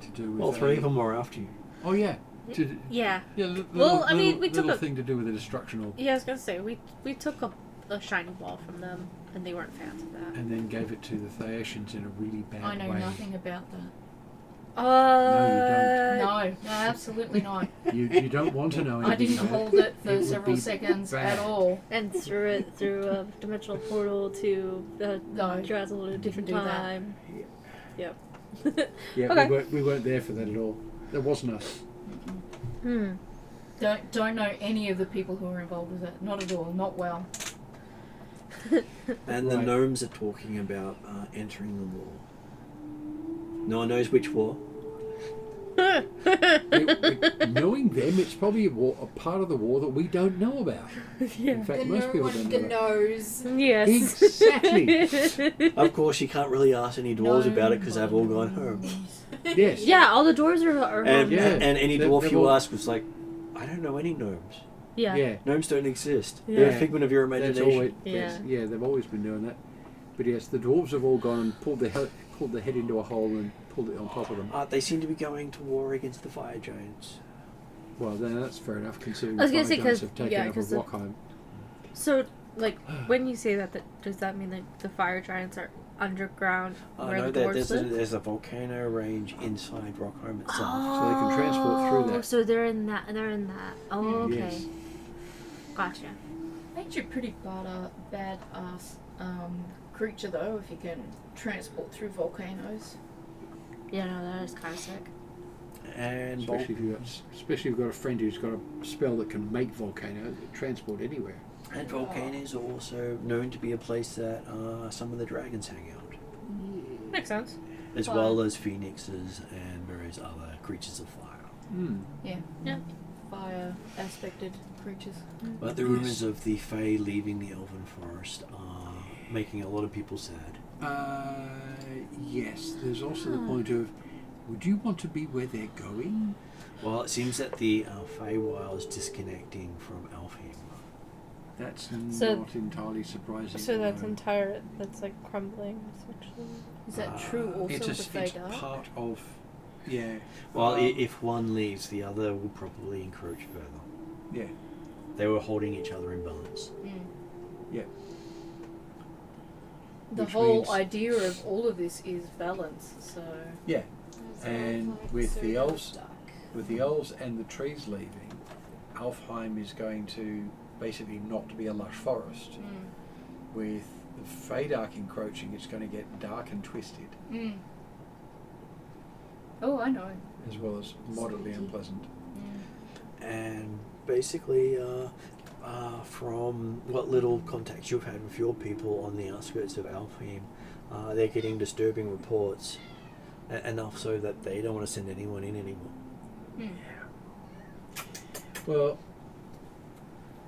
To do with Well, 3 a- of them are after you. Oh, yeah. Yeah. Yeah, Well, I mean, we took little a- thing to do with the destruction of, Yeah, I was gonna say we took a shiny ball from them, and they weren't fans of that. and then gave it to the Thracians in a really bad I know way. nothing about that. No, No, absolutely not. You don't want to know I anything didn't about hold it for It would several be seconds bad. at all. And threw it through a dimensional portal to No, Drazzle at a different didn't do that. time. Yep. Yeah, Okay. we weren't there for that at all. That wasn't us. Don't know any of the people who are involved with it. Not at all. Not well. And the Right. gnomes are talking about entering the war. No one knows which war. Knowing them, it's probably a part of the war that we don't know about. In fact, most people don't know about. nose. Yes. Exactly. Of course, you can't really ask any dwarves about it because they've all gone home. Yes. Yeah, all the doors are And, Yeah. and any They're- dwarf they're you all- ask was like, I don't know any gnomes. yeah. Yeah. Gnomes don't exist. Yeah. They're a figment of your That's imagination. always, Yeah. yeah, they've always been doing that. But yes, the dwarves have all gone and pulled the head into a hole and pulled it on top of them. They seem to be going to war against the fire giants. Well, then that's fair enough, considering I was the gonna say, fire giants 'cause- have taken yeah, over 'cause the- Rockheim. So, like, when you say that, does that mean that the fire giants are underground where No, the dwarves live? there's a volcano range inside Rockholm itself. So they can transport through that. So they're in that. Oh, okay. Yes. Gotcha. Ain't you pretty badass creature though if you can transport through volcanoes? Yeah, no, that is kind of sick. And Especially if you've got a friend who's got a spell that can make volcano transport anywhere. And volcanoes are also known to be a place that some of the dragons hang out, Makes sense. as Wow. well as phoenixes and various other creatures of fire. Yeah. Yeah. Fire aspected creatures. But the rumours of the Fae leaving the Elven Forest are making a lot of people sad. Yes, there's also the point of, would you want to be where they're going? Well, it seems that the Feywild is disconnecting from Alfheim. That's So- not entirely surprising. So that's although entire. That's like crumbling, essentially. Is that true also it's with the it's Fey Dark? part of, yeah. Well, if one leaves, the other will probably encroach further. Yeah. They were holding each other in balance. Yeah. The Which whole means- idea of all of this is balance, so... Yeah. And with the elves and the trees leaving, Alfheim is going to basically not be a lush forest. With the Feydark encroaching, it's going to get dark and twisted, Oh, I know. as well as moderately unpleasant. And basically, from what little contacts you've had with your people on the outskirts of Alfheim, they're getting disturbing reports, enough so that they don't want to send anyone in anymore. Well,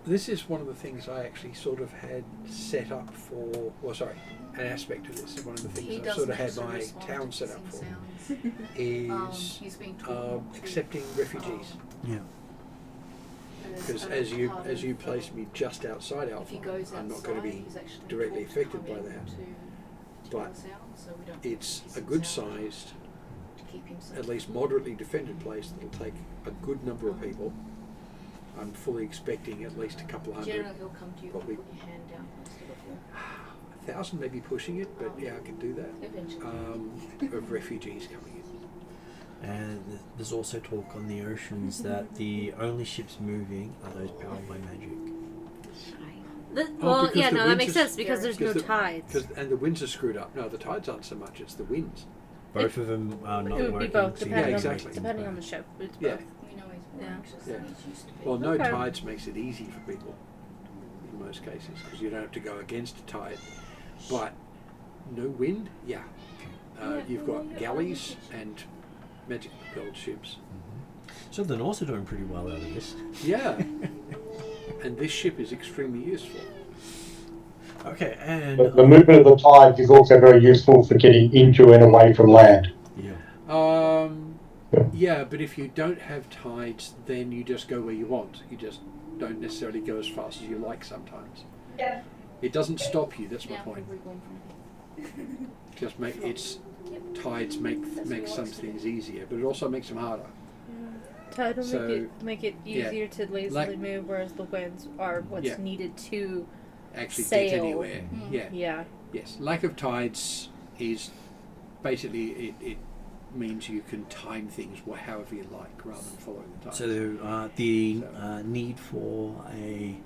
this is one of the things I actually sort of had set up for, an aspect of this, one of the things I sort of had my town set up for, is he's been talking to accepting refugees. Yeah. Because as you place me just outside if he Alpha, goes I'm not going to be he's actually directly talked to affected come by in that. to But us out, so we don't it's piss a him good out sized, to keep him safe. at least moderately defended place that'll take a good number of people. I'm fully expecting at least a couple hundred. Generally, he'll come to you probably and put your hand down instead of 1,000 maybe pushing it, but yeah, I can do that. eventually. Of refugees coming in. And there's also talk on the oceans that the only ships moving are those powered by magic. Well, because yeah, the no, that winds makes are- sense because there's no Because the- tides. And the winds are screwed up. No, the tides aren't so much, it's the winds. Both of them are not It would be working. both, seem depending, to be exactly. making depending on the both. ship. It's Yeah. both. We know he's more Yeah. anxious Yeah. than he's used to be. Well, no Okay. tides makes it easy for people in most cases because you don't have to go against a tide. But no wind, yeah. You've got galleys and magic propelled ships. So the Norse are doing pretty well out of this. Yeah. And this ship is extremely useful. Okay, and The movement of the tides is also very useful for getting into and away from land. yeah. Yeah, but if you don't have tides, then you just go where you want. You just don't necessarily go as fast as you like sometimes. Yeah. It doesn't stop you. That's my Now, point. we're going from Just make it's tides make some things easier, but it also makes them harder. Tide will So, make it yeah, easier to lazily like- mid, whereas the winds are what's Yeah. needed to. Actually, Sail. get anywhere. Mm. Yeah. Yeah. Yes. Lack of tides is basically it means you can time things however you like rather than following the tides. So the need for a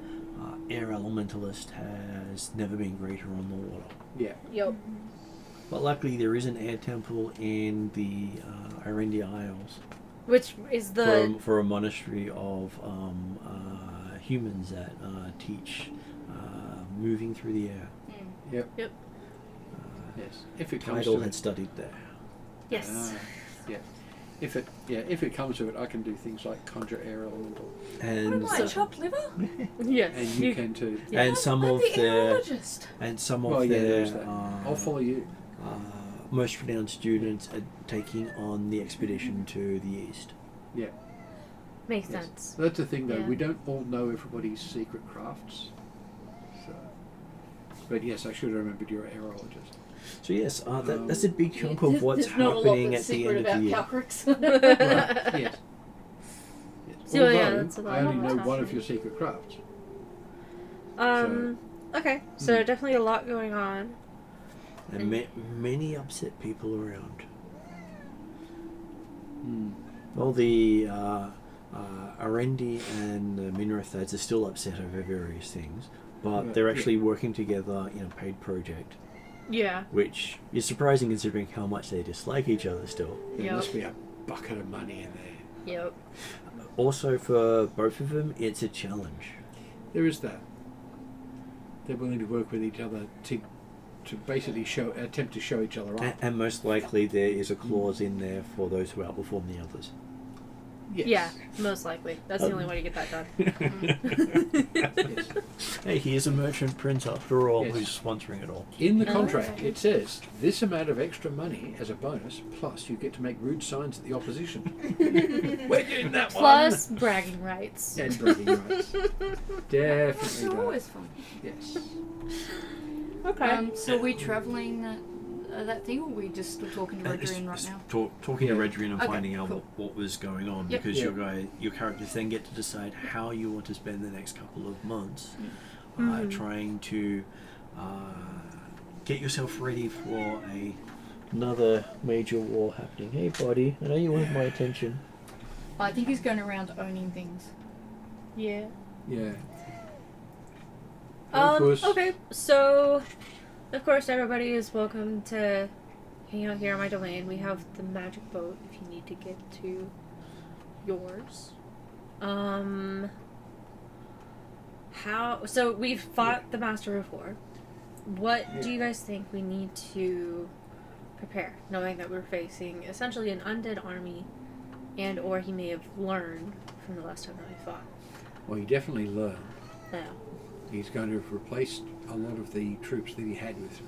air elementalist has never been greater on the water. Yeah. Yep. But luckily there is an air temple in the Irendi Isles Which is the for a monastery of humans that teach moving through the air. Yep. Yep. Yes. If it comes Tidal to had it. studied there. yes. Yeah. If it comes to it, I can do things like conjure air elemental, And What am I, chopped liver? Yes. and you can too. and some I'm of the their aerologist. and some Well, of yeah, their there's that. I'll follow you. most renowned students are taking on the expedition to the east. Yeah. Makes Yes. sense. That's the thing, though. Yeah. We don't all know everybody's secret crafts. So, but yes, I should have remembered you're an aerologist. So yes, that's a big chunk of what's There's not a lot happening that's at the secret end of the year. about Calcrix. Right. Yes. Yes. So, yeah, Although, that's a lot I only of know what's one of happening. your secret crafts. Okay. So definitely a lot going on. And many upset people around. Well, the Arendi and the Minrathads are still upset over various things, but Right, they're yeah. actually working together in a paid project, Yeah. which is surprising considering how much they dislike each other still. There Yep. must be a bucket of money in there. Yep. Also, for both of them, it's a challenge. There is that. They're willing to work with each other to basically attempt to show each other up. And most likely there is a clause in there for those who outperform the others. Yes. Yeah, most likely. That's the only way to get that done. Yes. Hey, he is a merchant prince after all, Yes. who's sponsoring it all. In the Oh, contract, okay. it says this amount of extra money as a bonus, plus you get to make rude signs at the opposition. We're getting that Plus bragging rights. one. And bragging rights. They're Definitely. always fun. Yes. Okay. So are we travelling that thing, or are we just still talking to Rodrian right now? Talking to Yeah. Redrian and Okay, finding out cool. what was going on, Yep. because Yeah. your characters then get to decide how you want to spend the next couple of months, trying to get yourself ready for another major war happening. Hey, buddy, I know you wanted my attention. I think he's going around owning things. Yeah. Yeah. Of course. Okay, so of course everybody is welcome to hang out here on my domain. We have the magic boat if you need to get to yours. So we've fought the master before. What do you guys think we need to prepare, knowing that we're facing essentially an undead army, and or he may have learned from the last time that we fought? Well, he definitely learned. Yeah. He's going to have replaced a lot of the troops that he had with him.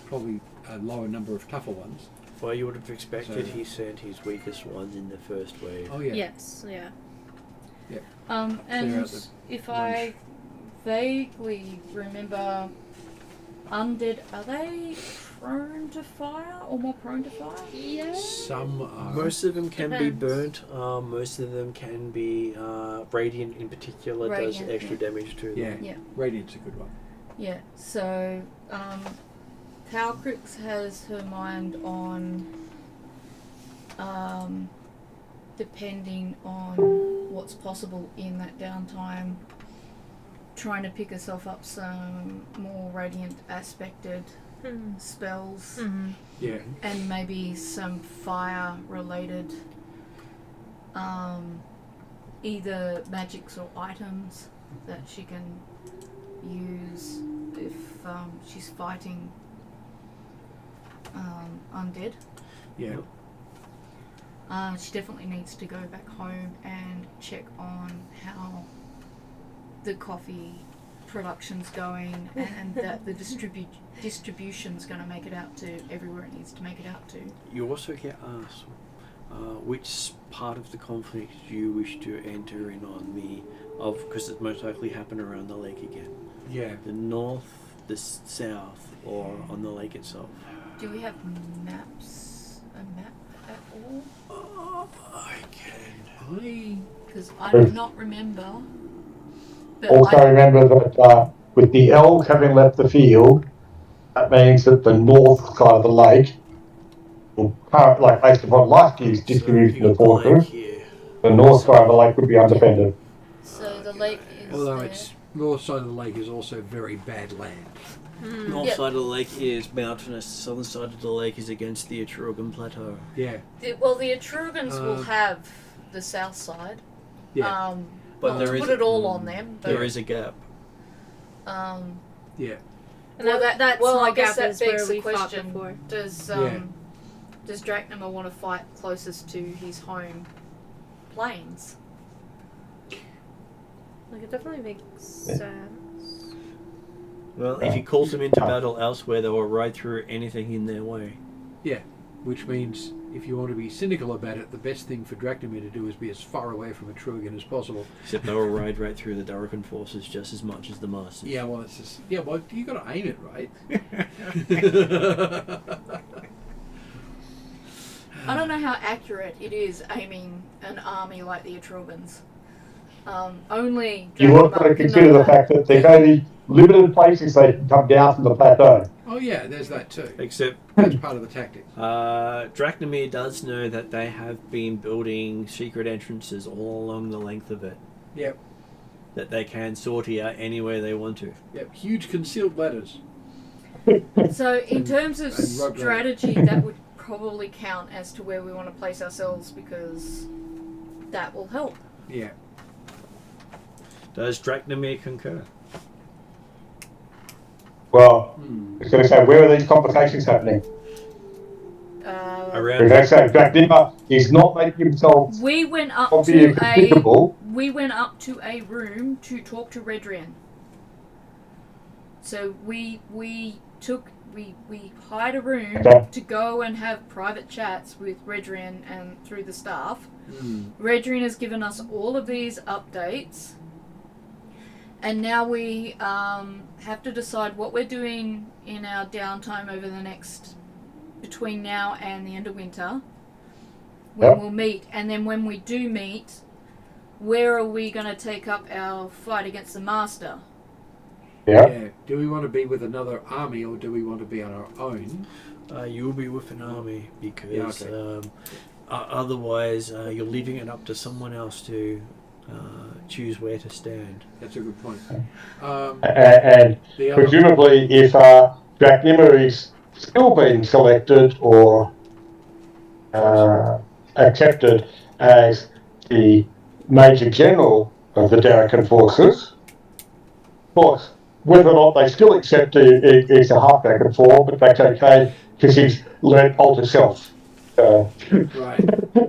Probably a lower number of tougher ones. Well, you would have expected So- he sent his weakest ones in the first wave. Oh, yeah. Yes, yeah. And out the if I vaguely remember, undead, are they prone to fire or more prone to fire? Yes. Some are. Most of them can be Depends. burnt. Most of them can be radiant. In particular, does Radiant, extra yeah. damage to them. Yeah. Yeah. Radiant's a good one. Yeah, so Calcrix has her mind on depending on what's possible in that downtime, trying to pick herself up some more radiant aspected spells Yeah. and maybe some fire related either magics or items that she can use if she's fighting undead. Yeah. She definitely needs to go back home and check on how the coffee production's going and that the distribution's going to make it out to everywhere it needs to make it out to. You also get asked which part of the conflict do you wish to enter in on because it most likely happen around the lake again. Yeah. The north, the south, or on the lake itself. Do we have maps? A map at all? I can. Because I do not remember. But Also remember that with the elk having left the field, that means that the north side of the lake, like based upon last year's distribution of forces, the north side of the lake would be undefended. so the lake is Although there. it's north side of the lake is also very bad land. North Yep. side of the lake is mountainous. The southern side of the lake is against the Atruaghin plateau. Yeah. The Atruagins will have the south side. Yeah. But Not there to is put it all on them, but there is a gap. Yeah. And well, that well, small I guess gap that is where begs we the fought question: before. Does Draknema want to fight closest to his home plains? Like, it definitely makes sense. Well, if he calls them into battle elsewhere, they will ride through anything in their way. Yeah. Which means, if you want to be cynical about it, the best thing for Dracnamir to do is be as far away from Atruaghin as possible. Except they will ride right through the Darkin forces just as much as the Masters. Yeah, well, it's just... Yeah, well, you got to aim it right. I don't know how accurate it is aiming an army like the Atruagins. Only You Draknema also can consider know the that. fact that there's only limited places they can come down from the plateau. Oh, yeah, there's that too. Except That's part of the tactic. Dracnamir does know that they have been building secret entrances all along the length of it. Yep. That they can sortie out anywhere they want to. Yep. Huge concealed ladders. So, in terms of And rope strategy, that would probably count as to where we want to place ourselves because that will help. Yeah. Does Dracnamir concur? Well, I was going to say, where are these complications happening? around. Because that's Dracnimmer is not making himself We went up obviously to visible. we went up to a room to talk to Redrian. So we hired a room Okay. to go and have private chats with Redrian and through the staff. Mm. Redrian has given us all of these updates, and now we have to decide what we're doing in our downtime over the next between now and the end of winter. When Yep. we'll meet, and then when we do meet, where are we going to take up our fight against the Master? Yeah. Yeah. Do we want to be with another army or do we want to be on our own? You'll be with an army because Yeah, okay. otherwise you're leaving it up to someone else to choose where to stand. That's a good point. And The other, presumably, if Dracnimmer is still being selected or accepted as the Major General of the Darrakan forces, of course, whether or not they still accept it is a half back and forth, but that's okay because he's learnt Alter Self. right.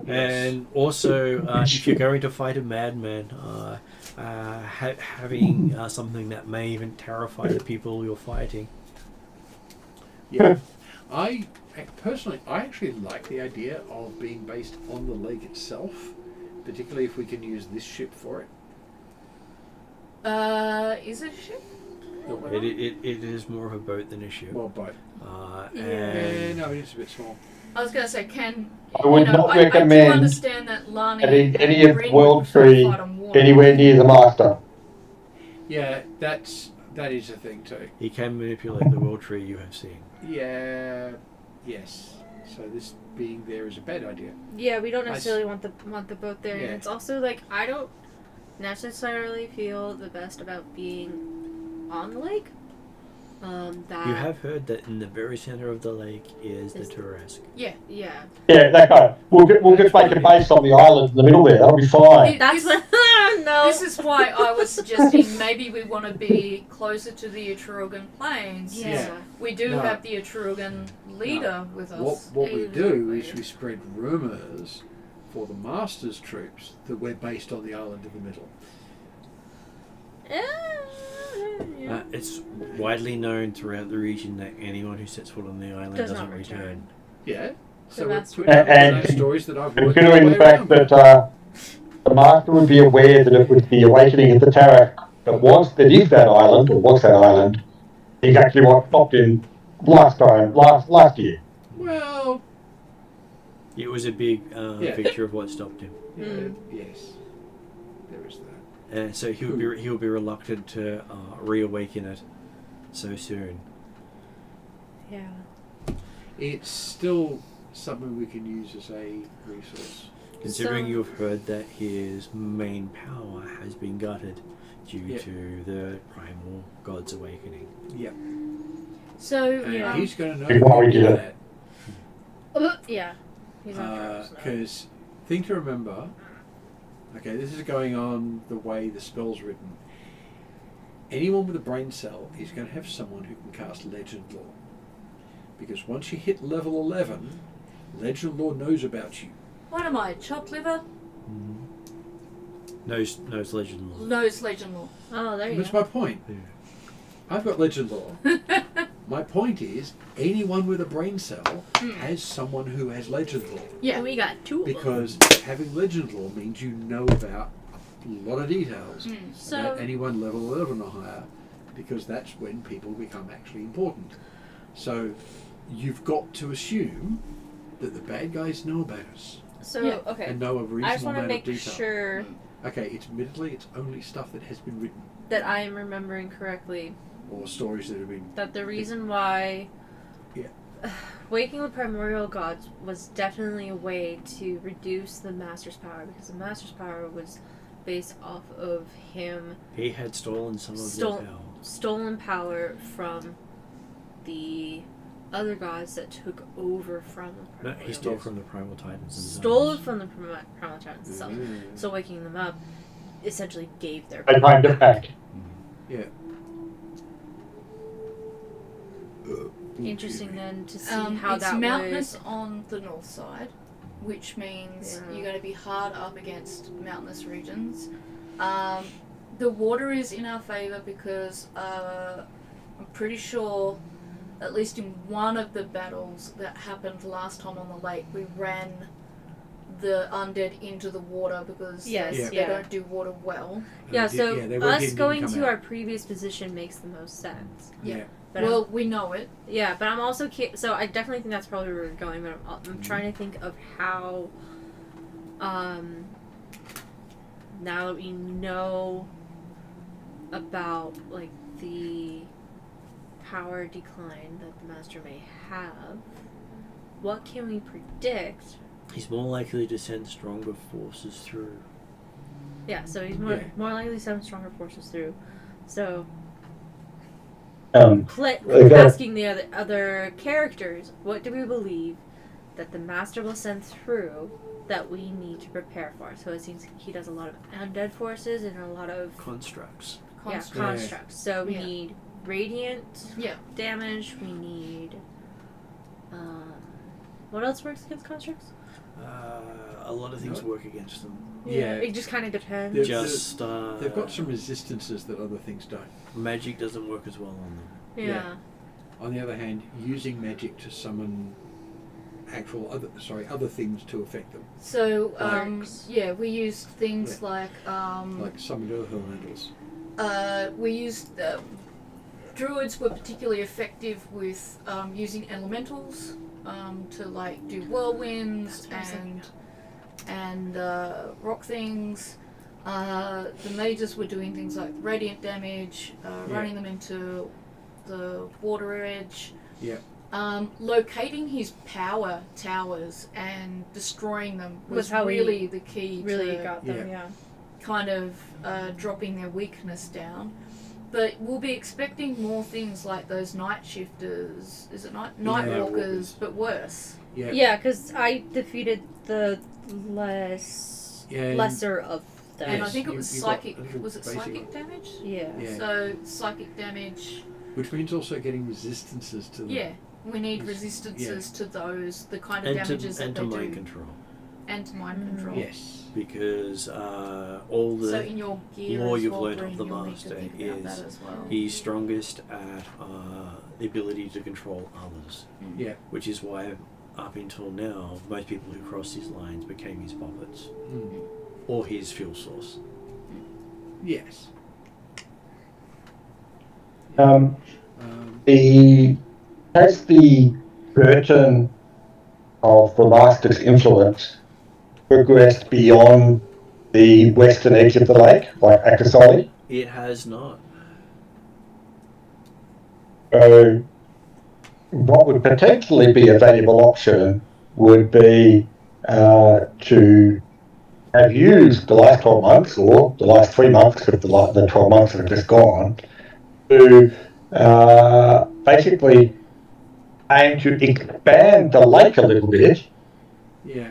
And also, if you're going to fight a madman, having something that may even terrify the people you're fighting. Yeah. I personally, I actually like the idea of being based on the lake itself, particularly if we can use this ship for it. Is it a ship? It is more of a boat than a ship. Well, boat. And Yeah, no, it's a bit small. I was going to say, I would not I do recommend understand that Lani any and of Bryn World would prefer to Tree fight on water. anywhere near the Master. Yeah, that is a thing too. he can manipulate the world tree you have seen. Yeah, yes. So this being there is a bad idea. Yeah, we don't I necessarily want the boat there, Yeah. and it's also like I don't necessarily feel the best about being on the lake. That You have heard that in the very center of the lake is the Is- Turesk. yeah. Yeah, that guy. We'll just make a base on the island in the middle there. That'll be fine. That's This- no. This is why I was suggesting maybe we want to be closer to the Atruaghin plains. Yeah. We do No. have the Atruaghin leader with us. What we do is Exactly. we spread rumours for the Master's troops that we're based on the island in the middle. Yeah. It's widely known throughout the region that anyone who sets foot on the island Does doesn't not return. return. Yeah. So The we're Master- putting out And- those stories that I've worked my Considering way the fact around. that the Master would be aware that it was the awakening of the Tarak that is that island, or was that island, is actually what stopped him last year. Well, It was a big Yeah. feature of what stopped him. yeah, Mm. yes, there is that. And so he'll be reluctant to reawaken it so soon. Yeah. It's still something we can use as a resource. Considering So- you've heard that his main power has been gutted due Yeah. to the primal god's awakening. Yep. So, And he's going to know Big why we how to do did that. Yeah. He's on drugs now. Because thing to remember, okay, this is going on the way the spell's written. Anyone with a brain cell is going to have someone who can cast Legend Lore. Because once you hit level 11, Legend Lore knows about you. what am I, chopped liver? Knows legend lore. Knows legend lore. Oh, there you That's go. my point. Yeah. I've got Legend Lore. My point is, anyone with a brain cell has someone who has Legend Lore. Yeah. We got two of them. Because having Legend Lore means you know about a lot of details So about anyone level 11 or higher, because that's when people become actually important. So you've got to assume that the bad guys know about us So okay. and know a I just reasonable want to amount of make detail. sure Okay, admittedly, it's only stuff that has been written that I am remembering correctly or stories that have been. that the reason why Yeah. waking the primordial gods was definitely a way to reduce the master's power, because the master's power was based off of him He had stolen some of Stole- their power. stolen power from the other gods that took over from the No, primordial he stole Yes. from the primal titans. stole it themselves. from the primal titans itself. Mm. So waking them up essentially gave their They claimed it back. Yeah. interesting then to see how it's that mountainous on the north side, which means Yeah. you're going to be hard up against mountainous regions. The water is in our favour because I'm pretty sure, at least in one of the battles that happened last time on the lake, we ran the undead into the water because Yes, they yeah. don't do water well. Yeah, They so weren't us didn't going come to out. our previous position makes the most sense. Yeah. But Well, we know it. yeah, but I'm also so I definitely think that's probably where we're going. But I'm trying to think of how, now that we know about like the power decline that the master may have, what can we predict? He's more likely to send stronger forces through. Yeah, so he's more likely to send stronger forces through. So Okay. asking the other characters, what do we believe that the master will send through that we need to prepare for? So it seems he does a lot of undead forces and a lot of Constructs. constructs. So we Yeah. need radiant Yeah. damage. We need what else works against constructs? A lot of things work against them. Yeah. It just kind of depends. They're- Just They've got some resistances that other things don't. magic doesn't work as well on them. yeah. On the other hand, using magic to summon other things to affect them, So, Works. we used things like summon earth elementals. we used druids were particularly effective with using elementals to like do whirlwinds and rock things. The mages were doing things like radiant damage, running them into the water edge. Yeah. Locating his power towers and destroying them was how he really the key Really to got them, yeah. kind of dropping their weakness down. But we'll be expecting more things like those night shifters, is it night walkers, walkers. but worse. Yeah. Yeah, because I defeated the lesser of them. And I Yes, think it you- was you got psychic. a little Was it basic psychic one. damage? Yeah. Yeah. So psychic damage. Which means also getting resistances to them. Yeah, we need Yes. resistances to those, the kind of And damages to, and that to they mind do, control. and to mind control. Yes. Because all So the in your gear lore as you've well, learned Bryn, of the you'll need to master think about is that as well. he's strongest at the ability to control others. Yeah. Which is why up until now most people who crossed his lines became his puppets. Mm. Or his fuel source. Yes. Has the curtain of the master's influence progressed beyond the western edge of the lake, like Akasoli? It has not. So, what would potentially be a valuable option would be to have used the last 12 months, or the last 3 months, because the 12 months have just gone, to basically aim to expand the lake a little bit Yeah.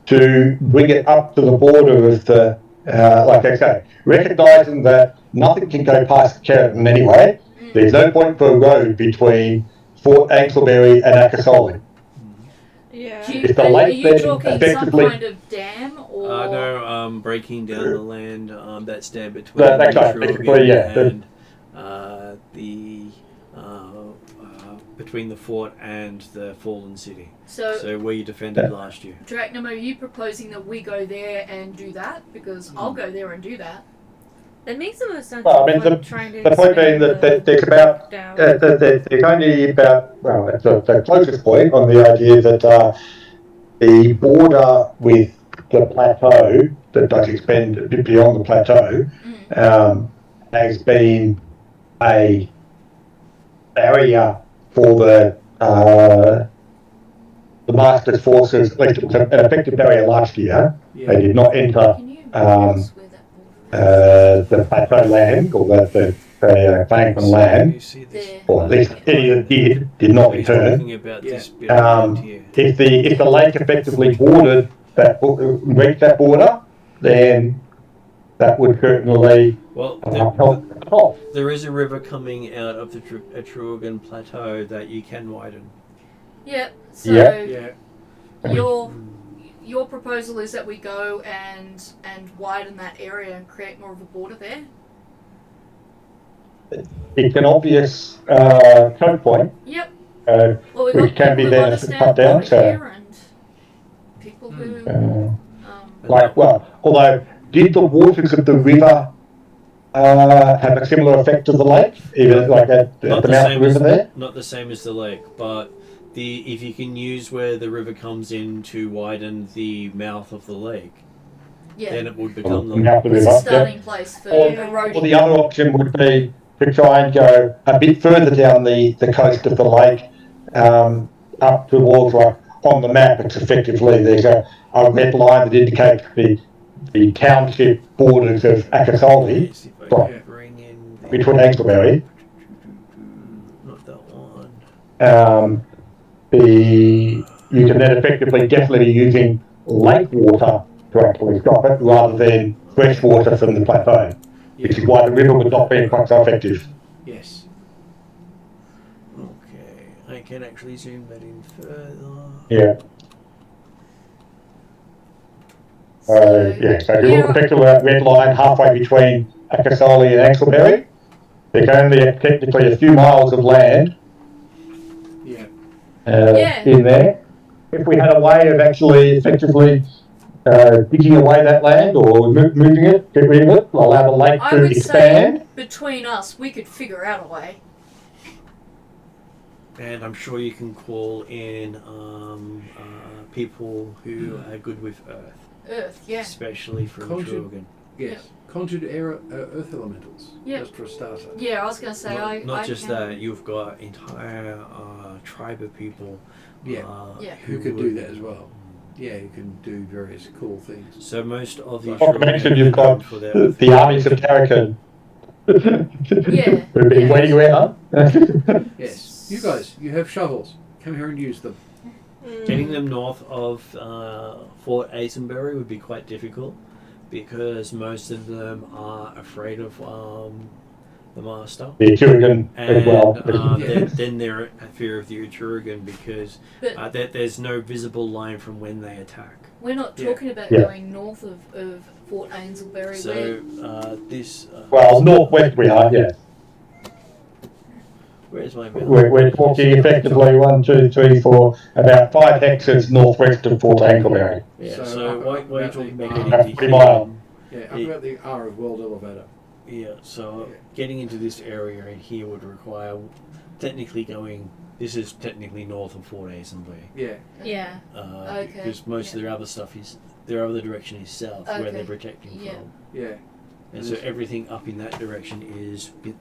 to bring it up to the border of the, like I say, recognising that nothing can go past Keratin anyway. There's no point for a road between Fort Ankleberry and Akasoli. Yeah. If the Are lake you then talking some effectively- kind of dam or? No, breaking down the land that stand between That's right, basically, yeah. and the between the fort and the fallen city. So where you defended last year. Draknam, are you proposing that we go there and do that? Because I'll go there and do that. It makes the most sense. Well, I mean, like trying to the point being expand that there's about, down. there's only about, well, it's the closest point on the idea that the border with the plateau that does extend a bit beyond the plateau has been a barrier for the master's forces. At least it was an effective barrier last year. Yeah. They did not enter Can you tell us where that border the plateau land, or the Bankman land, You see is? this? There. or at least any that did not He's return. talking about this bit around here. If the lake effectively bordered that reached that border, then that would certainly Well, help the cause. there is a river coming out of the Atruaghin plateau that you can widen. Yeah. So Yeah. your proposal is that we go and widen that area and create more of a border there. It's an obvious choke point. Yep. Well, Well, we've which got can be people who then understand cut down water to. here and people who Although, did the waters of the river have a similar effect to the lake, even like at the mouth of the river there? Not the same as the lake, but if you can use where the river comes in to widen the mouth of the lake, then it would become the mouth of the it's river. a starting place for eroding. Or the other option would be to try and go a bit further down the coast of the lake, up towards, like, on the map, it's effectively, there's a red line that indicates the township borders of Akasoli, Yes, if I right, can bring in the, between Angleberry. not that one. You can then effectively definitely be using lake water to actually stop it, rather than fresh water from the plateau, which is why the river would not be quite so effective. Yes. Okay, I can actually zoom that in further. Yeah. So if you look effectively at that red line halfway between Akasoli and Angleberry, there's only technically a few miles of land in there. If we had a way of actually effectively digging away that land or moving it, get rid of it, allow the lake to expand. Say between us, we could figure out a way. And I'm sure you can call in people who are good with earth, yeah. especially from Atruaghin. Yes. Conjured earth elementals. Just for a starter. Yeah, I was going to say Not just that, you've got entire tribe of people. Who could do that as well. Yeah, you can do various cool things. So most of the Not to mention you've got the armies of Tarracan. We've been waiting around. Yes. You guys, you have shovels. Come here and use them. Getting them north of Fort Asenbury would be quite difficult, because most of them are afraid of the Master. The Atruaghin as well. Then they're at fear of the Atruaghin, because there's no visible line from when they attack. We're not talking about going north of Fort Aylesbury. So northwest we are, yeah. Where's my map? We're talking effectively 1, 2, 3, 4, about 5 hectares northwest of Fort Angleberry. Yeah, so why are you talking about getting into 3 mile. Yeah, up about the R of World Elevator. Yeah, so getting into this area in here would require this is technically north of Fort Asenbury. Yeah. Because most of their other stuff their other direction is south, where they're protecting from. Yeah. And so everything up in that direction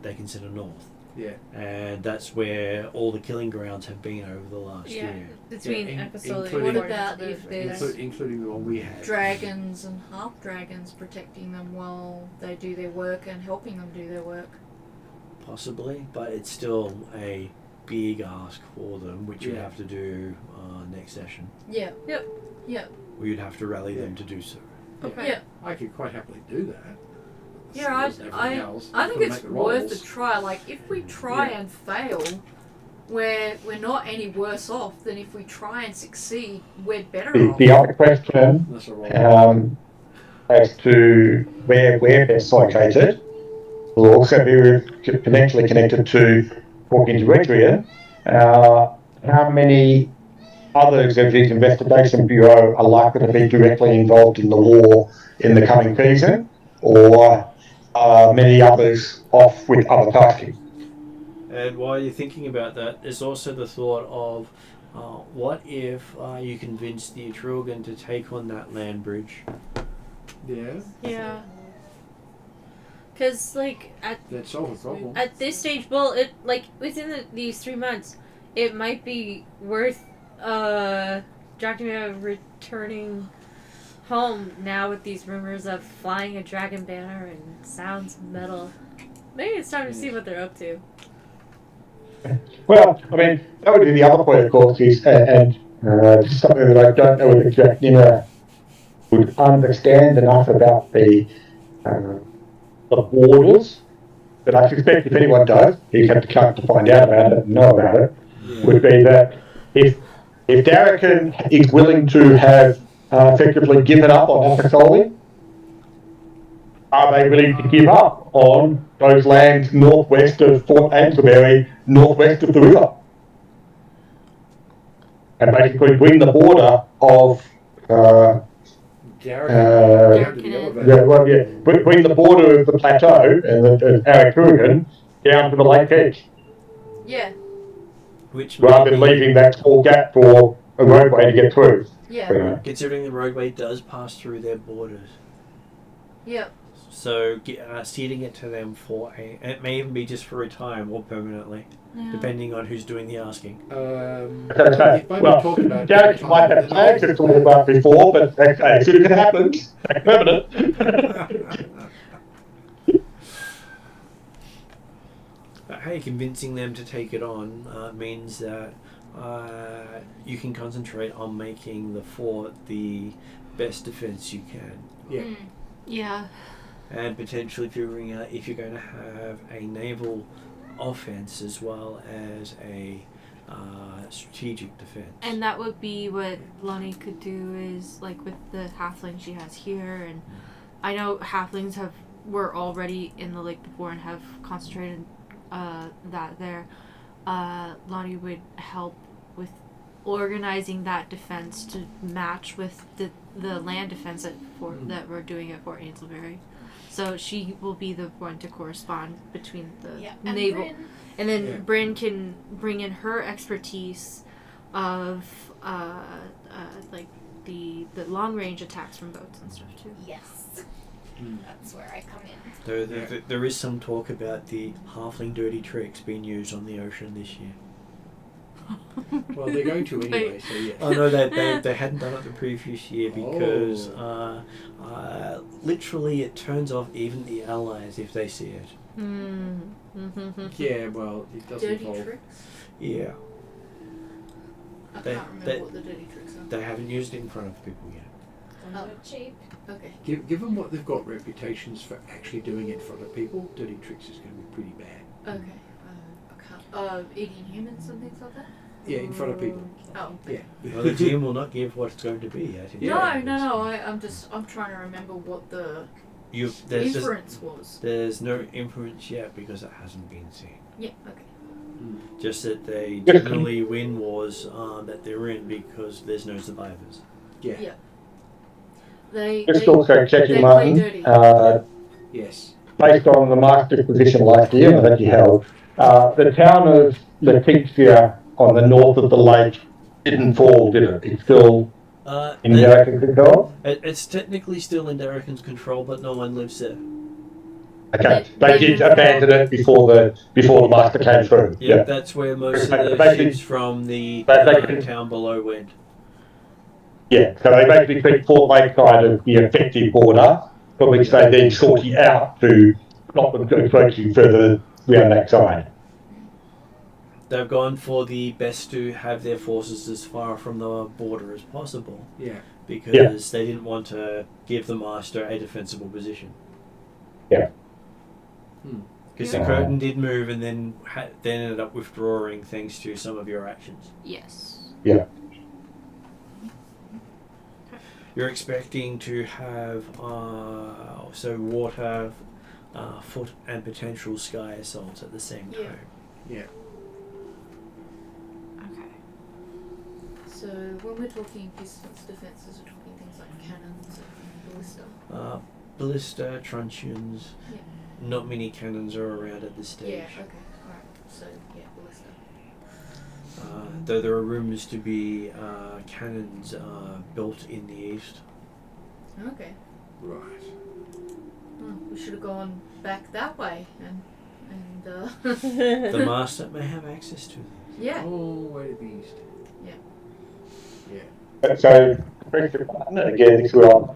they consider north. Yeah. And that's where all the killing grounds have been over the last year. Between Akasoli and what about if there's including the one we had? Dragons and half dragons protecting them while they do their work and helping them do their work? Possibly, but it's still a big ask for them, which you have to do next session. Yeah. Yep. Or you'd have to rally them to do so. Okay. Yeah. I could quite happily do that. Yeah, I think it's worth a try. Like, if we try and fail, we're not any worse off than if we try and succeed, we're better off. The other question as to where we're best located will also be potentially connected to talking to Adrian. How many others of his investigation bureau are likely to be directly involved in the war in the coming season, or many others off with other tasking? And while you're thinking about that, there's also the thought of what if you convince the Atruaghin to take on that land bridge? Yeah. Because, that solve a problem. At this stage, within these 3 months, it might be worth Dracula returning home now with these rumors of flying a dragon banner and sounds metal. Maybe it's time to see what they're up to. Well, I mean, that would be the other point, of course, is, and something that I don't know if Dracula would understand enough about the the borders. But I suspect if anyone does, he's had the chance to find out about it and know about it, would be that if Darrakan is willing to have effectively given up on Apostoli, are they willing to give up on those lands northwest of Fort Aylesbury, northwest of the river? And basically bring the border of bring the border of the plateau and the Atruaghin down to the lake edge. Yeah. Which rather than leaving that small gap for a roadway to get through. Yeah. Considering the roadway does pass through their borders. Yeah. So ceding it to them it may even be just for a time or permanently, depending on who's doing the asking. Derek might have plans to talk about before, but as soon as it happens, it's permanent. But hey, convincing them to take it on means that you can concentrate on making the fort the best defense you can. Yeah. Yeah. And potentially figuring out if you're going to have a naval offense as well as a strategic defense. And that would be what Lonnie could do, is like with the halfling she has here, and I know halflings were already in the lake before and have concentrated that there. Lonnie would help with organizing that defense to match with the land defense that we're doing at Fort Aylesbury. So she will be the one to correspond between the naval, and then Bryn can bring in her expertise of like the long range attacks from boats and stuff too. Yes. That's where I come in. There is some talk about the halfling dirty tricks being used on the ocean this year. Well, they're going to anyway, so yeah. Oh no, they hadn't done it the previous year because literally it turns off even the allies if they see it. Yeah, well, it does Dirty involve... tricks? Yeah. I can't remember what the dirty tricks are. They haven't used it in front of people yet. Oh, cheap. Okay. Given what they've got reputations for actually doing it in front of people, dirty tricks is going to be pretty bad. Okay. I can't. Eating humans and things like that? Yeah, in front of people. Oh. Yeah. Well, the GM will not give what it's going to be yet. No. I'm trying to remember what the inference was. There's no inference yet because it hasn't been seen. Yeah. Okay. Just that they generally win wars that they're in because there's no survivors. Yeah. Yeah. They also checking, Martin, yes. based on the master position last year that you held, the town of Letizia on the north of the lake didn't fall, did it? It's still in Darrakan's control? It's technically still in Darrakan's control, but no one lives there. Okay, they did abandon it before the master came through. Yeah, that's where most of the ships from the town below went. Yeah, so they basically keep Fort Lakeside as the effective border, from which they then sortie out to stop them approaching further around that side. They've gone for the best to have their forces as far from the border as possible. Yeah. Because they didn't want to give the master a defensible position. Yeah. Because the curtain did move and then ended up withdrawing thanks to some of your actions. Yes. Yeah. You're expecting to have water, foot, and potential sky assaults at the same time. Yeah. Okay. So when we're talking distance defences, we're talking things like cannons and ballista. Ballista, truncheons. Yeah. Not many cannons are around at this stage. Yeah. Okay. All right. So ballista. Though there are rumours to be cannons built in the east. Okay. Right. Oh, we should have gone back that way and The master may have access to them. Yeah. Oh, way to the east. Yeah. Yeah. So, again, this will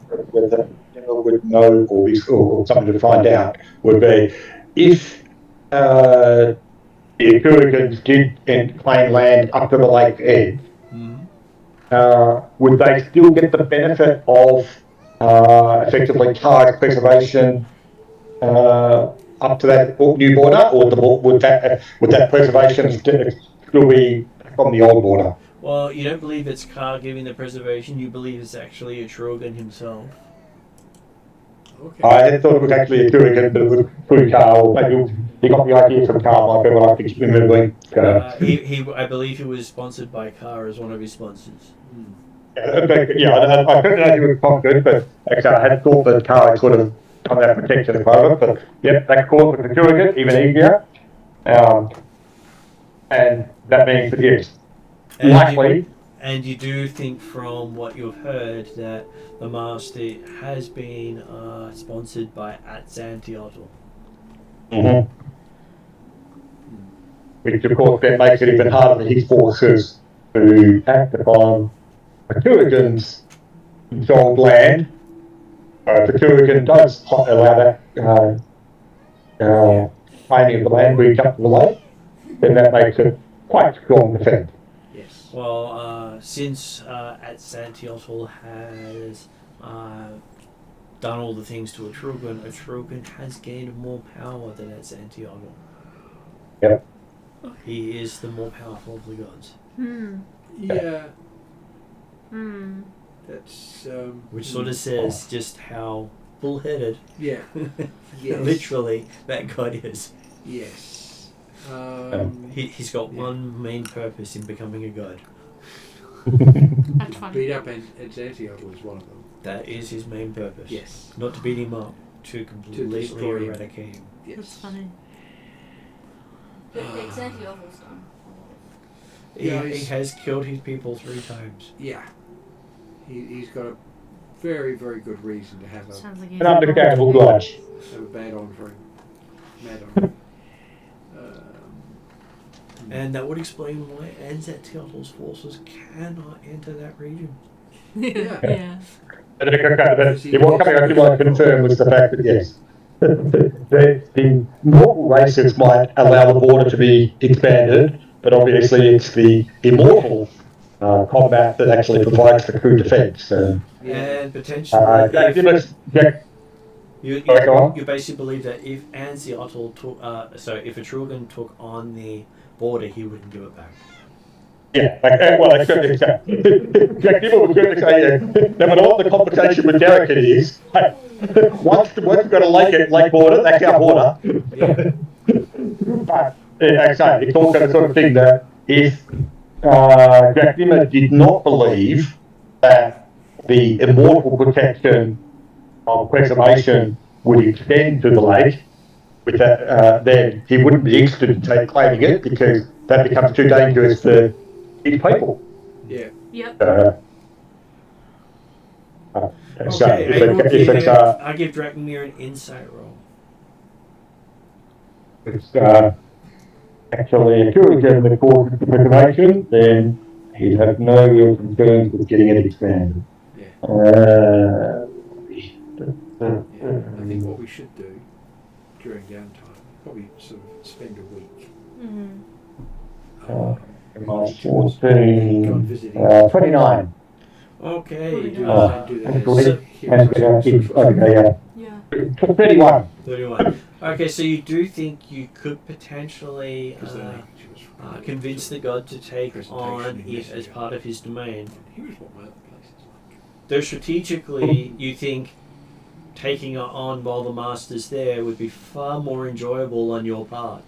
would know, or something to find out, would be if the Atruaghins did claim land up to the lake's edge, would they still get the benefit of effectively tide preservation up to that new border, or would that preservation still be from the old border? Well, you don't believe it's Carr giving the preservation, you believe it's actually Atruaghin himself. Okay. I had thought it was actually a Kurigan, but it was through Carl. Maybe he got the idea from Carl, like what I think remembering. I believe he was sponsored by Carr as one of his sponsors. I couldn't know he was confident, but actually I had thought that Carl had sort of done that protection over it. But yep, that calls for the Kurigan even easier. And that means that yes, likely. And you do think from what you've heard that the Master has been sponsored by Xanthiotl. Mm-hmm. Which of course then makes it even harder for his forces to act upon the Kurigan's controlled land. If the Kurigan does allow that claiming of the land reach up to the lake, then that makes it quite strong defence. Yes. Well, since Xanthiotl has done all the things to Atruaghin has gained more power than Xanthiotl. Yep. He is the more powerful of the gods. Yeah. That's Which sort of says just how bullheaded, yeah. Yes. literally, that god is. Yes. He's got one main purpose in becoming a god. That's funny. Beat up Xanthiotl is one of them. That is his main purpose. Yes. Not to beat him up, to completely destroy him. eradicate him. Yes. That's funny. But Xanthiotl's done. He Yeah, has killed his people 3 times. Yeah. He's got a very, very good reason to have a Sounds like An understandable he's grudge. bad on for him. Mad on him. And that would explain why Xanthiotl's forces cannot enter that region. Yeah. Yeah. But what coming up to my concern was the fact that yes, the mortal races might allow the border to be expanded, but obviously it's the immortal combat that actually provides the true defence. And potentially, you basically believe that if Xanthiotl took, if Atruaghin took on the border, he wouldn't give it back. Yeah, exactly. Jack Dibble was going to say that no matter what the complication with Derek it is, once we've got a lake border, that's our border. Yeah. But it's also the sort of thing that if Jack Dimmer did not believe that the immortal protection of preservation would extend to the lake, with that, then he wouldn't be interested in claiming it because that becomes too dangerous for his people. Yeah. Yep. I give Dracomir an insight roll. It's actually a Kurigan that causes the preservation, then he'd have no real concerns with getting it expanded. Yeah. I think what we should do during downtime, probably sort of spend a week. March 14, Go and visit him. 29. Okay. Do that Yeah. 31. 31. Okay, so you do think you could potentially convince the god to take on it as part of his domain. Here's what my other place is like. Though strategically, you think taking it on while the master's there would be far more enjoyable on your part.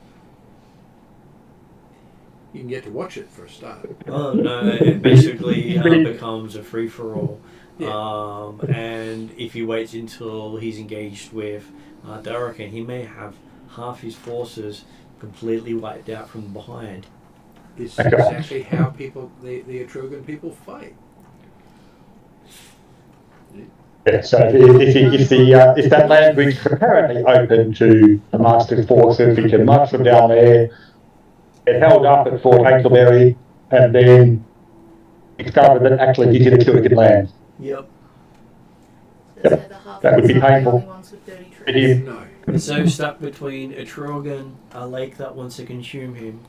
You can get to watch it for a start. Oh no, it basically becomes a free-for-all. Yeah. And if he waits until he's engaged with Darrakan, he may have half his forces completely wiped out from behind. This is exactly how the Atruaghin people fight. Yeah, so if that land bridge is apparently open to the master's forces, he can march them down there, get held up at Fort Hazelberry, and then discover that actually he's in a Kurigan land. Yep. That would be painful. For him. No. And so stuck between Atruaghin, a lake that wants to consume him,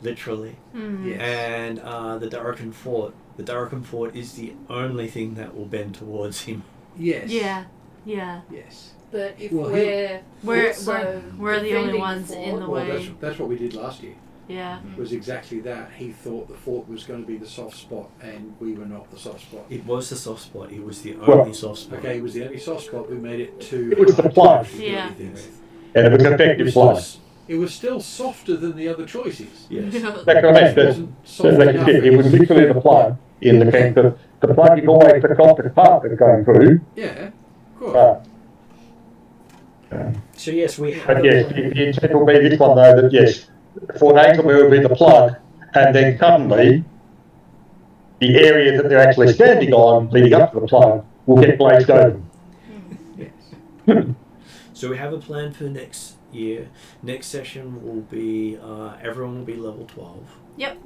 literally, Yes. and the Darrakan fort. The Darrakan fort is the only thing that will bend towards him. Yes. Yeah. Yeah. Yes. But if Well, we're We're the only defending ones the in the fort, way. That's what we did last year. Yeah. Was exactly that. He thought the fort was going to be the soft spot, and we were not the soft spot. It was the soft spot. It was the Well, only soft spot. Okay, it was the only soft spot. We made it too It was the hard plug. to actually do Yeah. anything with. And it was It effective was, flow. still, it was still softer than the other choices. Yes. That's what I mean. It wasn't soft Like you enough. said, it was literally the plug in the sense that the plug is always the softest part that's going through. Yeah, of course. So yes, we have. But yes, the intent will be this one though, that yes, Fort Anchorby will be the plug, and then suddenly the area that they're actually standing on leading up to the plug will get blazed open. Yes. So we have a plan for next year. Next session will be everyone will be level 12. Yep.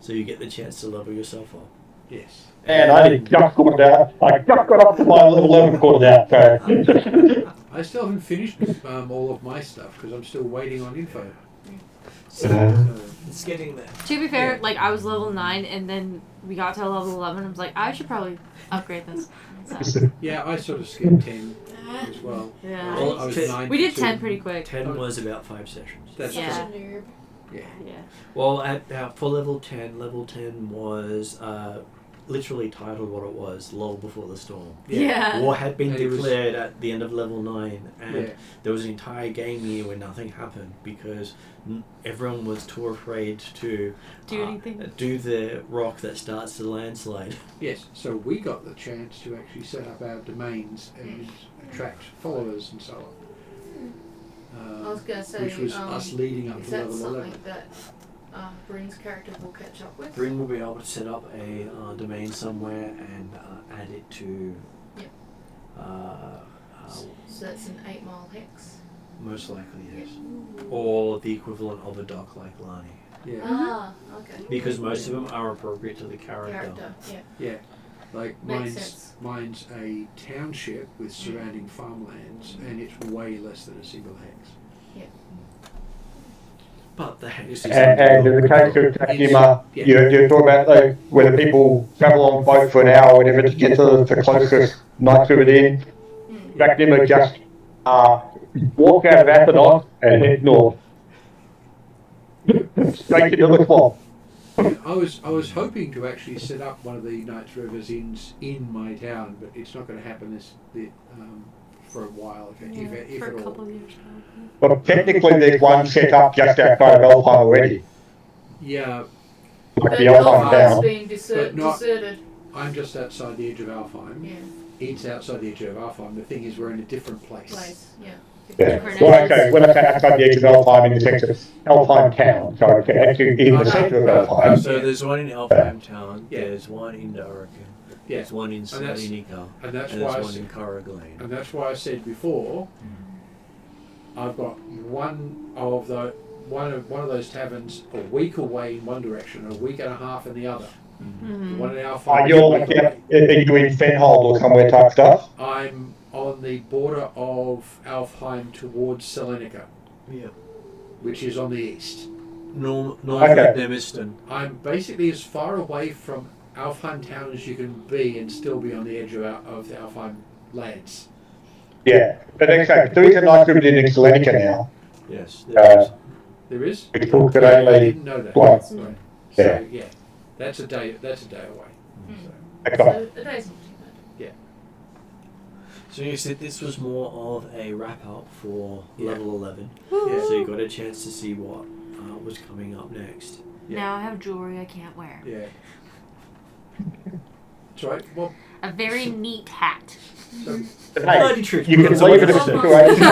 So you get the chance to level yourself up. Yes. And I just got out. I just got up to my level 11 coordinate. So. I still haven't finished all of my stuff because I'm still waiting on info. So it's getting there. To be fair, Yeah. like I was level 9 and then we got to level 11. I was like, I should probably upgrade this. So, Yeah, I sort of skipped 10 as well. yeah. Well, I was t- 9 We did to 10 2. pretty quick. 10 was about 5 sessions. That's Yeah. Such a noob. Yeah. Yeah. Well, for level 10 was literally titled what it was, Lull Before the Storm. Yeah. War had been And it was- declared at the end of level 9, and Yeah. there was an entire game year where nothing happened because everyone was too afraid to Do anything. do the rock that starts the landslide. Yes, so we got the chance to actually set up our domains and attract followers and so on. I was going to say, which was us leading up is to that level something 11. that Bryn's character will catch up with? Bryn will be able to set up a domain somewhere and add it to Yep. So that's an 8 mile hex. most likely, yes. Or the equivalent of a dock like Lani. Yeah, Ah, okay. Because most of them are appropriate to the character. Yeah. yeah. Like Makes sense. mine's a township with surrounding farmlands, and it's way less than a single hex. But the hex is And in the case of Takima, Yeah. you talk about like, whether people travel on boat for an hour or whatever to get to the closest night to it in. Takima just walk out of Athens and head north. Straight into the swamp. I was hoping to actually set up one of the Knights Rivers inns in my town, but it's not going to happen for a while, if For at a all. couple of years. But technically there's one set up just outside of Alpine already. Yeah, Like But the Alpine Alphine's town. being But not- deserted. I'm just outside the edge of Alfheim. Yeah. It's outside the edge of Alfheim. The thing is, we're in a different Place. Yeah. Yeah. Different Well, areas. okay, when I say outside the edge of Alpine in the sense of Alpine town, so it's actually in the centre of Alpine. So there's one in Elfheim Town, Yeah. there's one in Darken, Yeah. there's one in that's- Salonika, and that's and why there's I one s- in Corriglane. And that's why I said before, I've got one of those taverns a week away in one direction, a week and a half in the other. Mm-hmm. The one in Are Alfheim. you like, are you in Fenhold or somewhere type stuff? I'm on the border of Alfheim towards Salonika, Yeah. which is on the east. North Okay. of Nemiston. I'm basically as far away from Alfheim town as you can be and still be on the edge of the Alfheim lands. Yeah, but okay, there is a nice river in Salonika now. Yes. There is? We talked I only didn't know that. once. Right. Yeah. So yeah, that's a day away. So. Okay. So a day's not too bad. So you said this was more of a wrap up for Yeah. level 11. Yeah. So you got a chance to see what was coming up next. Yeah. Now I have jewelry I can't wear. Yeah. That's right. Well, A very neat hat. so Hey, trick. you can leave it a situation.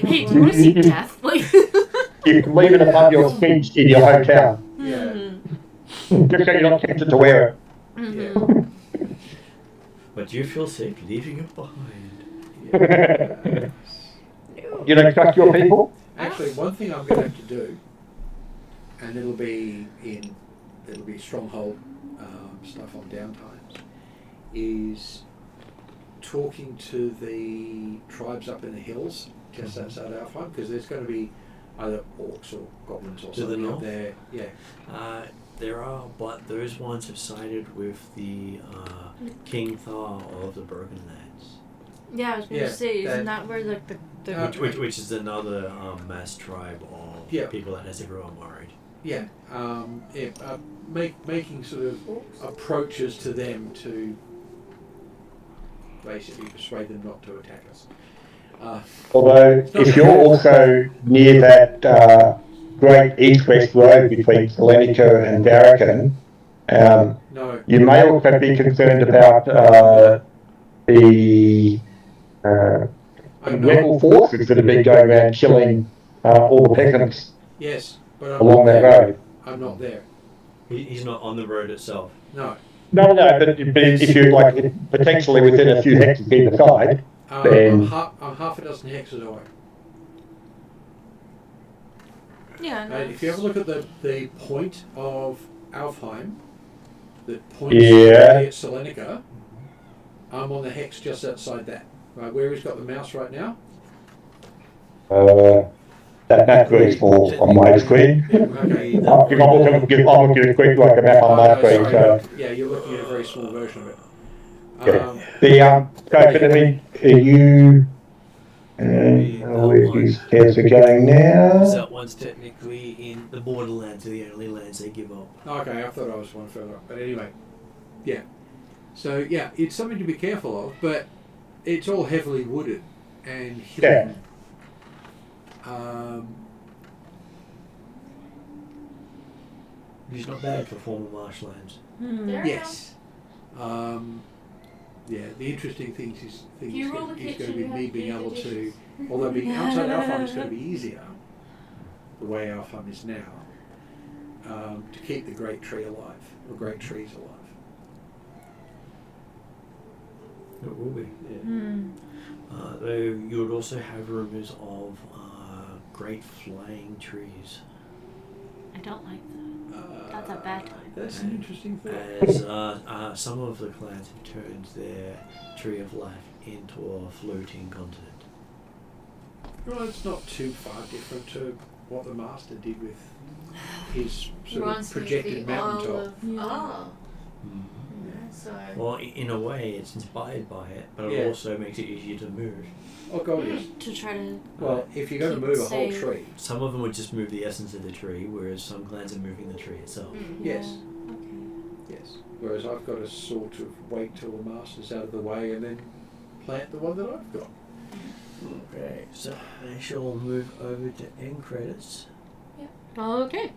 Hey, do you want to see death? Like, You can leave it above your feet in your hotel. yeah. Just so you're not tempted to wear it. Mhm. But you feel safe leaving it behind. Yeah. You don't trust your people? Actually, one thing I'm going to have to do, and it'll be stronghold stuff on downtimes, is talking to the tribes up in the hills just outside Alfheim, because there's going to be either orcs or goblins or To the something up north? there. Yeah. There are, but those ones have sided with the King Thar of the Broken Lands. Yeah, I was going to Yeah, say, isn't that- that where like the Which is another mass tribe of Yeah. people that has everyone worried. Yeah, making sort of approaches to them to basically persuade them not to attack us. Although, if you're also near that great east-west road between Salonika and Darrakan, No, you may also be concerned about the I'm rebel not. forces that have been going around killing all the peasants Yes, but I'm along not that there. road. I'm not there. He's not on the road itself. No. No, but if you're like potentially within a few hectares either side, then I'm half a dozen hexes away. Yeah, no. If you have a look at the point of Alfheim that points Yeah. away at Salonika, I'm on the hex just outside that. Right where he's got the mouse right now. that map's very small on my screen. Okay. I'm looking at quick like a map on my screen. Sorry. So Yeah, you're looking at a very small version of it. but I mean, are you? Where these cats are going now? That one's technically in the borderlands, are the only lands they give up. Okay, I thought I was one further up. But anyway, yeah. So, yeah, it's something to be careful of, but it's all heavily wooded and hilly. Yeah. He's not bad for former marshlands. There Yes. Yeah, the interesting thing is You roll the going to kitchen, be you have me to being do the able to, dishes. although being outside Alfheim is going to be easier, the way Alfheim is now, to keep the great tree alive, or great trees alive. It will be. Yeah. Though you would also have rumours of great flying trees. I don't like that. That's a bad time. That's an interesting thought. As some of the clans have turned their tree of life into a floating continent. Well, it's not too far different to what the Master did with his sort of Reminds me of projected the Isle mountaintop. of Ah. So Well, in a way, it's inspired by it, but Yeah. it also makes it easier to move. Oh God, yes. To try to. Well, if you're going to Keep move it a whole safe. tree, Some of them would just move the essence of the tree, whereas some clans are moving the tree itself. yes, Yeah, okay. yes. Whereas I've got to sort of wait till the Master's out of the way and then plant the one that I've got. Okay, so I shall move over to end credits. Okay.